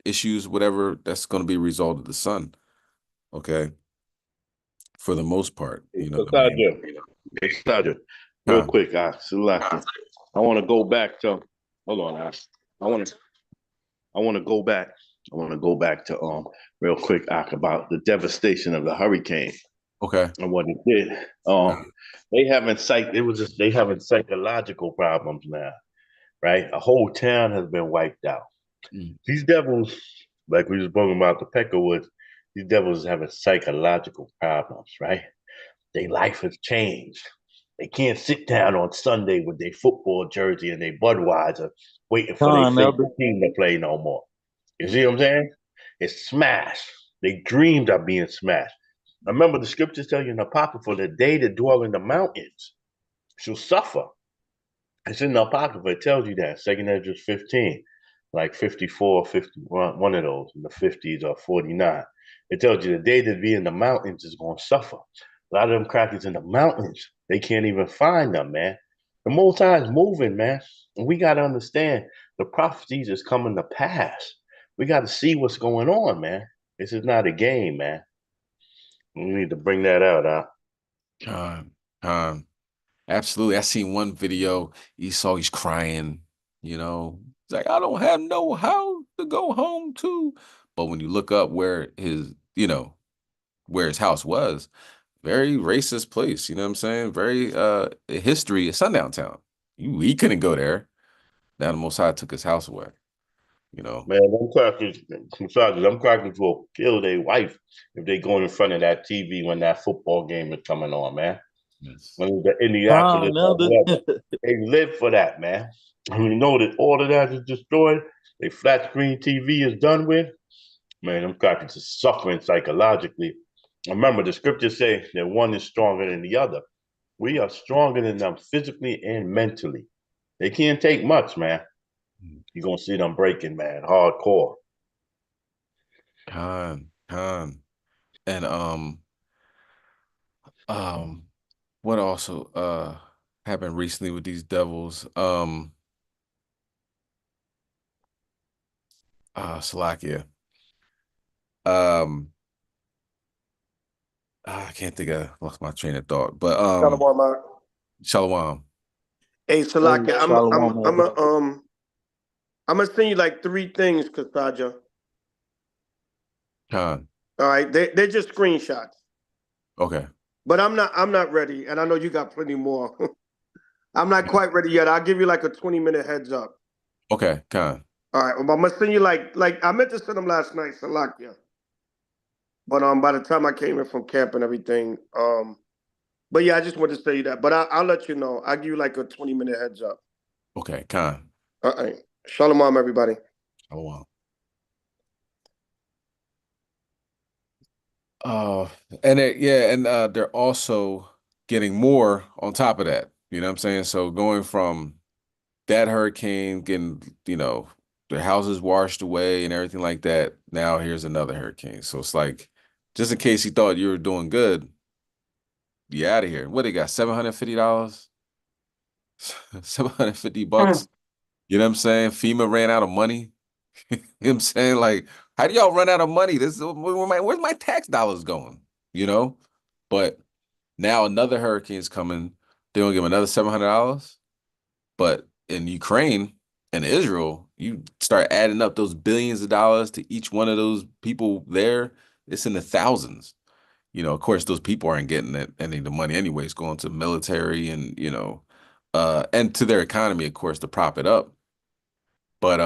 issues, whatever, that's going to be a result of the sun. Okay. For the most part, what I mean? Real quick, Selecta. I want to go back to. Hold on, I want to go back. I want to go back to real quick, about the devastation of the hurricane. Okay. And what it did. They having psychological problems now, right? A whole town has been wiped out. These devils, like we was talking about the Peckerwoods, these devils having psychological problems, right? Their life has changed. They can't sit down on Sunday with their football jersey and their Budweiser waiting for their favorite team to play no more. You see what I'm saying? It's smashed. They dreamed of being smashed. Remember, the scriptures tell you in the Apocrypha, the day that dwell in the mountains shall suffer. It's in the Apocrypha. It tells you that. 2nd Ezra 15, like 54, 51, one of those in the 50s or 49. It tells you the day that be in the mountains is going to suffer. A lot of them crackers in the mountains, they can't even find them, man. The Most High is moving, man. And we got to understand the prophecies is coming to pass. We got to see what's going on, man. This is not a game, man. We need to bring that out, Absolutely. I seen one video. He's crying, He's like, I don't have no house to go home to. But when you look up where his house was, very racist place, you know what I'm saying? Very history, a sundown town. He couldn't go there. Now the Most High took his house away, Man, them crackers will kill their wife if they go in front of that TV when that football game is coming on, man. Yes. When the Indianapolis, they live for that, man. And you know that all of that is destroyed. A flat screen TV is done with. Man, them crackers are suffering psychologically. Remember, the scriptures say that one is stronger than the other. We are stronger than them physically and mentally. They can't take much, man. You're gonna see them breaking, man, hardcore. Con. And what also happened recently with these devils? Slovakia. I can't think of lost my train of thought, but Shalom. Hey, Salakia, I'm gonna send you like 3 things, Kasaja. Con. All right, they're just screenshots. Okay. But I'm not ready, and I know you got plenty more. I'm not quite ready yet. I'll give you like a 20-minute heads up. Okay, Con. All right, well, I'm gonna send you like I meant to send them last night, Salakia. But by the time I came in from camp and everything, but yeah, I just wanted to say that. But I'll let you know. I'll give you like a 20-minute heads up. Okay, Con. All right. Shalom, everybody. Shalom. They're also getting more on top of that. You know what I'm saying? So going from that hurricane, getting, their houses washed away and everything like that. Now here's another hurricane. So it's like, just in case you thought you were doing good, you out of here. What they got? $750? $750? You know what I'm saying? FEMA ran out of money. You know what I'm saying? Like, how do y'all run out of money? Where's my tax dollars going? But now another hurricane's coming. They're gonna give them another $700. But in Ukraine and Israel, you start adding up those billions of dollars to each one of those people there. It's in the thousands. Of course, those people aren't getting any of the money anyways, going to military and and to their economy, of course, to prop it up. But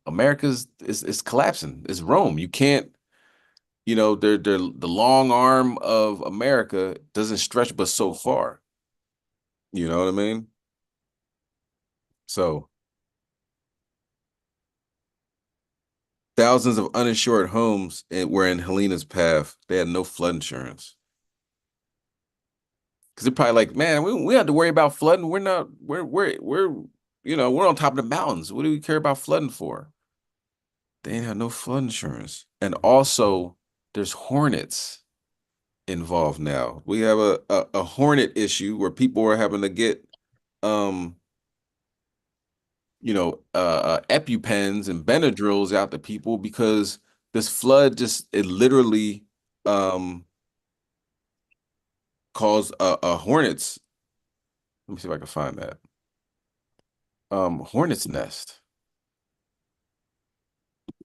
America's is collapsing. It's Rome. You can't, they're the long arm of America doesn't stretch but so far. You know what I mean? So thousands of uninsured homes were in Helena's path. They had no flood insurance. Because they're probably like, man, we have to worry about flooding. We're on top of the mountains. What do we care about flooding for? They ain't have no flood insurance. And also, there's hornets involved now. We have a hornet issue where people are having to get EpiPens and Benadryls out to people because this flood it literally caused a hornets. Let me see if I can find that. Hornet's nest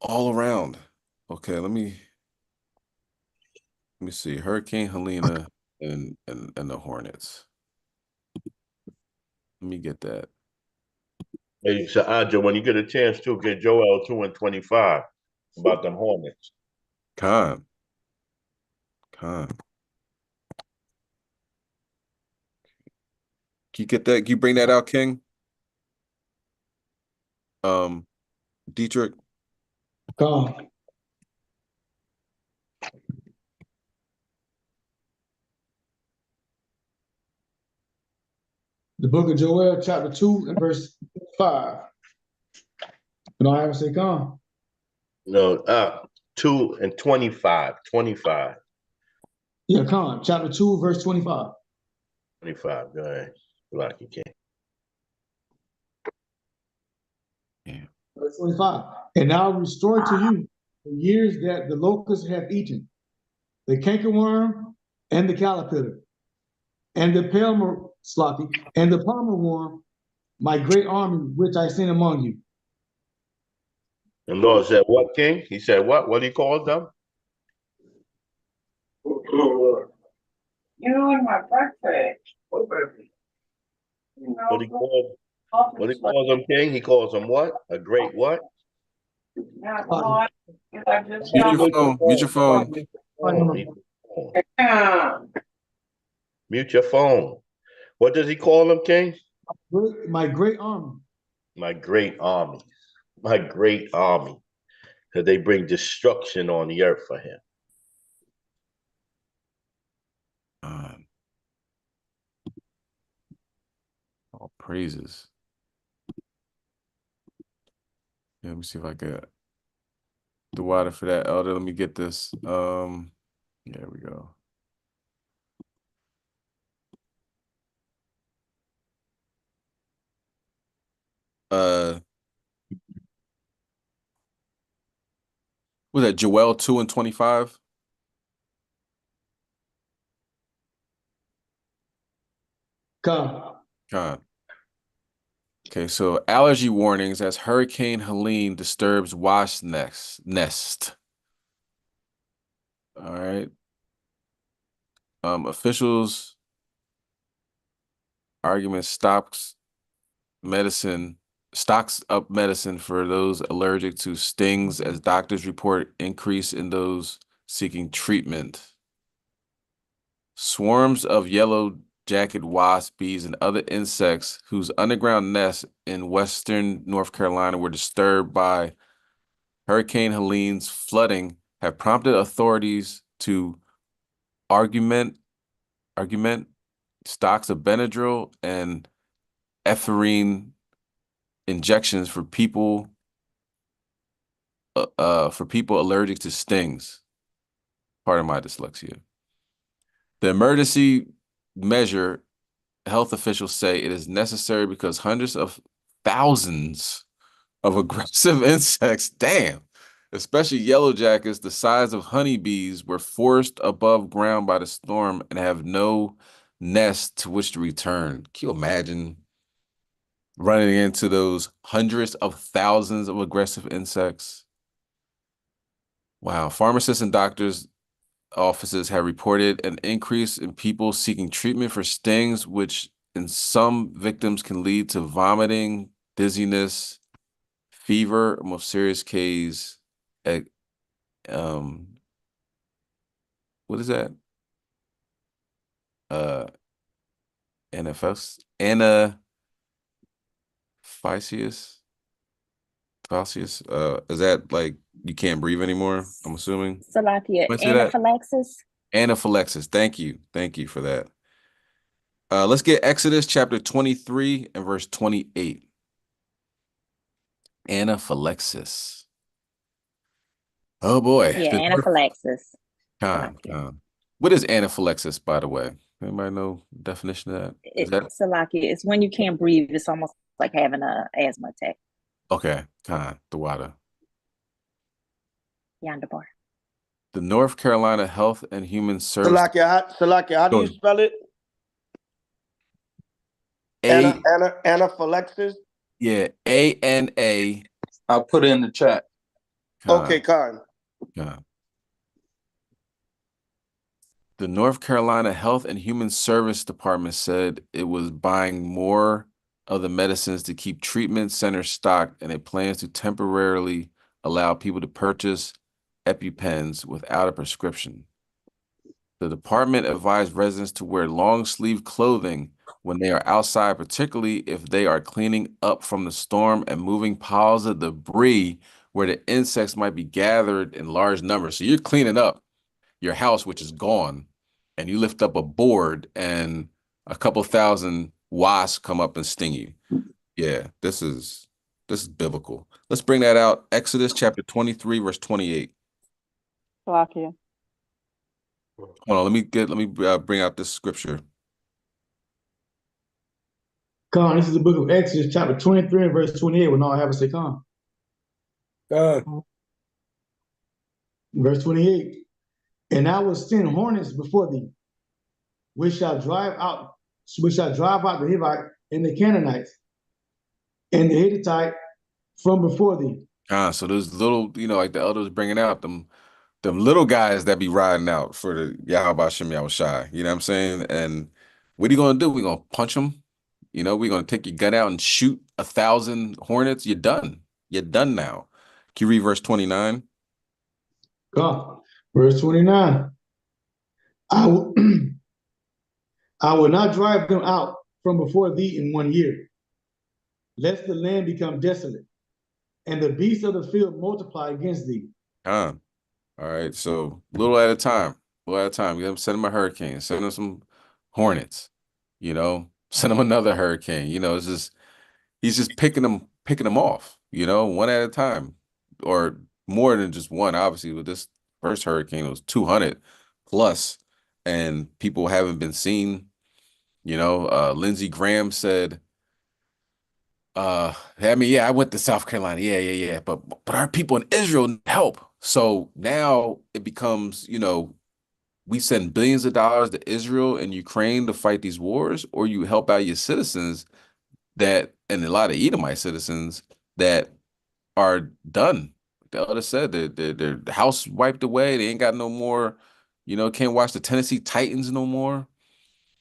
all around. Okay, let me see. Hurricane Helena and the hornets. Let me get that. Hey, so Aja, when you get a chance to get Joel 2 and 25 about them hornets. Con. Can you get that? Can you bring that out, King? Dietrich. Con. The book of Joel, chapter 2 and verse 5. You know, I haven't said con. No, 2 and 25. 25. Yeah, con. Chapter 2, verse 25. 25. Go ahead. Like you can. Yeah. Verse 25. And now restore to you the years that the locust hath eaten, the cankerworm and the caterpillar, and the and the palmer worm, my great army which I sent among you. The Lord said, what, King? He said, what? What he called them? You and my breakfast. What he calls them, King? He calls them what? A great what? Mute your phone. Mute your phone. Mute your phone. What does he call them, King? My great army. My great army. My great army. Because they bring destruction on the earth for him. All praises. Yeah, let me see if I get the water for that, Elder. Let me get this. There we go. Was that Joel 2 and 25? Con. Okay, so allergy warnings as Hurricane Helene disturbs wasp nest. All right. Officials argument stocks up medicine for those allergic to stings as doctors report increase in those seeking treatment. Swarms of yellow-jacket wasp, bees, and other insects whose underground nests in western North Carolina were disturbed by Hurricane Helene's flooding have prompted authorities to augment stocks of Benadryl and ephedrine injections for people allergic to stings. Pardon my dyslexia. The emergency measure, health officials say it is necessary because hundreds of thousands of aggressive insects, especially yellow jackets the size of honeybees, were forced above ground by the storm and have no nest to which to return. Can you imagine running into those hundreds of thousands of aggressive insects? Wow. Pharmacists and doctors' offices have reported an increase in people seeking treatment for stings, which in some victims can lead to vomiting, dizziness, fever, most serious case. What is that? Anaphysius. Is that like you can't breathe anymore? I'm assuming. Salakia, Let's say that. anaphylaxis. Anaphylaxis. Thank you. Thank you for that. Let's get Exodus chapter 23 and verse 28. Anaphylaxis. Oh boy. Yeah, anaphylaxis. What is anaphylaxis, by the way? Anybody know the definition of that? Is that Salakia, it's when you can't breathe. It's almost like having a asthma attack. okay? The water. Yandabar. The North Carolina Health and Human Service. Salakia, how do you spell it? Anaphylaxis. Yeah, ANA. I'll put it in the chat. Okay, Khan. The North Carolina Health and Human Service Department said it was buying more of the medicines to keep treatment centers stocked, and it plans to temporarily allow people to purchase EpiPens without a prescription. The department advised residents to wear long-sleeve clothing when they are outside, particularly if they are cleaning up from the storm and moving piles of debris where the insects might be gathered in large numbers. So you're cleaning up your house, which is gone, and you lift up a board and a couple thousand wasps come up and sting you. Yeah, this is biblical. Let's bring that out. Exodus chapter 23, verse 28. Salakia. Hold on, let me bring out this scripture. Con, this is the book of Exodus, chapter 23 and verse 28. When all I have to say, Con. Verse 28. And I will send hornets before thee, which shall drive out the Hivite and the Canaanites and the Hittite from before thee. So those little, like the elders bringing out them little guys that be riding out for the Yahweh Shem Yahushai. You know what I'm saying? And what are you gonna do? We're gonna punch them. We're gonna take your gun out and shoot 1,000 hornets. You're done. You're done now. Can you read verse 29? God. Verse 29. I will not drive them out from before thee in 1 year, lest the land become desolate, and the beasts of the field multiply against thee. All right, so little at a time. Send them a hurricane. Send them some hornets. Send them another hurricane. It's just he's just picking them off. One at a time, or more than just one. Obviously, with this first hurricane, it was 200 plus, and people haven't been seen. Lindsey Graham said, I went to South Carolina. Yeah. But our people in Israel need help. So now it becomes, we send billions of dollars to Israel and Ukraine to fight these wars, or you help out your citizens and a lot of Edomite citizens that are done. The elder said their house wiped away. They ain't got no more, can't watch the Tennessee Titans no more.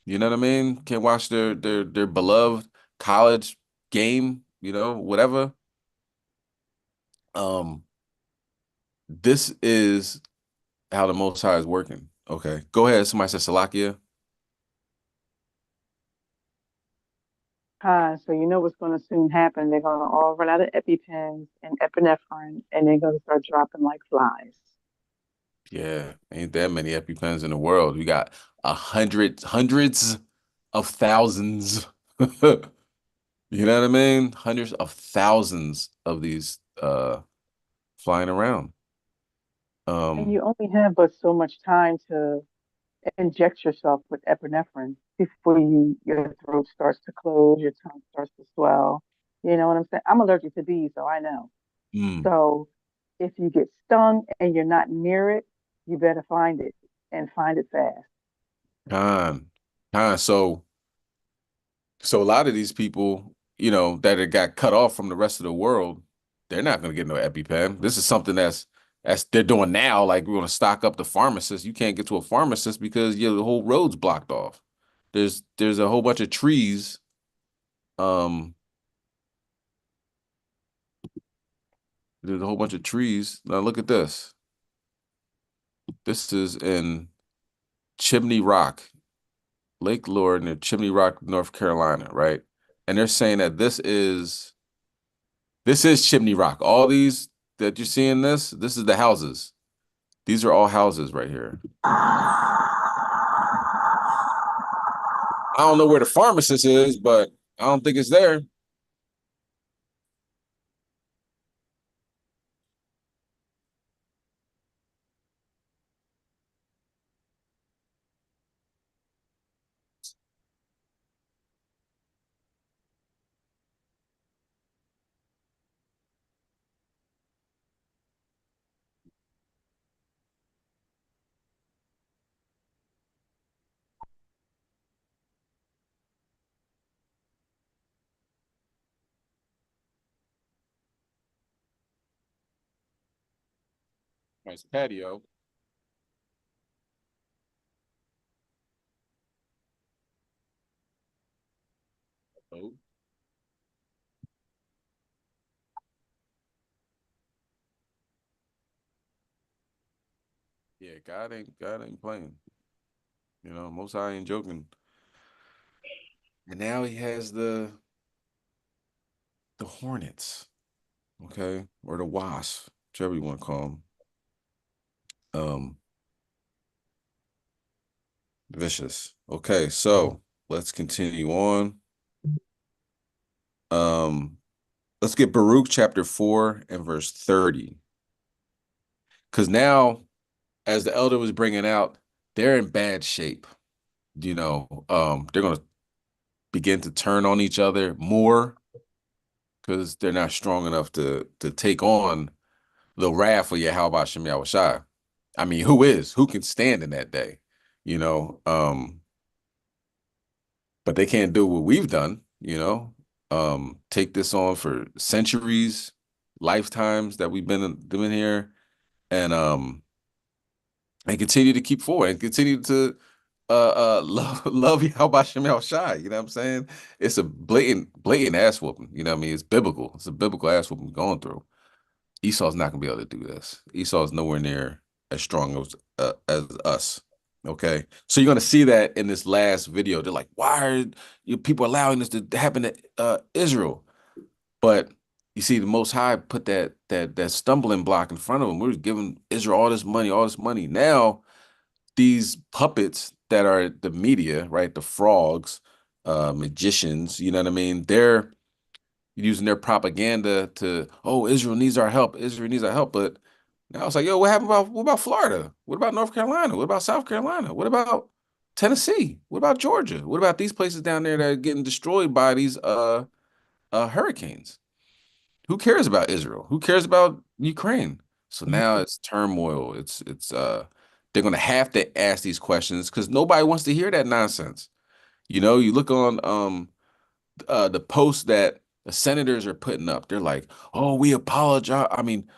You know what I mean? Can't watch their beloved college game, whatever. This is how the Most High is working. Okay, go ahead. Somebody said Salakia. So you know what's going to soon happen. They're going to all run out of EpiPens and epinephrine, and they're going to start dropping like flies. Yeah, ain't that many EpiPens in the world. We got hundreds of thousands. You know what I mean? Hundreds of thousands of these flying around. And you only have but so much time to inject yourself with epinephrine before your throat starts to close, your tongue starts to swell. You know what I'm saying? I'm allergic to bees, so I know. So if you get stung and you're not near it, you better find it and find it fast. So a lot of these people, that got cut off from the rest of the world, they're not going to get no EpiPen. This is something that's they're doing now. Like, we're going to stock up the pharmacist. You can't get to a pharmacist because the whole road's blocked off. There's a whole bunch of trees. There's a whole bunch of trees. Now look at this. This is in Chimney Rock, Lake Lord near Chimney Rock, North Carolina, right? And they're saying that this is Chimney Rock. All these that you're seeing this is the houses. These are all houses right here. I don't know where the pharmacist is, but I don't think it's there. Nice patio. Oh. Yeah, God ain't playing. You know, Most High ain't joking. And now he has the hornets, okay, or the wasps, whichever you want to call them. Vicious. Okay, so let's continue on. Let's get Baruch chapter 4 and verse 30. Because now, as the elder was bringing out, they're in bad shape. You know, they're gonna begin to turn on each other more because they're not strong enough to take on the wrath of Yahweh Shem Yahushai. I mean, who can stand in that day? You know, but they can't do what we've done, you know. Take this on for centuries, lifetimes that we've been doing here, and continue to keep forward and continue to love Yahweh Shem Yahushai. You know what I'm saying? It's a blatant ass whooping. You know what I mean? It's biblical. It's a biblical ass whooping going through. Esau's not gonna be able to do this. Esau's nowhere near as strong as us. Okay, so you're gonna see that in this last video. They're like, "Why are you people allowing this to happen to Israel?" But you see, the Most High put that stumbling block in front of them. We're giving Israel all this money, all this money. Now these puppets that are the media, right? The frogs, magicians. You know what I mean? They're using their propaganda to, oh, Israel needs our help. Israel needs our help. But now it's like, yo, what about Florida? What about North Carolina? What about South Carolina? What about Tennessee? What about Georgia? What about these places down there that are getting destroyed by these hurricanes? Who cares about Israel? Who cares about Ukraine? So now it's turmoil. It's they're gonna have to ask these questions because nobody wants to hear that nonsense. You know, you look on the posts that the senators are putting up. They're like, "Oh, we apologize. I mean,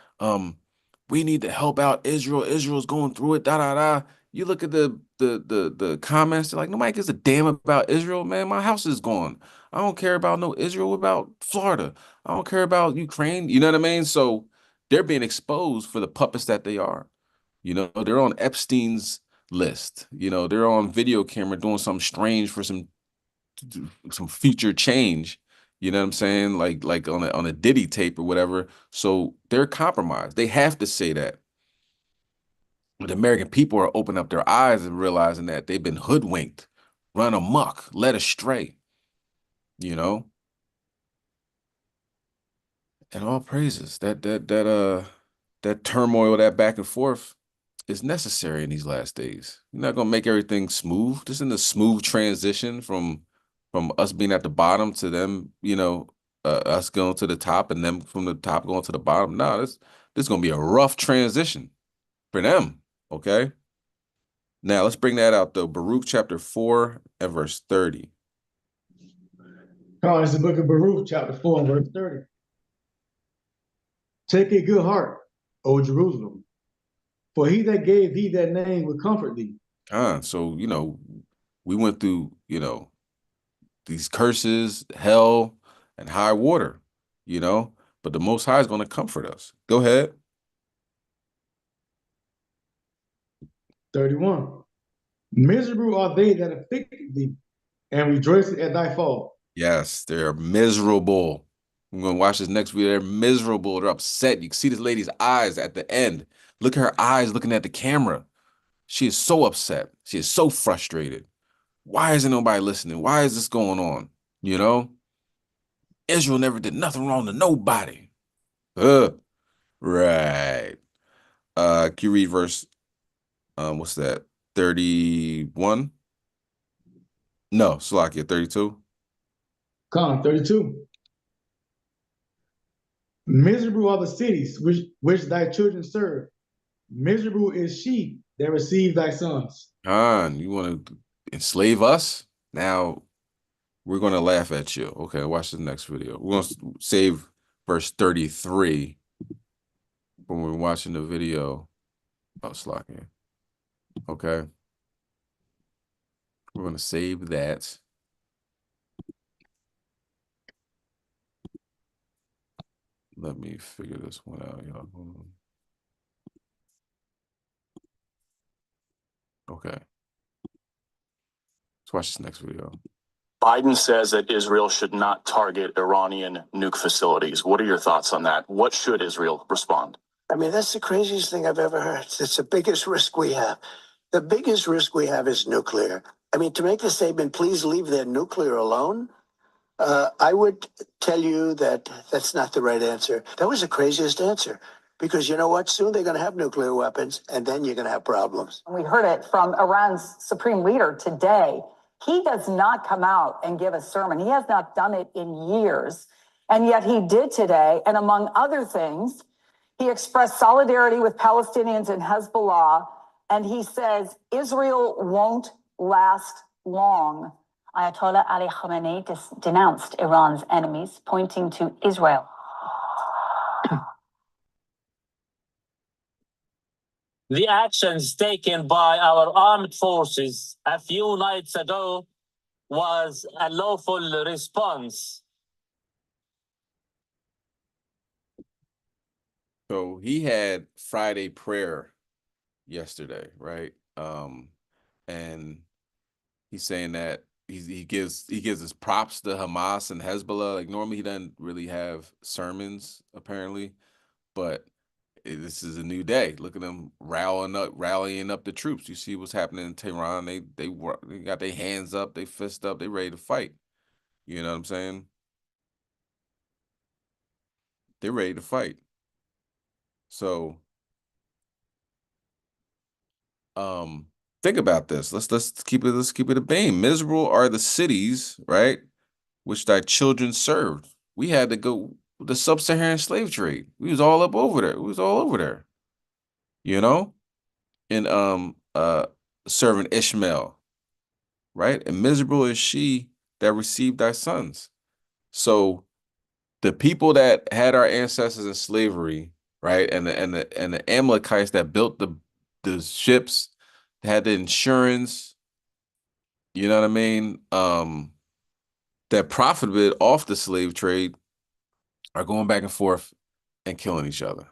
we need to help out Israel. Israel's going through it. Da da da." You look at the comments. They're like, "Nobody gives a damn about Israel, man. My house is gone. I don't care about no Israel. What about Florida? I don't care about Ukraine." You know what I mean? So they're being exposed for the puppets that they are. You know, they're on Epstein's list. You know, they're on video camera doing something strange for some future change. You know what I'm saying? Like on a Diddy tape or whatever. So they're compromised. They have to say that. But the American people are opening up their eyes and realizing that they've been hoodwinked, run amok, led astray. You know, and all praises that turmoil, that back and forth is necessary in these last days. You're not gonna make everything smooth. This isn't a smooth transition from us being at the bottom to them, you know, us going to the top and them from the top going to the bottom. No, this is gonna be a rough transition for them. Okay. Now let's bring that out though. Baruch chapter 4 and verse 30. Come on, it's the book of Baruch, chapter 4 and verse 30. Take a good heart, O Jerusalem, for he that gave thee that name will comfort thee. So, you know, we went through, you know, these curses, hell, and high water, you know. but the Most High is going to comfort us. Go ahead. 31. Miserable are they that afflict thee, and rejoice at thy fall. Yes, they're miserable. I'm going to watch this next video. They're miserable. They're upset. You can see this lady's eyes at the end. Look at her eyes looking at the camera. She is so upset. She is so frustrated. Why isn't nobody listening? Why is this going on? You know? Israel never did nothing wrong to nobody. Right. Can you read verse, what's that? 31? No, Salakia, 32. Come, 32. Miserable are the cities which thy children serve. Miserable is she that received thy sons. Khan, you want to enslave us? Now we're going to laugh at you. Okay, watch the next video. We're going to save verse 33 when we're watching the video. Oh, Salakia. Okay. We're going to save that. Let me figure this one out, y'all. Okay. Let's watch this next video. Biden says that Israel should not target Iranian nuke facilities. What are your thoughts on that? What should Israel respond? I mean, that's the craziest thing I've ever heard. It's the biggest risk we have. The biggest risk we have is nuclear. I mean, to make the statement, please leave their nuclear alone, I would tell you that that's not the right answer. That was the craziest answer. Because you know what? Soon they're going to have nuclear weapons, and then you're going to have problems. We heard it from Iran's supreme leader today. He does not come out and give a sermon. He has not done it in years. And yet he did today. And among other things, he expressed solidarity with Palestinians and Hezbollah. And he says, Israel won't last long. Ayatollah Ali Khamenei denounced Iran's enemies, pointing to Israel. The actions taken by our armed forces a few nights ago was a lawful response. So he had Friday prayer yesterday, right? And he's saying that he gives his props to Hamas and Hezbollah. Like normally he doesn't really have sermons, apparently, but this is a new day. Look at them rallying up the troops. You see what's happening in Tehran. They got their hands up, they fist up, they ready to fight. You know what I'm saying? They're ready to fight. So, think about this. Let's keep it a beam. Miserable are the cities, right, which thy children served. We had to go the sub-Saharan slave trade. We was all up over there. We was all over there. You know, and serving Ishmael, right? And miserable is she that received thy sons. So the people that had our ancestors in slavery, right, and the Amalekites that built the ships, had the insurance, you know what I mean? That profited off the slave trade are going back and forth and killing each other.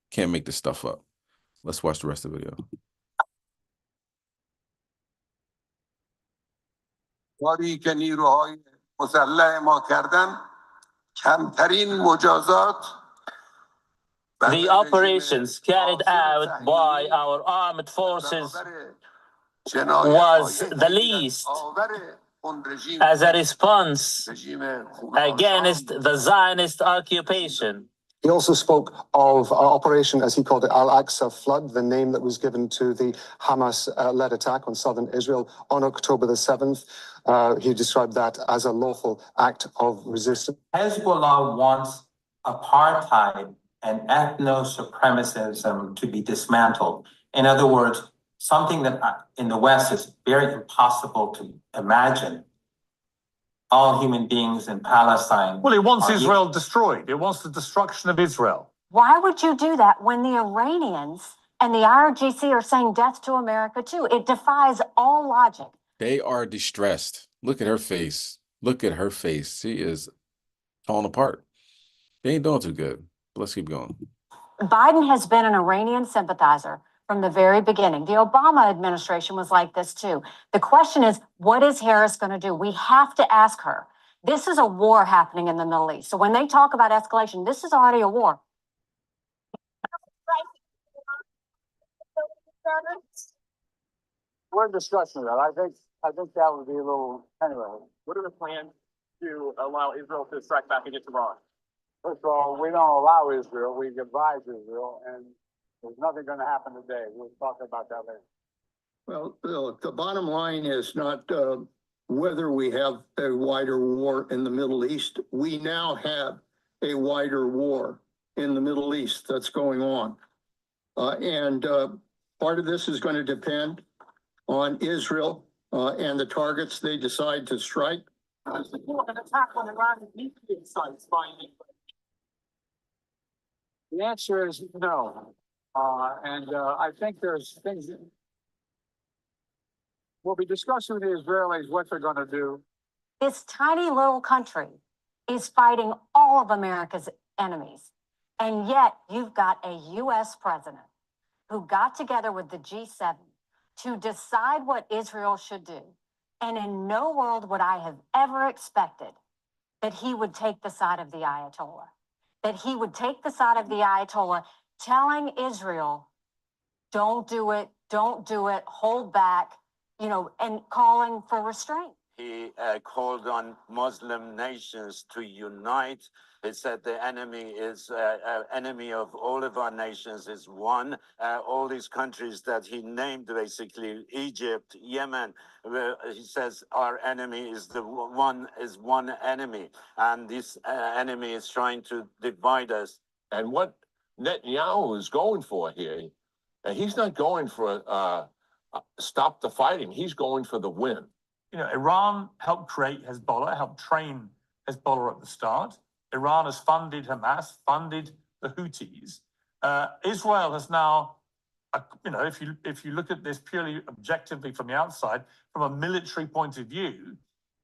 Can't make this stuff up. Let's watch the rest of the video. کاری که نیروهای مسلح ما کردن کمترین مجازات The operations carried out by our armed forces was the least as a response against the Zionist occupation. He also spoke of Operation, as he called it, Al-Aqsa Flood, the name that was given to the Hamas-led attack on southern Israel on October the 7th. He described that as a lawful act of resistance. Hezbollah wants apartheid and ethno-supremacism to be dismantled. In other words, something that in the West is very impossible to imagine. All human beings in Palestine. Well, it wants Israel destroyed. It wants the destruction of Israel. Why would you do that when the Iranians and the IRGC are saying death to America too? It defies all logic. They are distressed. Look at her face. Look at her face. She is falling apart. They ain't doing too good. Let's keep going. Biden has been an Iranian sympathizer from the very beginning. The Obama administration was like this too. The question is, what is Harris going to do? We have to ask her. This is a war happening in the Middle East. So when they talk about escalation, this is already a war. We're in discussion of that. I think that would be a little, anyway. What are the plans to allow Israel to strike back against Iran? First of all, we don't allow Israel, we advise Israel, and there's nothing going to happen today. We'll talk about that later. Well, look, the bottom line is not whether we have a wider war in the Middle East. We now have a wider war in the Middle East that's going on. And part of this is going to depend on Israel and the targets they decide to strike. An attack on Iran's nuclear sites by the answer is no. I think there's things that we'll be discussing with the Israelis what they're going to do. This tiny little country is fighting all of America's enemies. And yet you've got a U.S. president who got together with the G7 to decide what Israel should do. And in no world would I have ever expected that he would take the side of the Ayatollah, that he would take the side of the Ayatollah, telling Israel, don't do it, hold back, and calling for restraint. He called on Muslim nations to unite. He said the enemy is enemy of all of our nations is one. All these countries that he named, basically Egypt, Yemen, he says our enemy is one enemy, and this enemy is trying to divide us. And what Netanyahu is going for here, he's not going for stop the fighting. He's going for the win. Iran helped create Hezbollah, helped train Hezbollah at the start. Iran has funded Hamas, funded the Houthis. Israel has now, if you look at this purely objectively from the outside, from a military point of view,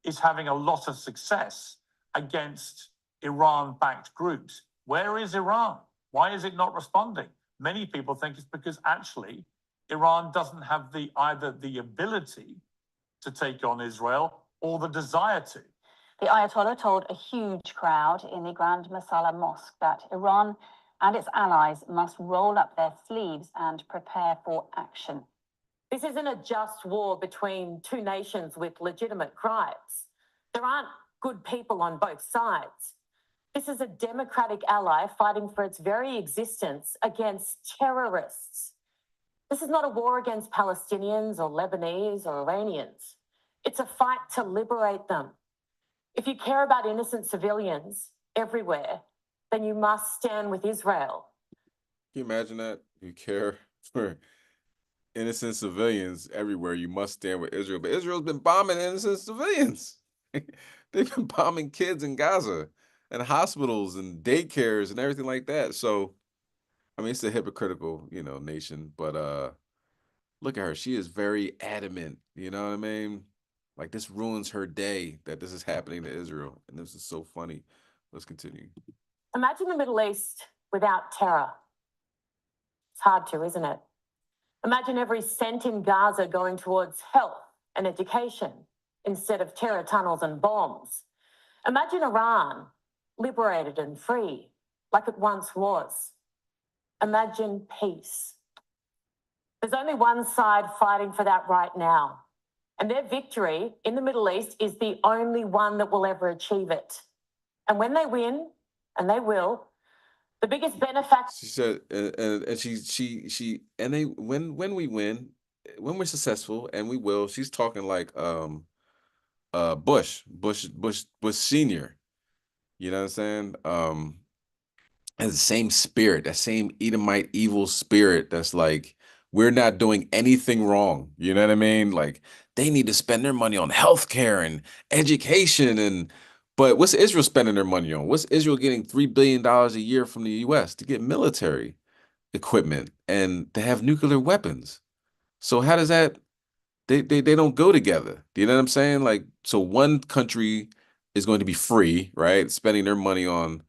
is having a lot of success against Iran-backed groups. Where is Iran? Why is it not responding? Many people think it's because actually Iran doesn't have either the ability to take on Israel or the desire to. The Ayatollah told a huge crowd in the Grand Masala Mosque that Iran and its allies must roll up their sleeves and prepare for action. This isn't a just war between two nations with legitimate crimes. There aren't good people on both sides. This is a democratic ally fighting for its very existence against terrorists. This is not a war against Palestinians or Lebanese or Iranians. It's a fight to liberate them. If you care about innocent civilians everywhere, then you must stand with Israel. Can you imagine that? You care for innocent civilians everywhere. You must stand with Israel. But Israel's been bombing innocent civilians. They've been bombing kids in Gaza and hospitals and daycares and everything like that. So, I mean, it's a hypocritical, nation. But look at her. She is very adamant. You know what I mean? Like, this ruins her day that this is happening to Israel. And this is so funny. Let's continue. Imagine the Middle East without terror. It's hard to, isn't it? Imagine every cent in Gaza going towards health and education instead of terror tunnels and bombs. Imagine Iran liberated and free like it once was. Imagine peace. There's only one side fighting for that right now. And their victory in the Middle East is the only one that will ever achieve it. And when they win, and they will, the biggest benefactor. She said, and they when we win, when we're successful, and we will. She's talking like Bush Senior. You know what I'm saying? Has the same spirit, that same Edomite evil spirit. That's like, we're not doing anything wrong. You know what I mean? Like, they need to spend their money on healthcare and education but what's Israel spending their money on? What's Israel getting $3 billion a year from the U.S. to get military equipment and to have nuclear weapons? So how does that, they don't go together. Do you know what I'm saying? Like, so one country is going to be free, right? Spending their money on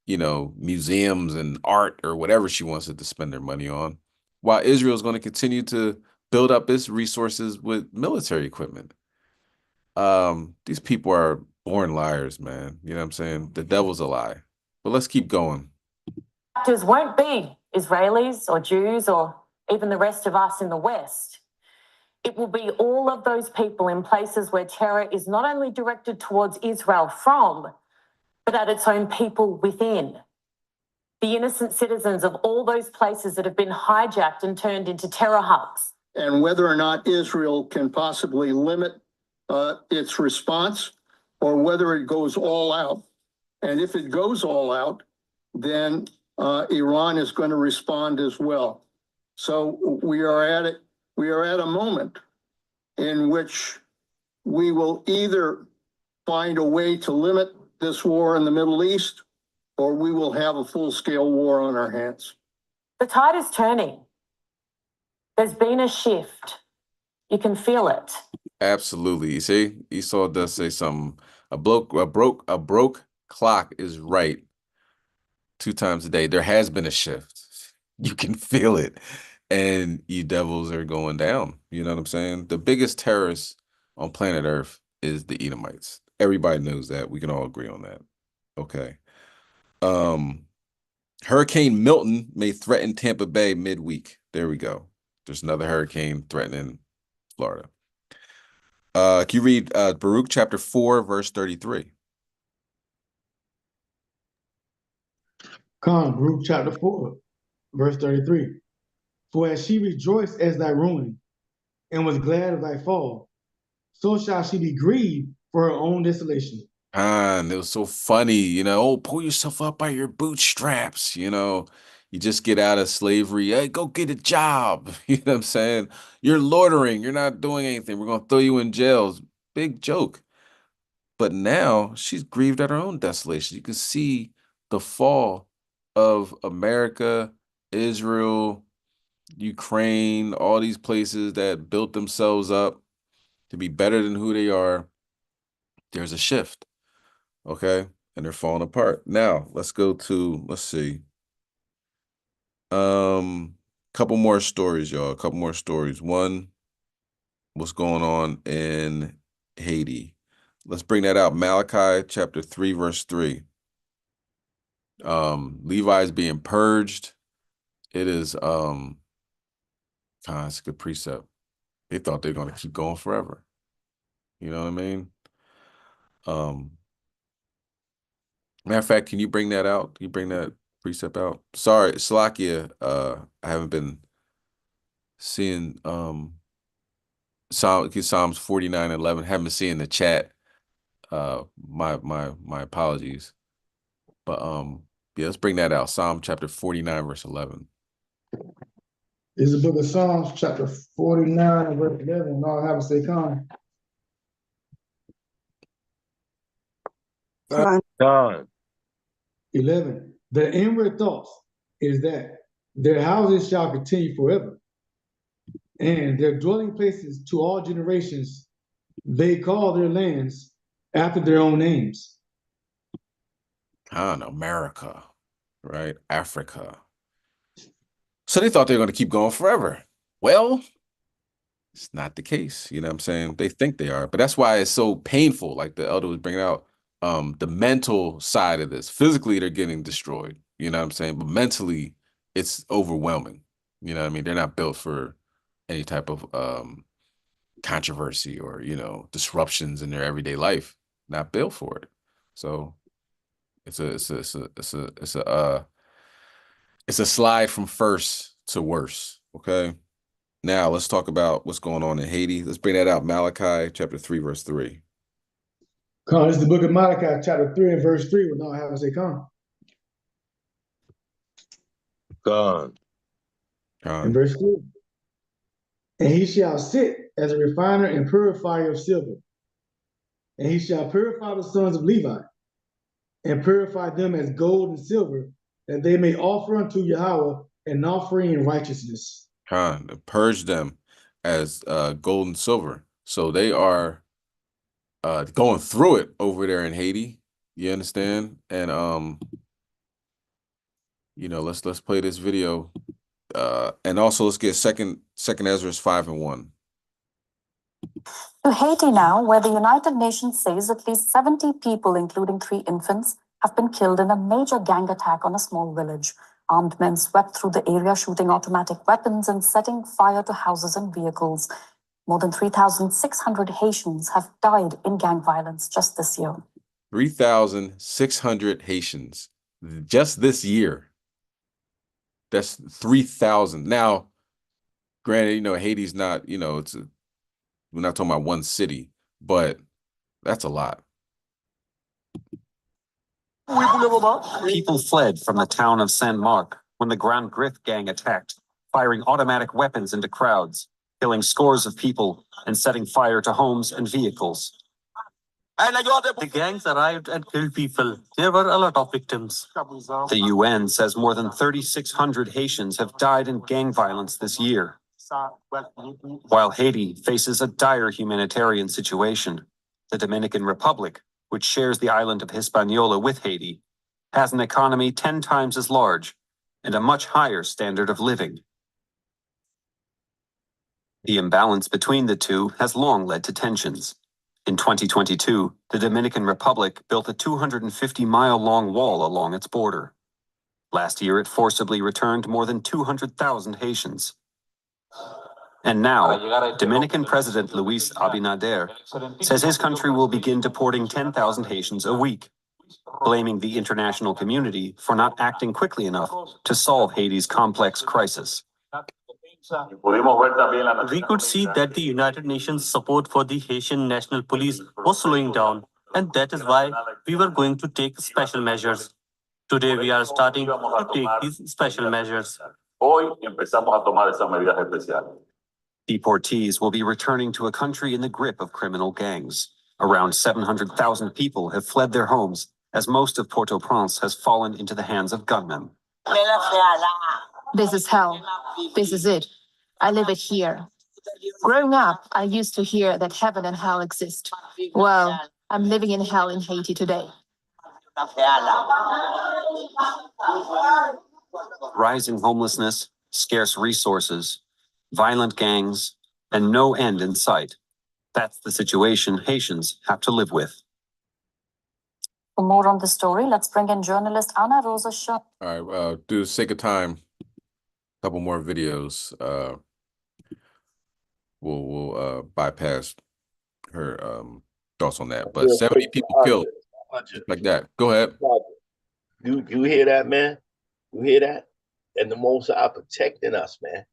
museums and art or whatever she wants it to spend their money on, while Israel is going to continue to build up its resources with military equipment. These people are born liars, man. You know what I'm saying? The devil's a lie. But let's keep going. Actors won't be Israelis or Jews or even the rest of us in the West. It will be all of those people in places where terror is not only directed towards Israel from, but at its own people within. The innocent citizens of all those places that have been hijacked and turned into terror hubs. And whether or not Israel can possibly limit its response or whether it goes all out. And if it goes all out, then Iran is going to respond as well. So we are at it. We are at a moment in which we will either find a way to limit this war in the Middle East, or we will have a full-scale war on our hands. The tide is turning. There's been a shift. You can feel it. Absolutely. You see, Esau does say something. A broke clock is right 2 times a day. There has been a shift. You can feel it. And you devils are going down. You know what I'm saying? The biggest terrorist on planet Earth is the Edomites. Everybody knows that. We can all agree on that. Okay. Hurricane Milton may threaten Tampa Bay midweek. There we go. There's another hurricane threatening Florida. Can you read Baruch chapter 4, verse 33? Baruch chapter 4, verse 33. For as she rejoiced as thy ruin, and was glad of thy fall, so shall she be grieved for her own desolation. And it was so funny, oh, pull yourself up by your bootstraps, you just get out of slavery. Hey, go get a job. You know what I'm saying? You're loitering. You're not doing anything. We're going to throw you in jails. Big joke. But now she's grieved at her own desolation. You can see the fall of America, Israel, Ukraine, all these places that built themselves up to be better than who they are. There's a shift. Okay, and they're falling apart. Now let's go to, let's see. Couple more stories, y'all. A couple more stories. One, what's going on in Haiti? Let's bring that out. Malachi chapter 3, verse 3. Levi's being purged. It is it's a good precept. They thought they're gonna keep going forever. You know what I mean? Matter of fact, can you bring that out? Can you bring that precept out? Sorry, Salakia, I haven't been seeing Psalms 49:11. Haven't been seeing the chat. My apologies. But yeah, let's bring that out. Psalm chapter 49, verse 11. This is the book of Psalms, chapter 49, verse 11. And all I have to say, come. God. 11. The inward thoughts is that their houses shall continue forever, and their dwelling places to all generations. They call their lands after their own names. America, right? Africa. So they thought they were going to keep going forever. Well, it's not the case. You know what I'm saying? They think they are, but that's why it's so painful. Like the elder was bringing out, the mental side of this. Physically, they're getting destroyed. You know what I'm saying? But mentally, it's overwhelming. You know what I mean? They're not built for any type of controversy or, disruptions in their everyday life. Not built for it. So it's a slide from first to worse. Okay. Now let's talk about what's going on in Haiti. Let's bring that out. Malachi chapter 3, verse 3. Come, this is the book of Malachi, chapter 3 and verse 3. Well, now I have to say, come. God. And verse 3. And he shall sit as a refiner and purifier of silver. And he shall purify the sons of Levi, and purify them as gold and silver, that they may offer unto Yahweh an offering in righteousness. Purge them as gold and silver. So they are going through it over there in Haiti. You understand? And let's play this video. And also let's get second Ezra's 5:1. To Haiti now, where the United Nations says at least 70 people, including 3 infants, have been killed in a major gang attack on a small village. Armed men swept through the area, shooting automatic weapons and setting fire to houses and vehicles. More than 3,600 Haitians have died in gang violence just this year. 3,600 Haitians just this year. That's 3,000. Now, granted, Haiti's not, we're not talking about one city, but that's a lot. People fled from the town of Saint Marc when the Grand Grif gang attacked, firing automatic weapons into crowds, killing scores of people and setting fire to homes and vehicles. The gangs arrived and killed people. There were a lot of victims. The UN says more than 3,600 Haitians have died in gang violence this year. While Haiti faces a dire humanitarian situation, the Dominican Republic, which shares the island of Hispaniola with Haiti, has an economy 10 times as large and a much higher standard of living. The imbalance between the two has long led to tensions. In 2022, the Dominican Republic built a 250-mile-long wall along its border. Last year, it forcibly returned more than 200,000 Haitians. And now, Dominican President Luis Abinader says his country will begin deporting 10,000 Haitians a week, blaming the international community for not acting quickly enough to solve Haiti's complex crisis. We could see that the United Nations support for the Haitian National Police was slowing down, and that is why we were going to take special measures. Today we are starting to take these special measures. Deportees will be returning to a country in the grip of criminal gangs. Around 700,000 people have fled their homes, as most of Port-au-Prince has fallen into the hands of gunmen. This is hell. This is it. I live it here. Growing up, I used to hear that heaven and hell exist. Well, I'm living in hell in Haiti today. Rising homelessness, scarce resources, violent gangs, and no end in sight. That's the situation Haitians have to live with. For more on the story, let's bring in journalist Ana Rosa Shaw. All right, due to sake of time, a couple more videos. We'll bypass her thoughts on that. But 70 people killed, just like that. Go ahead. You hear that, man? You hear that? And the Most High protecting us, man.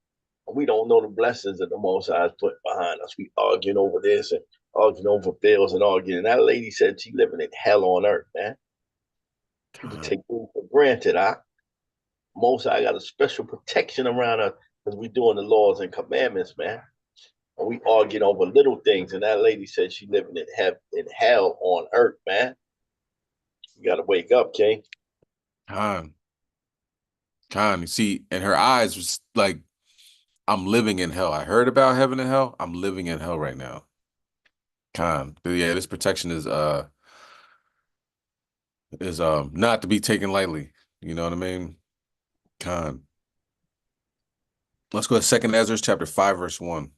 We don't know the blessings that the Most High has put behind us. We arguing over this and arguing over bills and arguing. And that lady said she living in hell on earth, man. People take things for granted, Most High got a special protection around us because we doing the laws and commandments, man. And we arguing over little things. And that lady said she living in hell on earth, man. You got to wake up, King. Khan, you see, and her eyes was like, I'm living in hell. I heard about heaven and hell. I'm living in hell right now. Khan, but yeah, this protection is not to be taken lightly. You know what I mean? Khan. Let's go to 2 Ezra chapter 5, verse 1.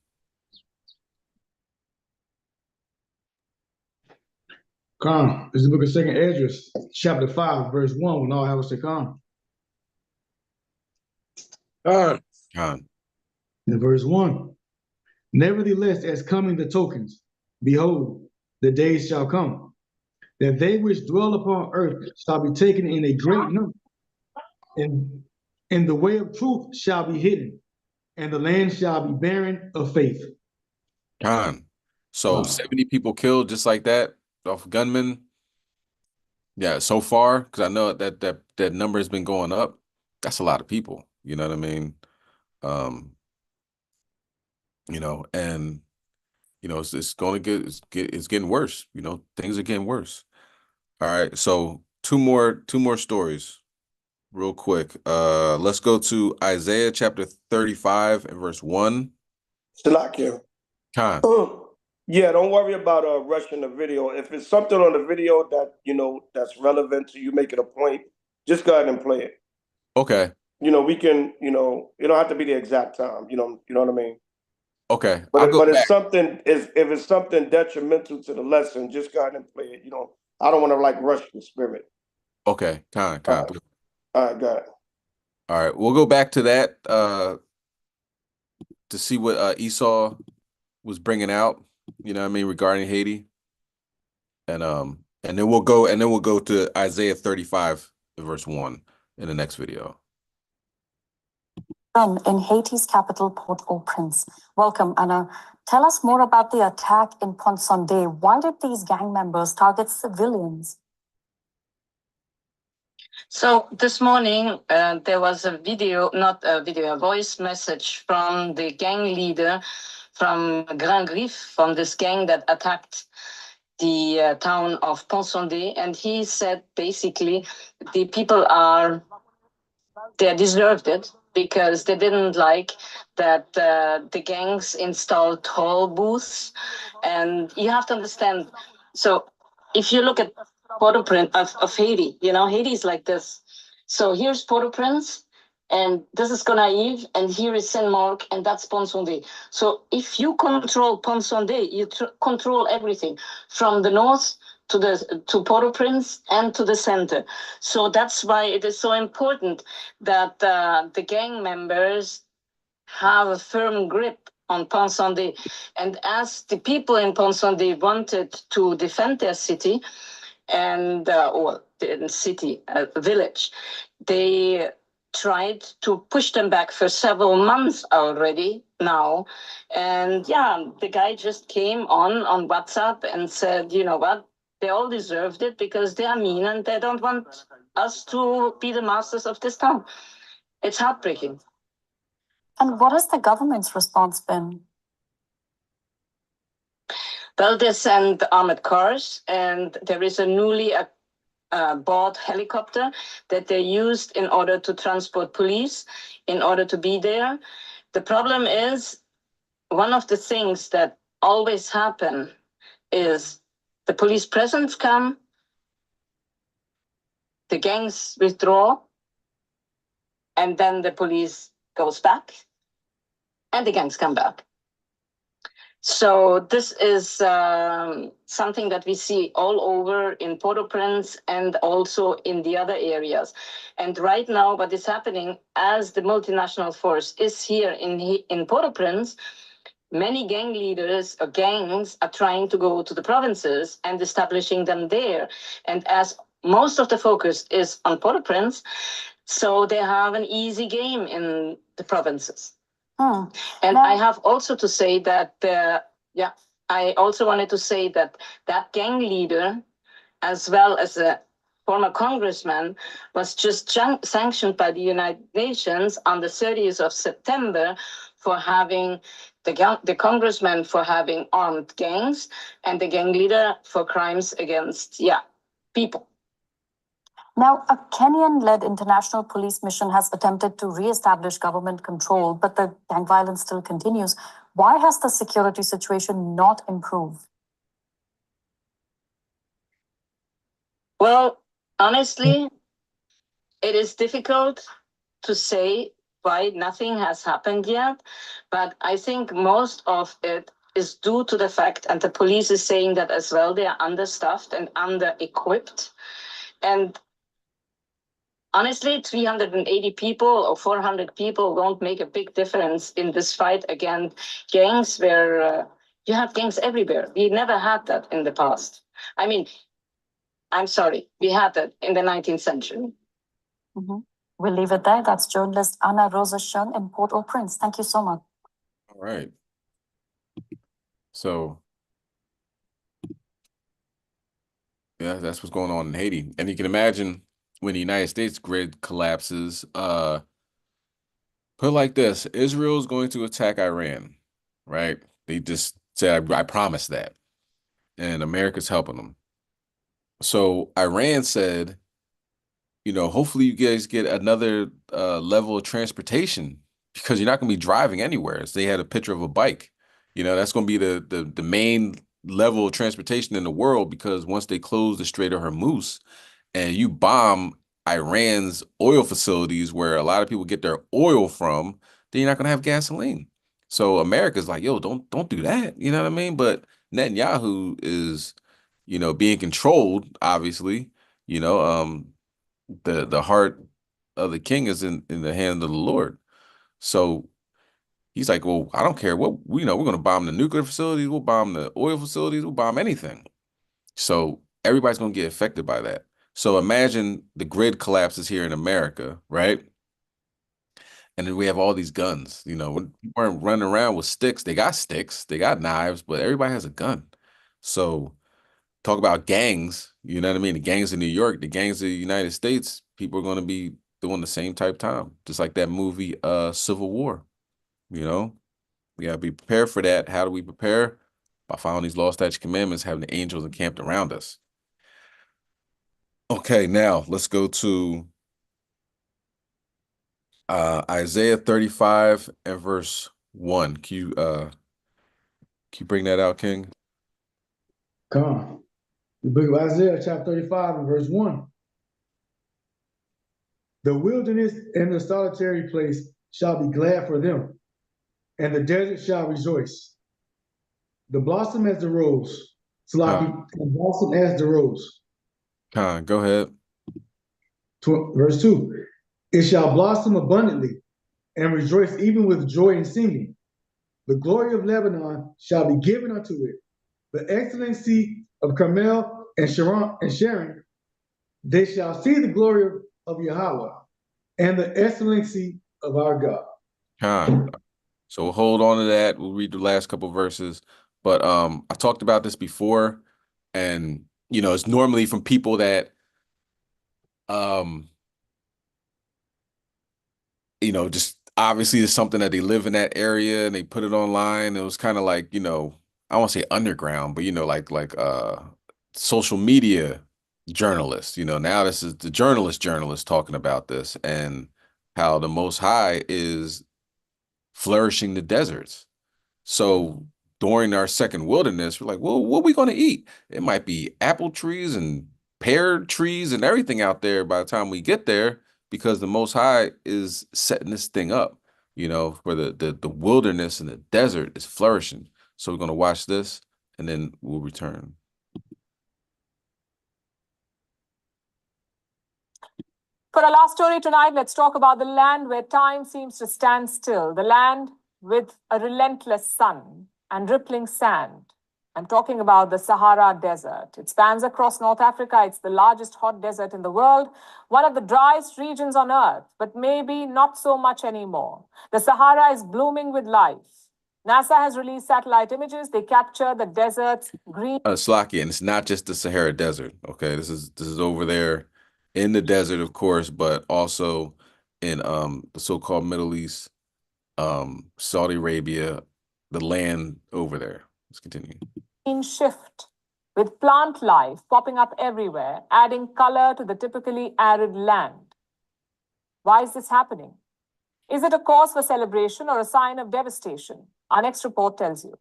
Khan, this is the book of 2 Ezra, chapter 5, verse 1, when all have say Khan. Khan. In verse 1, nevertheless, as coming the tokens, behold, the days shall come, that they which dwell upon earth shall be taken in a great number, and the way of truth shall be hidden, and the land shall be barren of faith. Khan. So 70 people killed just like that off gunmen. Yeah, so far, because I know that number has been going up. That's a lot of people. You know what I mean? And it's going to it's getting worse. Things are getting worse. All right, so two more stories real quick. Let's go to Isaiah chapter 35 and verse 1. Salakia. Khan. Yeah, don't worry about rushing the video. If it's something on the video that that's relevant to you making a point, just go ahead and play it. Okay. We can, it don't have to be the exact time. You know what I mean. Okay. But I'll go it's back. something if it's something detrimental to the lesson, just go ahead and play it. I don't want to like rush the spirit. Okay. Kind. All right, got it. All right. We'll go back to that to see what Esau was bringing out. You know what I mean, regarding Haiti. And then we'll go to Isaiah 35 verse 1 in the next video. In Haiti's capital, Port-au-Prince. Welcome, Anna. Tell us more about the attack in Pont-Sunday. Why did these gang members target civilians? So this morning, there was a voice message from the gang leader from Grand Grif, from this gang that attacked the town of Pont-Sunday. And he said, basically, the people they deserved it because they didn't like that the gangs installed toll booths. And you have to understand, so if you look at Port-au-Prince of Haiti, Haiti is like this. So here's Port-au-Prince, and this is Gonaïves, and here is Saint-Marc, and that's Pont-Sunday. So if you control Pont-Sunday, you control everything from the north to Port-au-Prince and to the center. So that's why it is so important that the gang members have a firm grip on Pont-Sunday. And as the people in Pont-Sunday wanted to defend their city, or the city, village, they tried to push them back for several months already now. And the guy just came on WhatsApp and said, you know what, they all deserved it because they are mean and they don't want us to be the masters of this town. It's heartbreaking. And what has the government's response been? Well, they send armored cars, and there is a newly bought helicopter that they used in order to transport police, in order to be there. The problem is, one of the things that always happen is the police presence come, the gangs withdraw, and then the police goes back, and the gangs come back. So this is something that we see all over in Port-au-Prince and also in the other areas. And right now, what is happening as the multinational force is here in Port-au-Prince, many gang leaders or gangs are trying to go to the provinces and establishing them there. And as most of the focus is on Port-au-Prince, so they have an easy game in the provinces. And I have also to say that, I also wanted to say that gang leader, as well as a former congressman, was just sanctioned by the United Nations on the 30th of September for having the congressman for having armed gangs and the gang leader for crimes against, people. Now, a Kenyan-led international police mission has attempted to re-establish government control, but the gang violence still continues. Why has the security situation not improved? Well, honestly, it is difficult to say why nothing has happened yet, but I think most of it is due to the fact, and the police is saying that as well, they are understaffed and under-equipped. And honestly, 380 people or 400 people won't make a big difference in this fight against gangs where you have gangs everywhere. We never had that in the past. I mean, I'm sorry, we had that in the 19th century. We'll leave it there. That's journalist Anna Rosa Schön in Port-au-Prince. Thank you so much. All right. So, yeah, that's what's going on in Haiti. And you can imagine when the United States grid collapses, put it like this, Israel is going to attack Iran, right? They just said, I promise that. And America's helping them. So Iran said, hopefully you guys get another level of transportation because you're not going to be driving anywhere. So they had a picture of a bike. That's going to be the main level of transportation in the world, because once they close the Strait of Hormuz and you bomb Iran's oil facilities where a lot of people get their oil from, then you're not gonna have gasoline. So America's like, yo, don't do that. You know what I mean? But Netanyahu is, being controlled, obviously. The heart of the king is in the hand of the Lord. So he's like, well, I don't care what, we're going to bomb the nuclear facilities, we'll bomb the oil facilities, we'll bomb anything. So everybody's going to get affected by that. So imagine the grid collapses here in America, right? And then we have all these guns. When people aren't running around with sticks, they got knives, but everybody has a gun. So talk about gangs, you know what I mean? The gangs in New York, the gangs of the United States, people are going to be doing the same type time, just like that movie, Civil War. We got to be prepared for that. How do we prepare? By following these law, statutes, commandments, having the angels encamped around us. Okay, now let's go to Isaiah 35 and verse 1. Can you bring that out, King? Come on. The book of Isaiah, chapter 35 and verse 1. The wilderness and the solitary place shall be glad for them, and the desert shall rejoice. The blossom as the rose, and blossom as the rose. Khan, go ahead. Verse 2. It shall blossom abundantly and rejoice even with joy and singing. The glory of Lebanon shall be given unto it. The excellency of Carmel and Sharon, they shall see the glory of Yahweh and the excellency of our God. Khan. So we'll hold on to that. We'll read the last couple of verses. But I talked about this before, and it's normally from people that just obviously it's something that they live in that area and they put it online. It was kind of like, I won't say underground, but like social media journalists. Now this is the journalist talking about this and how the Most High is flourishing the deserts. So during our second wilderness, we're like, well, what are we going to eat? It might be apple trees and pear trees and everything out there by the time we get there, because the Most High is setting this thing up, for the wilderness and the desert is flourishing. So we're going to watch this and then we'll return. For our last story tonight, let's talk about the land where time seems to stand still, the land with a relentless sun and rippling sand. I'm talking about the Sahara Desert. It spans across North Africa. It's the largest hot desert in the world, one of the driest regions on Earth, but maybe not so much anymore. The Sahara is blooming with life. NASA has released satellite images. They capture the desert's green. Slaki, and it's not just the Sahara Desert. Okay, this is over there in the desert, of course, but also in the so-called Middle East, Saudi Arabia, the land over there. Let's continue. Shift with plant life popping up everywhere, adding color to the typically arid land. Why is this happening? Is it a cause for celebration or a sign of devastation? Our next report tells you.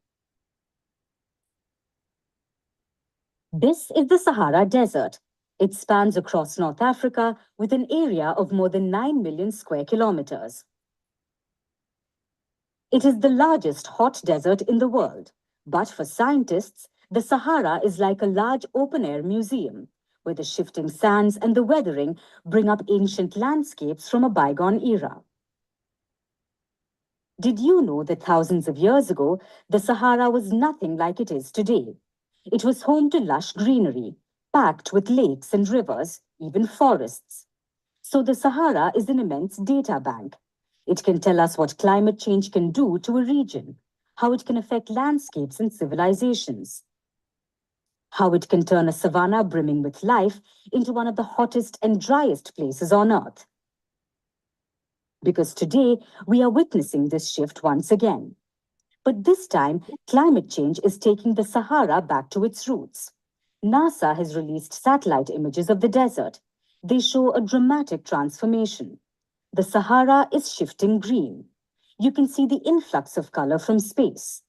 This is the Sahara Desert. It spans across North Africa with an area of more than 9 million square kilometers. It is the largest hot desert in the world, but for scientists, the Sahara is like a large open-air museum, where the shifting sands and the weathering bring up ancient landscapes from a bygone era. Did you know that thousands of years ago, the Sahara was nothing like it is today? It was home to lush greenery, packed with lakes and rivers, even forests. So the Sahara is an immense data bank. It can tell us what climate change can do to a region, how it can affect landscapes and civilizations, how it can turn a savanna brimming with life into one of the hottest and driest places on Earth. Because today, we are witnessing this shift once again. But this time, climate change is taking the Sahara back to its roots. NASA has released satellite images of the desert. They show a dramatic transformation. The Sahara is shifting green. You can see the influx of color from space.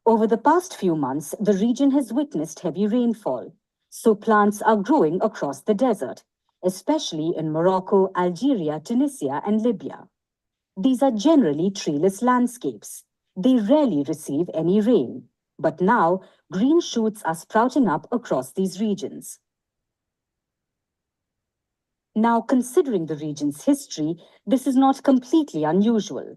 Over the past few months, the region has witnessed heavy rainfall. so plants are growing across the desert, especially in Morocco, Algeria, Tunisia, and Libya. These are generally treeless landscapes. They rarely receive any rain, but now green shoots are sprouting up across these regions. Now, considering the region's history, this is not completely unusual.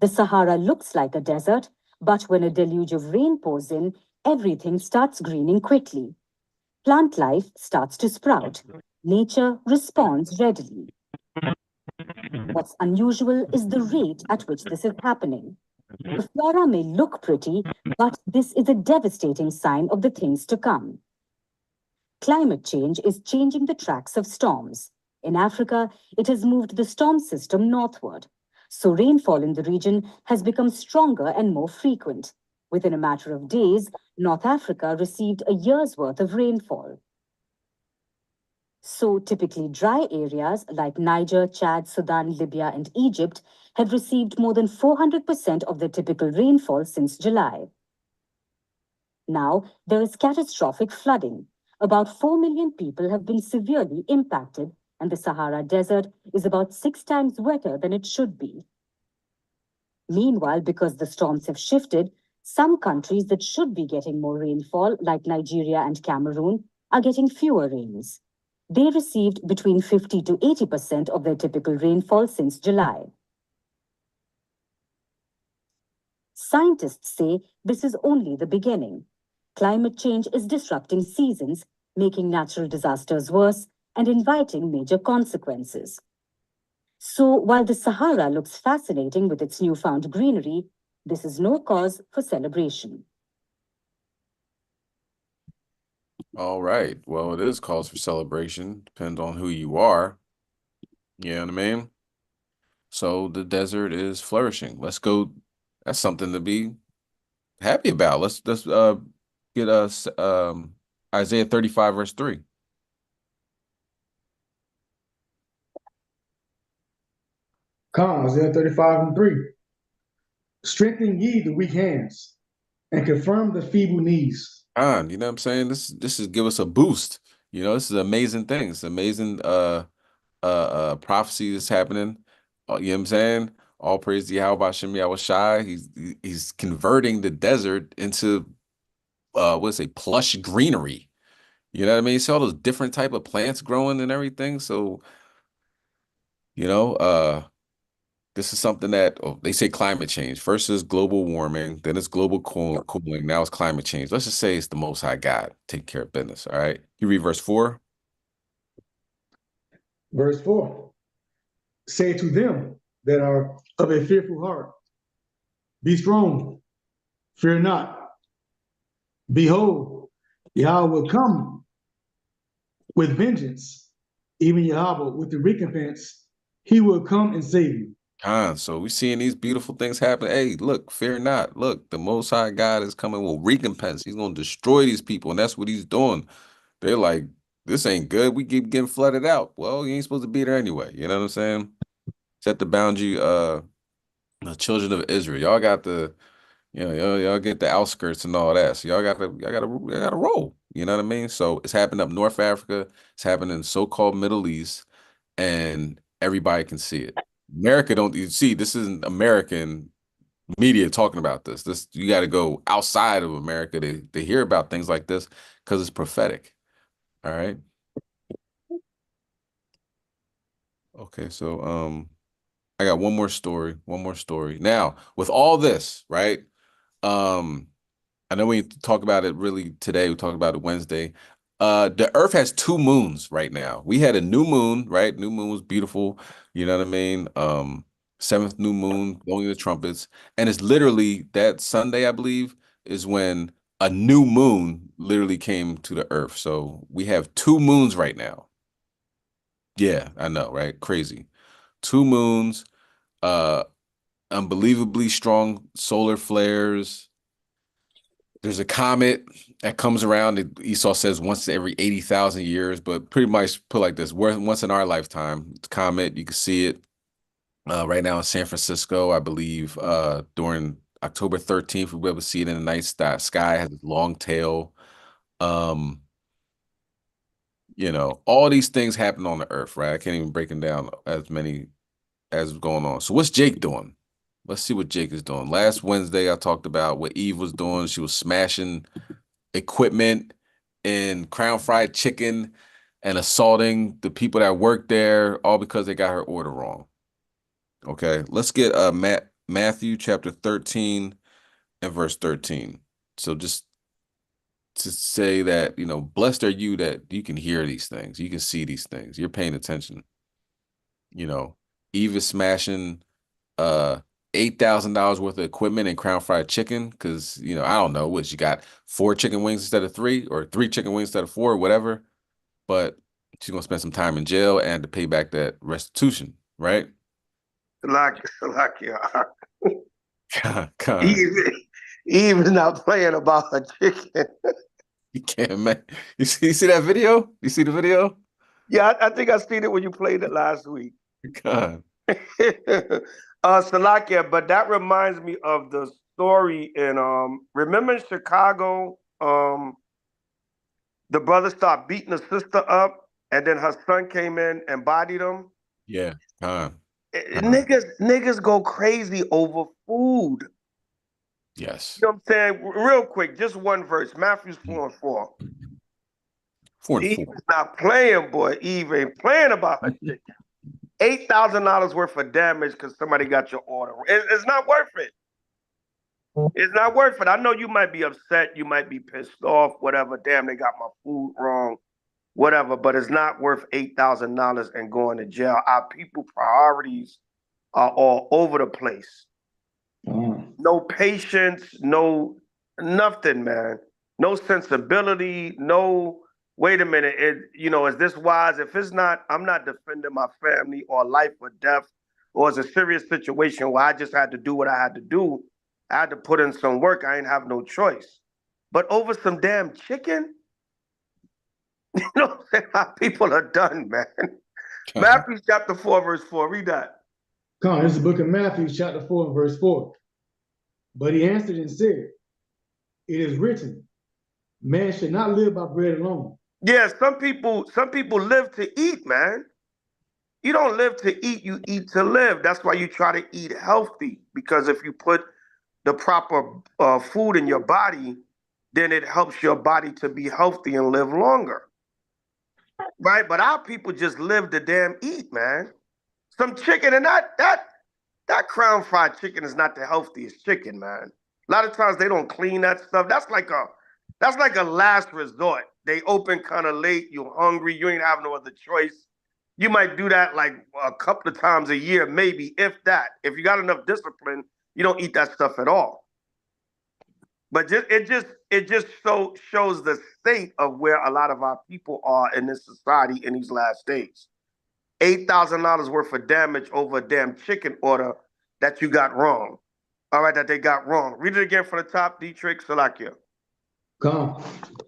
The Sahara looks like a desert, but when a deluge of rain pours in, everything starts greening quickly. Plant life starts to sprout. Nature responds readily. What's unusual is the rate at which this is happening. The flora may look pretty, but this is a devastating sign of the things to come. Climate change is changing the tracks of storms. In Africa, it has moved the storm system northward. So rainfall in the region has become stronger and more frequent. Within a matter of days, North Africa received a year's worth of rainfall. So typically dry areas like Niger, Chad, Sudan, Libya, and Egypt have received more than 400% of their typical rainfall since July. Now, there is catastrophic flooding. About 4 million people have been severely impacted, and the Sahara Desert is about 6 times wetter than it should be. Meanwhile, because the storms have shifted, some countries that should be getting more rainfall, like Nigeria and Cameroon, are getting fewer rains. They received between 50 to 80% of their typical rainfall since July. Scientists say this is only the beginning. Climate change is disrupting seasons, making natural disasters worse, and inviting major consequences. So while the Sahara looks fascinating with its newfound greenery, this is no cause for celebration. All right. Well, it is cause for celebration. Depends on who you are. You know what I mean? So the desert is flourishing. Let's go. That's something to be happy about. Let's get us Isaiah 35, verse 3. Isaiah 35:3. Strengthen ye the weak hands and confirm the feeble knees. You know what I'm saying? This is give us a boost. You know, this is amazing things. Amazing prophecy that's happening. You know what I'm saying? All praise to Yahweh Shem Yahweh Shai. He's converting the desert into what's a plush greenery. You know what I mean? See all those different type of plants growing and everything. So, you know, this is something that they say climate change. First is global warming, then it's global cooling. Now it's climate change. Let's just say it's the Most High God taking care of business. All right. You read verse 4. Verse 4. Say to them that are of a fearful heart, be strong, fear not. Behold, Yahweh will come with vengeance, even Yahweh with the recompense. He will come and save you. So we're seeing these beautiful things happen. Hey, look, fear not. Look, the Most High God is coming with recompense. He's going to destroy these people, and that's what he's doing. They're like, this ain't good. We keep getting flooded out. Well, you ain't supposed to be there anyway. You know what I'm saying? Set the boundary, the children of Israel. Y'all got the, you know, y'all get the outskirts and all that. So y'all gotta roll. You know what I mean? So it's happening up North Africa. It's happening in so-called Middle East, and everybody can see it. America don't you see this isn't American media talking about this. This you got to go outside of America to hear about things like this because it's prophetic. All right. Okay, so I got one more story. Now, with all this, right? I know we talk about it really today. We talked about it Wednesday. The Earth has 2 moons right now. We had a new moon, right? New moon was beautiful. You know what I mean? 7th new moon, blowing the trumpets, and it's literally that Sunday, I believe, is when a new moon literally came to the Earth. So we have 2 moons right now. Yeah, I know, right? Crazy. 2 moons, unbelievably strong solar flares. There's a comet that comes around. Esau says once every 80,000 years, but pretty much put like this: once in our lifetime. It's a comet, you can see it right now in San Francisco, I believe. During October 13th, we'll be able to see it in the night sky. It has a long tail. You know, all these things happen on the earth, right? I can't even break them down as many as going on. So what's Jake doing? Let's see what Jake is doing. Last Wednesday, I talked about what Eve was doing. She was smashing equipment and Crown Fried Chicken and assaulting the people that work there, all because they got her order wrong. Okay, let's get Matthew chapter 13 and verse 13. So just to say that, you know, blessed are you that you can hear these things, you can see these things, you're paying attention. You know, Eve is smashing $8,000 worth of equipment and Crown Fried Chicken because, you know, I don't know what you got, 4 chicken wings instead of 3 or 3 chicken wings instead of 4 or whatever, but she's gonna spend some time in jail and to pay back that restitution, right? Salakia. God. Even not playing about a chicken. You can't, man. You see that video? You see the video? Yeah, I think I seen it when you played it last week. God. Salakia, but that reminds me of the story in remember in Chicago, the brother started beating the sister up, and then her son came in and bodied him. Yeah. Niggas go crazy over food. Yes. You know what I'm saying? Real quick, just one verse. Matthew 4:4. 4 and 4. Eve is not playing, boy. Eve ain't playing about her chicken. $8,000 worth of damage because somebody got your order. It's not worth it. It's not worth it. I know you might be upset. You might be pissed off, whatever. Damn, they got my food wrong, whatever. But it's not worth $8,000 and going to jail. Our people priorities are all over the place. No patience, no nothing, man. No sensibility, no, wait a minute, is this wise? If it's not, I'm not defending my family or life or death, or it's a serious situation where I just had to do what I had to do. I had to put in some work. I ain't have no choice. But over some damn chicken, you know what I'm saying? How people are done, man. Matthew chapter 4, verse 4. Read that. Come on, this is the book of Matthew, chapter 4, and verse 4. But he answered and said, it is written, man should not live by bread alone. Yeah, some people live to eat, man. You don't live to eat, you eat to live. That's why you try to eat healthy, because if you put the proper food in your body, then it helps your body to be healthy and live longer. Right? But our people just live to damn eat, man. Some chicken, and that Crown Fried Chicken is not the healthiest chicken, man. A lot of times they don't clean that stuff. That's like a last resort. They open kind of late, you're hungry, you ain't have no other choice. You might do that like a couple of times a year, maybe, if that. If you got enough discipline, you don't eat that stuff at all. But it just shows the state of where a lot of our people are in this society in these last days. $8,000 worth of damage over a damn chicken order that you got wrong. All right, that they got wrong. Read it again from the top, Dietrich, Salakia. Come,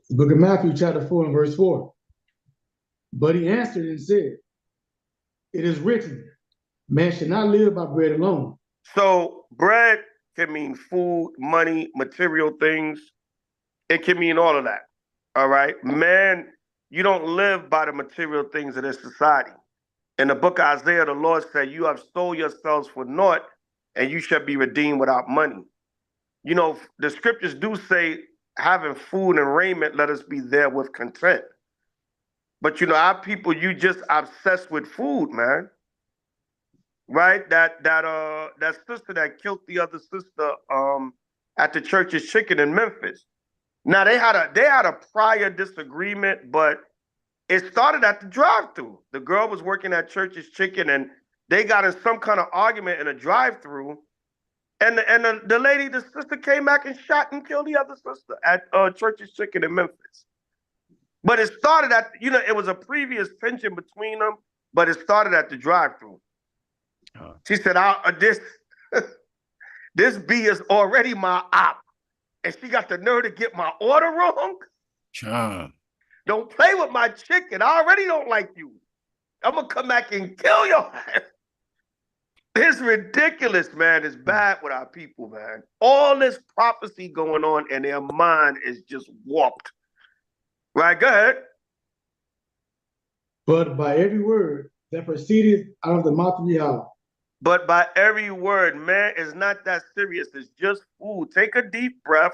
the book of Matthew, chapter 4, and verse 4. But he answered and said, it is written, man should not live by bread alone. So bread can mean food, money, material things. It can mean all of that. All right. Man, you don't live by the material things of this society. In the book of Isaiah, the Lord said, you have stole yourselves for naught, and you shall be redeemed without money. You know, the scriptures do say, having food and raiment, let us be there with content. But you know, our people, you just obsessed with food, man. Right? That sister that killed the other sister at the Church's Chicken in Memphis. Now they had a prior disagreement, but it started at the drive-thru. The girl was working at Church's Chicken, and they got in some kind of argument in a drive-thru. And the lady, the sister, came back and shot and killed the other sister at Church's Chicken in Memphis. But it started at, it was a previous tension between them, but it started at the drive-thru. She said, this B is already my op, and she got the nerve to get my order wrong? John. Don't play with my chicken. I already don't like you. I'm going to come back and kill your ass. It's ridiculous, man. It's bad with our people, man. All this prophecy going on, and their mind is just warped. Right, go ahead. But by every word that proceeded out of the mouth of Yahweh. But by every word, man, it's not that serious. It's just food. Take a deep breath,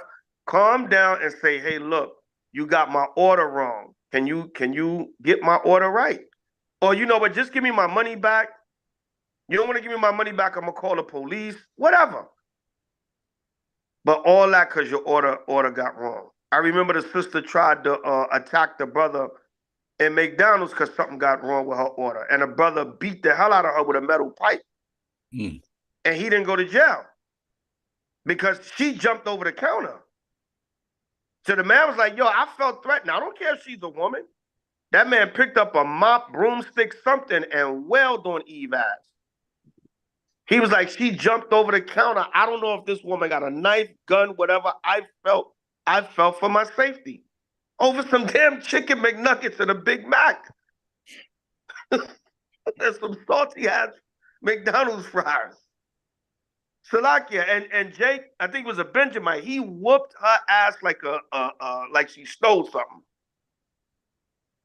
calm down, and say, hey, look, you got my order wrong. Can you get my order right? Or you know what, just give me my money back. You don't want to give me my money back, I'm gonna call the police, whatever. But all that because your order got wrong. I remember the sister tried to attack the brother in McDonald's because something got wrong with her order. And the brother beat the hell out of her with a metal pipe. Mm. And he didn't go to jail because she jumped over the counter. So the man was like, yo, I felt threatened. I don't care if she's a woman. That man picked up a mop, broomstick, something, and wailed on Eve ass. He was like, she jumped over the counter. I don't know if this woman got a knife, gun, whatever. I felt for my safety. Over some damn chicken McNuggets and a Big Mac. There's some salty ass McDonald's fries. Salakia and Jake, I think it was a Benjamin. He whooped her ass like like she stole something.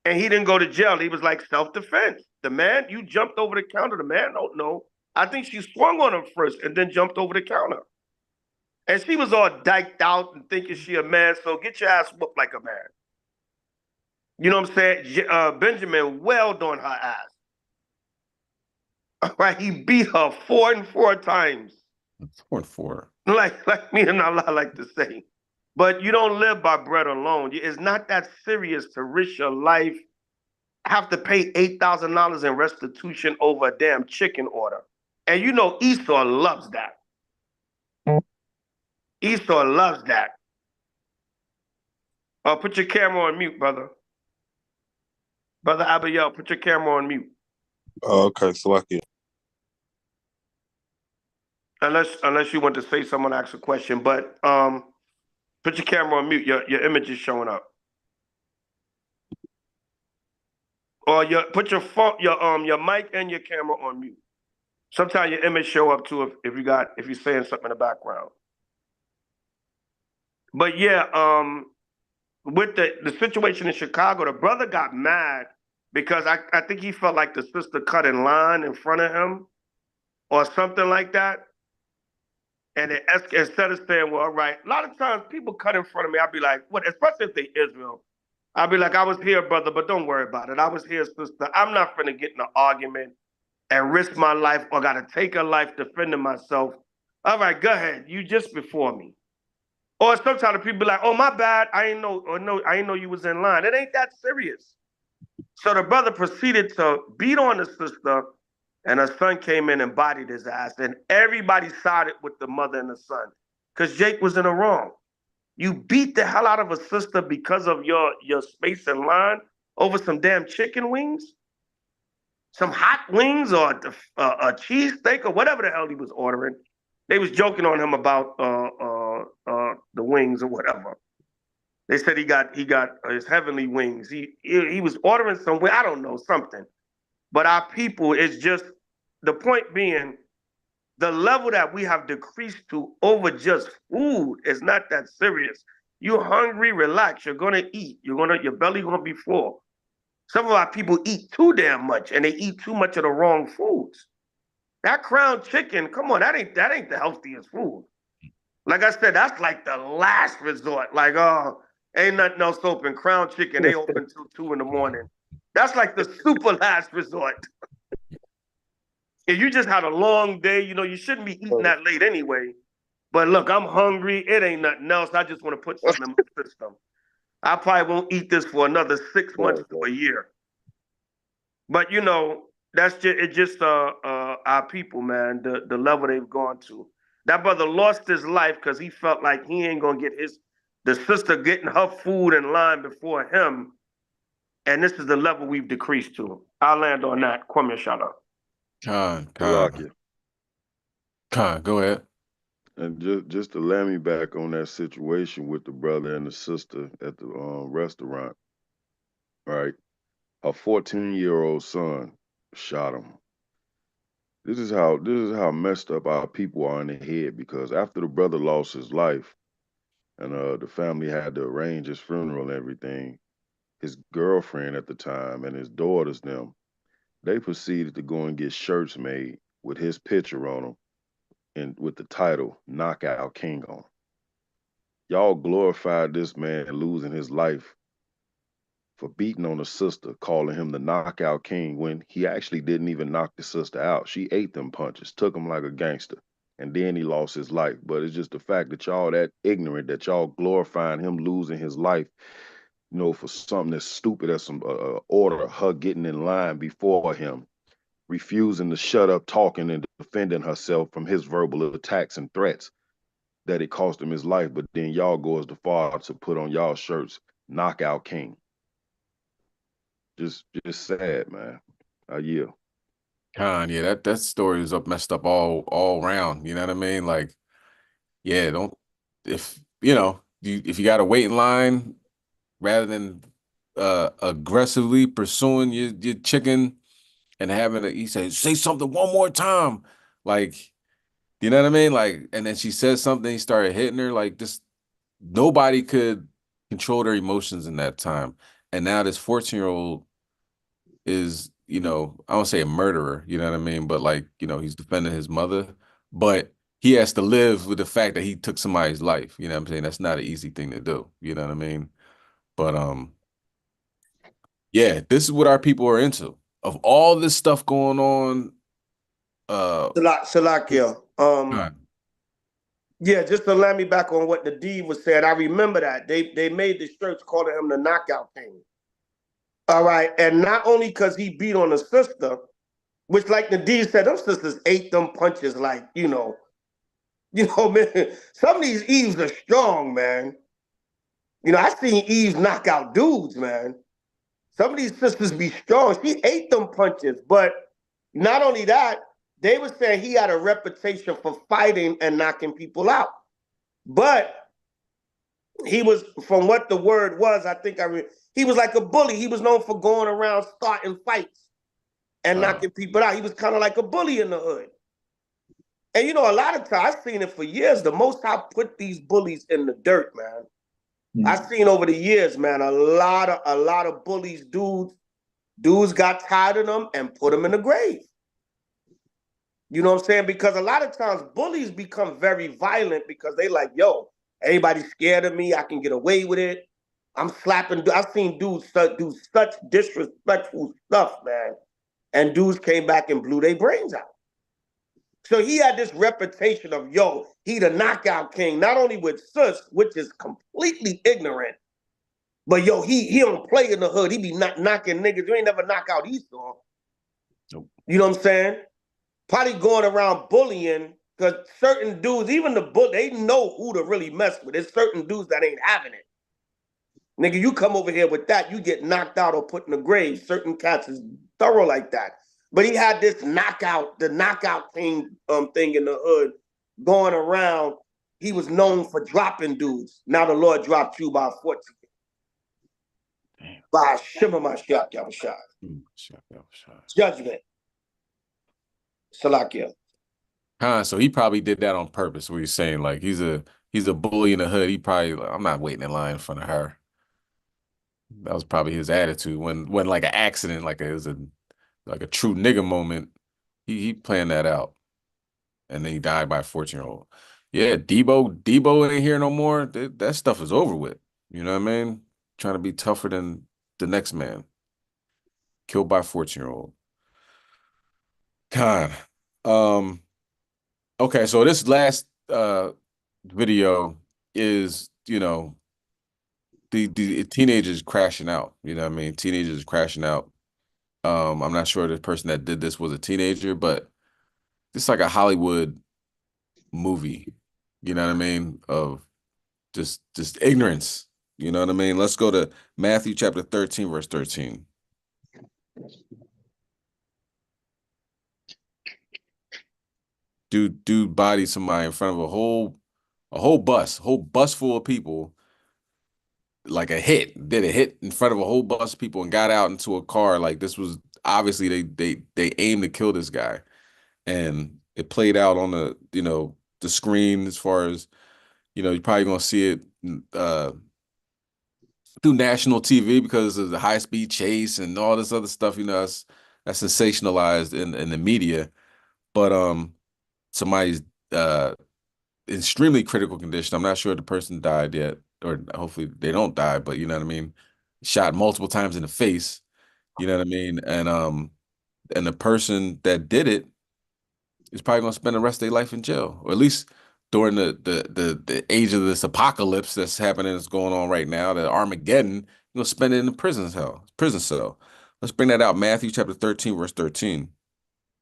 And he didn't go to jail. He was like self-defense. The man, you jumped over the counter. The man don't know. I think she swung on him first and then jumped over the counter. And she was all dyked out and thinking she a man. So get your ass whooped like a man. You know what I'm saying? Benjamin wailed on her ass. All right, he beat her 4 and 4 times. 4 and 4. Like me and Allah like to say. But you don't live by bread alone. It's not that serious to risk your life, have to pay $8,000 in restitution over a damn chicken order. And you know Esau loves that. Esau loves that. Put your camera on mute, brother. Brother Abiel, put your camera on mute. Okay, Salakia. Unless you want to say someone ask a question, but put your camera on mute. Your image is showing up. Or put your phone, your mic and your camera on mute. Sometimes your image show up too if you're saying something in the background. But yeah, with the situation in Chicago, the brother got mad because I think he felt like the sister cut in line in front of him or something like that. And instead of saying, well, all right, a lot of times people cut in front of me, I'd be like, what, especially if they Israel. I'd be like, I was here, brother, but don't worry about it. I was here, sister. I'm not finna get in an argument and risk my life or gotta take a life defending myself. All right, go ahead. You just before me. Or sometimes people be like, oh, my bad. I ain't know you was in line. It ain't that serious. So the brother proceeded to beat on the sister, and her son came in and bodied his ass. And everybody sided with the mother and the son because Jake was in the wrong. You beat the hell out of a sister because of your space in line over some damn chicken wings, some hot wings, or a cheesesteak, or whatever the hell he was ordering. They was joking on him about the wings or whatever. They said he got his heavenly wings. He was ordering somewhere, I don't know, something. But our people, it's just, the point being, the level that we have decreased to over just food is not that serious. You're hungry, relax. You're gonna eat. Your belly gonna be full. Some of our people eat too damn much, and they eat too much of the wrong foods. That crown chicken, come on, that ain't the healthiest food. Like I said, that's like the last resort. Like, ain't nothing else open. Crown chicken, they open till 2 in the morning. That's like the super last resort. If you just had a long day, you shouldn't be eating that late anyway. But look, I'm hungry. It ain't nothing else. I just want to put something in my system. I probably won't eat this for another 6 months to a year. But that's just our people, man. The level they've gone to. That brother lost his life because he felt like he ain't gonna get the sister getting her food in line before him. And this is the level we've decreased to. I'll land on that. Kwame Shala. Khan, go ahead. And just to land me back on that situation with the brother and the sister at the restaurant, right? A 14-year-old son shot him. This is how messed up our people are in the head, because after the brother lost his life and the family had to arrange his funeral and everything, his girlfriend at the time and his daughters, them, they proceeded to go and get shirts made with his picture on them and with the title Knockout King on 'em. Y'all glorified this man losing his life for beating on a sister, calling him the Knockout King when he actually didn't even knock the sister out. She ate them punches, took him like a gangster, and then he lost his life. But it's just the fact that y'all that ignorant, that y'all glorifying him losing his life, you know, for something as stupid as some order, her getting in line before him, refusing to shut up talking and defending herself from his verbal attacks and threats, that it cost him his life. But then y'all go as the far to put on y'all shirts, Knockout King. Just sad, man. Yeah. Yeah, that story is messed up all around. You know what I mean? Like, yeah, don't if if you got to wait in line rather than aggressively pursuing your chicken and having he said, say something one more time. Like, you know what I mean? Like, and then she says something, he started hitting her. Like, just nobody could control their emotions in that time. And now this 14-year-old is, I don't say a murderer, you know what I mean? But like, he's defending his mother, but he has to live with the fact that he took somebody's life. You know what I'm saying? That's not an easy thing to do. You know what I mean? But yeah, this is what our people are into. Of all this stuff going on, Salakia. God. Yeah, just to let me back on what the D was saying. I remember that. They made the shirts calling him the Knockout King. All right. And not only because he beat on a sister, which like the D said, them sisters ate them punches like, man. Some of these Eves are strong, man. I seen Eves knock out dudes, man. Some of these sisters be strong. She ate them punches. But not only that, they were saying he had a reputation for fighting and knocking people out. But he was, from what the word was, he was like a bully. He was known for going around starting fights and knocking people out. He was kind of like a bully in the hood. And a lot of times, I've seen it for years. The Most High put these bullies in the dirt, man. I've seen over the years, man, a lot of bullies, dudes got tired of them and put them in the grave. You know what I'm saying? Because a lot of times bullies become very violent because they like, yo, everybody's scared of me. I can get away with it. I'm slapping. I've seen dudes do such disrespectful stuff, man. And dudes came back and blew their brains out. So he had this reputation of, yo, he the knockout king, not only with sus, which is completely ignorant, but yo, he don't play in the hood. He be knocking niggas. You ain't never knock out Esau. Nope. You know what I'm saying? Probably going around bullying, because certain dudes, even the bull, they know who to really mess with. There's certain dudes that ain't having it. Nigga, you come over here with that, you get knocked out or put in the grave. Certain cats is thorough like that. But he had this knockout thing in the hood going around. He was known for dropping dudes. Now the Lord dropped you by 14. By Shimmer Mashiach Yahushua. Judgment. Salakia. So he probably did that on purpose. What you're saying, like he's a bully in the hood. He probably, I'm not waiting in line in front of her. That was probably his attitude when like an accident, like it was like a true nigga moment. He planned that out, and then he died by a 14-year-old. Yeah, Debo ain't here no more. That stuff is over with. You know what I mean? Trying to be tougher than the next man. Killed by a 14-year-old. God. Okay, so this last video is, the teenagers crashing out. You know what I mean? Teenagers crashing out. I'm not sure the person that did this was a teenager, but it's like a Hollywood movie. You know what I mean? Of just ignorance. You know what I mean? Let's go to Matthew chapter 13, verse 13. Dude bodied somebody in front of a whole bus full of people, like did a hit in front of a whole bus of people and got out into a car. Like this was obviously they aimed to kill this guy, and it played out on the screen. As far as you're probably gonna see it through national TV because of the high-speed chase and all this other stuff, that's sensationalized in the media. But somebody's in extremely critical condition. I'm not sure the person died yet, or hopefully they don't die, but you know what I mean? Shot multiple times in the face, you know what I mean? And the person that did it is probably gonna spend the rest of their life in jail, or at least during the age of this apocalypse that's happening, that's going on right now, the Armageddon, you're gonna spend it in the prison cell. Let's bring that out. Matthew chapter 13, verse 13.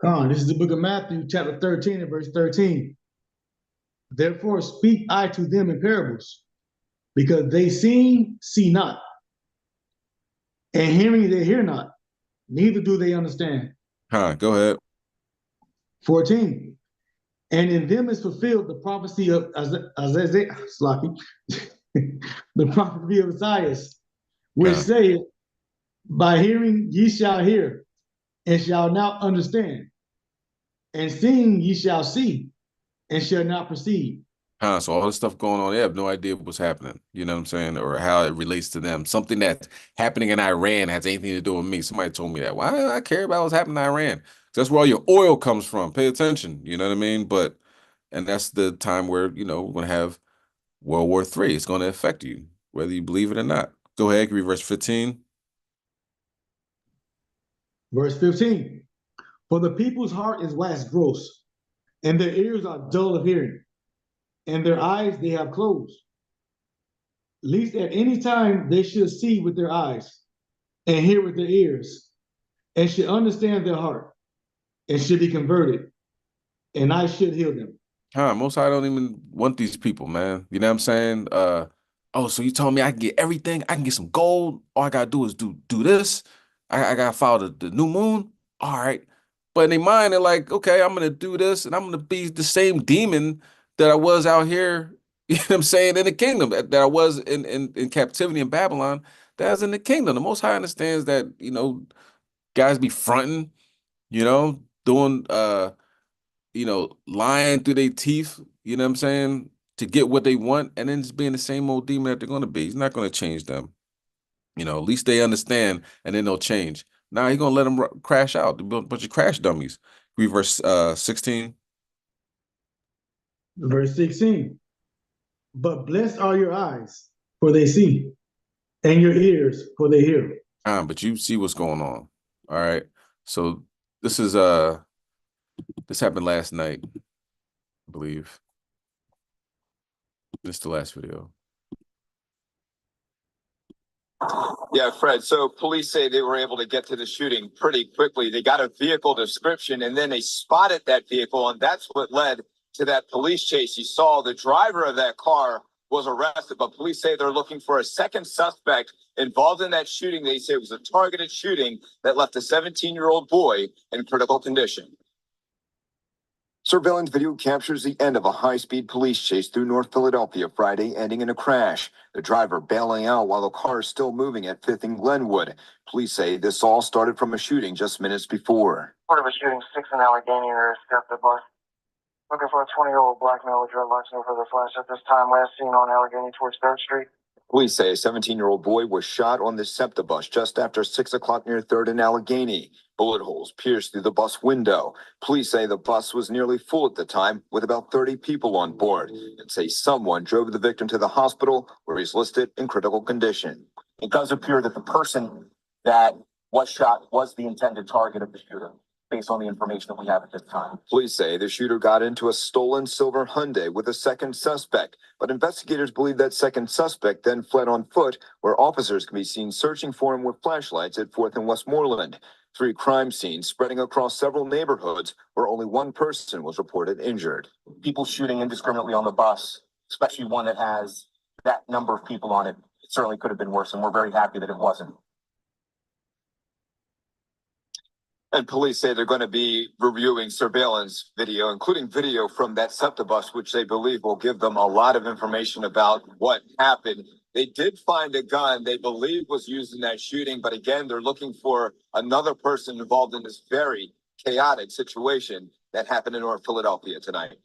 This is the book of Matthew, chapter 13 and verse 13. Therefore speak I to them in parables, because they see not, and hearing they hear not, neither do they understand. Go ahead. 14. And in them is fulfilled the prophecy of Isaiah, the prophecy of Isaiah, which saith, by hearing ye shall hear, and shall not understand, and seeing ye shall see, and shall not perceive. So all this stuff going on, they have no idea what's happening. You know what I'm saying? Or how it relates to them. Something that's happening in Iran has anything to do with me. Somebody told me that. Why do I care about what's happening in Iran? That's where all your oil comes from. Pay attention. You know what I mean? And that's the time where, we're going to have World War III. It's going to affect you, whether you believe it or not. Go ahead, read verse 15. Verse 15. For the people's heart is waxed gross, and their ears are dull of hearing, and their eyes they have closed, lest at any time they should see with their eyes, and hear with their ears, and should understand their heart, and should be converted, and I should heal them. Most High don't even want these people, man. You know what I'm saying? So you told me I can get everything? I can get some gold. All I gotta do is do this. I gotta follow the new moon. All right. But in their mind, they're like, okay, I'm gonna do this, and I'm gonna be the same demon that I was out here, you know what I'm saying, in the kingdom, that I was in captivity in Babylon, that's in the kingdom. The Most High understands that, guys be fronting, doing lying through their teeth, you know what I'm saying, to get what they want, and then just being the same old demon that they're going to be. He's not going to change them. At least they understand, and then they'll change. Now he's going to let them crash out, a bunch of crash dummies. Read verse 16. Verse 16. But blessed are your eyes, for they see, and your ears, for they hear. But you see what's going on. All right. So this happened last night, I believe. This is the last video. Yeah, Fred. So police say they were able to get to the shooting pretty quickly. They got a vehicle description, and then they spotted that vehicle, and that's what led to that police chase. You saw the driver of that car was arrested, but police say they're looking for a second suspect involved in that shooting. They say it was a targeted shooting that left a 17-year-old boy in critical condition. Surveillance video captures the end of a high-speed police chase through North Philadelphia Friday, ending in a crash. The driver bailing out while the car is still moving at 5th and Glenwood. Police say this all started from a shooting just minutes before. Part of a shooting, 6 in Allegheny area, stepped the bus. Looking for a 20-year-old black male with dreadlocks over the flash at this time, last seen on Allegheny towards 3rd Street. Police say a 17-year-old boy was shot on the SEPTA bus just after 6 o'clock near 3rd and Allegheny. Bullet holes pierced through the bus window. Police say the bus was nearly full at the time, with about 30 people on board, and say someone drove the victim to the hospital, where he's listed in critical condition. It does appear that the person that was shot was the intended target of the shooter, based on the information that we have at this time. Police say the shooter got into a stolen silver Hyundai with a second suspect, but investigators believe that second suspect then fled on foot, where officers can be seen searching for him with flashlights at 4th and Westmoreland. 3 crime scenes spreading across several neighborhoods where only one person was reported injured. People shooting indiscriminately on the bus, especially one that has that number of people on it, it certainly could have been worse, and we're very happy that it wasn't. And police say they're going to be reviewing surveillance video, including video from that SEPTA bus, which they believe will give them a lot of information about what happened. They did find a gun they believe was used in that shooting, but again, they're looking for another person involved in this very chaotic situation that happened in North Philadelphia tonight.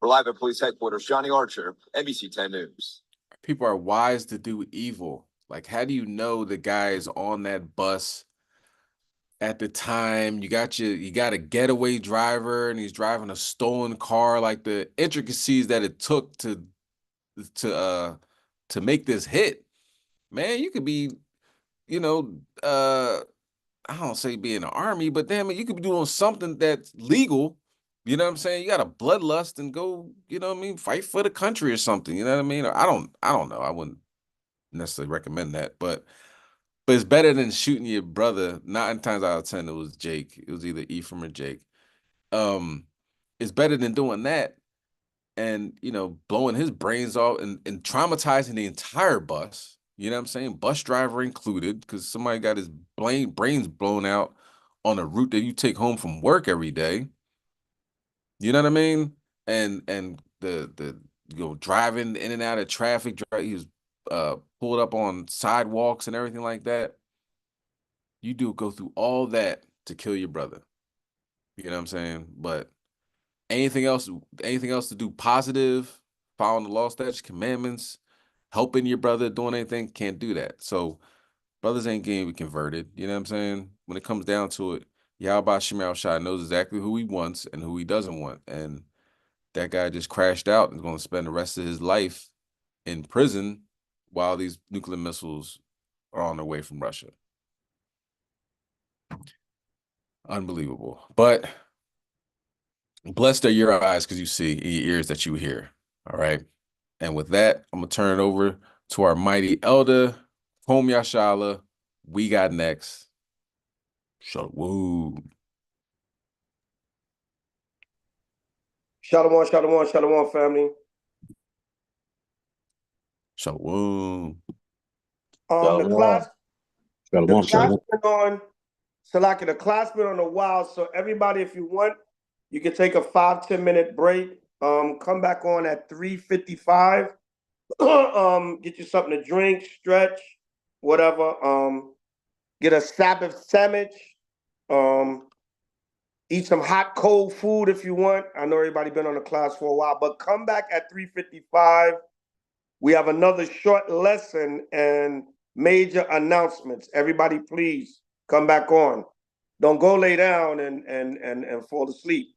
We're live at police headquarters. Johnny Archer, NBC 10 News. People are wise to do evil. Like, how do you know the guy is on that bus at the time? You got a getaway driver and he's driving a stolen car. Like, the intricacies that it took to make this hit, man, you could be, you know, I don't say be in the army, but damn it, you could be doing something that's legal. You know what I'm saying? You got a bloodlust and go, you know what I mean, fight for the country or something. You know what I mean? Or I don't know. I wouldn't necessarily recommend that, but it's better than shooting your brother. 9 times out of 10, it was Jake. It was either Ephraim or Jake. It's better than doing that and, you know, blowing his brains off and traumatizing the entire bus. You know what I'm saying? Bus driver included, because somebody got his brains blown out on a route that you take home from work every day. You know what I mean? And the driving in and out of traffic, he was pulled up on sidewalks and everything like that. You go through all that to kill your brother. You know what I'm saying? But anything else to do positive, following the law, statutes, commandments, helping your brother, doing anything, can't do that. So brothers ain't getting converted. You know what I'm saying? When it comes down to it, Yahweh Shemel Shai knows exactly who he wants and who he doesn't want. And that guy just crashed out and is going to spend the rest of his life in prison while these nuclear missiles are on their way from Russia. Unbelievable. But blessed are your eyes because you see, and your ears that you hear. All right. And with that, I'm going to turn it over to our mighty elder, Hom Yashala. We got next. Shalom. Shalom, shalom, shalom, family. Shalom. The class been on a while, so everybody, if you want, you can take a 5-10 minute break. Come back on at 3:55. Get you something to drink, stretch, whatever. Get a Sabbath sandwich. Eat some hot, cold food if you want. I know everybody been on the class for a while, but come back at 3:55. We have another short lesson and major announcements. Everybody, please come back on. Don't go lay down and fall asleep.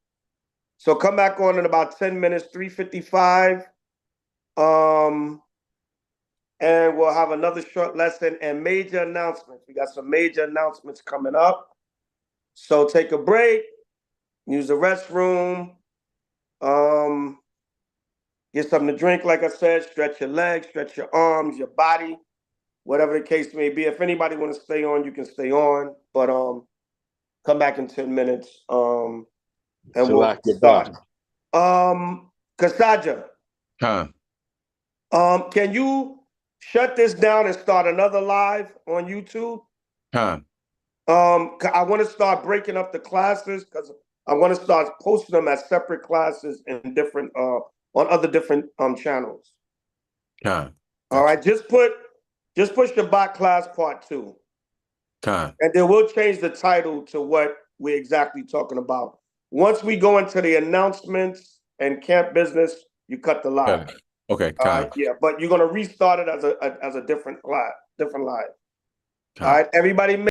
So come back on in about 10 minutes, 3:55. And we'll have another short lesson and major announcements. We got some major announcements coming up. So take a break, use the restroom, get something to drink, like I said, stretch your legs, stretch your arms, your body, whatever the case may be. If anybody want to stay on, you can stay on, but come back in 10 minutes and we'll start. Kasaja. Huh. Can you shut this down and start another live on YouTube? Huh. I want to start breaking up the classes because I want to start posting them as separate classes in different on other different channels. Huh. All right, just put Shabbat class part 2. Huh. And then we'll change the title to what we're exactly talking about. Once we go into the announcements and camp business, you cut the live. Okay. Yeah, but you're gonna restart it as a different live. All right, everybody.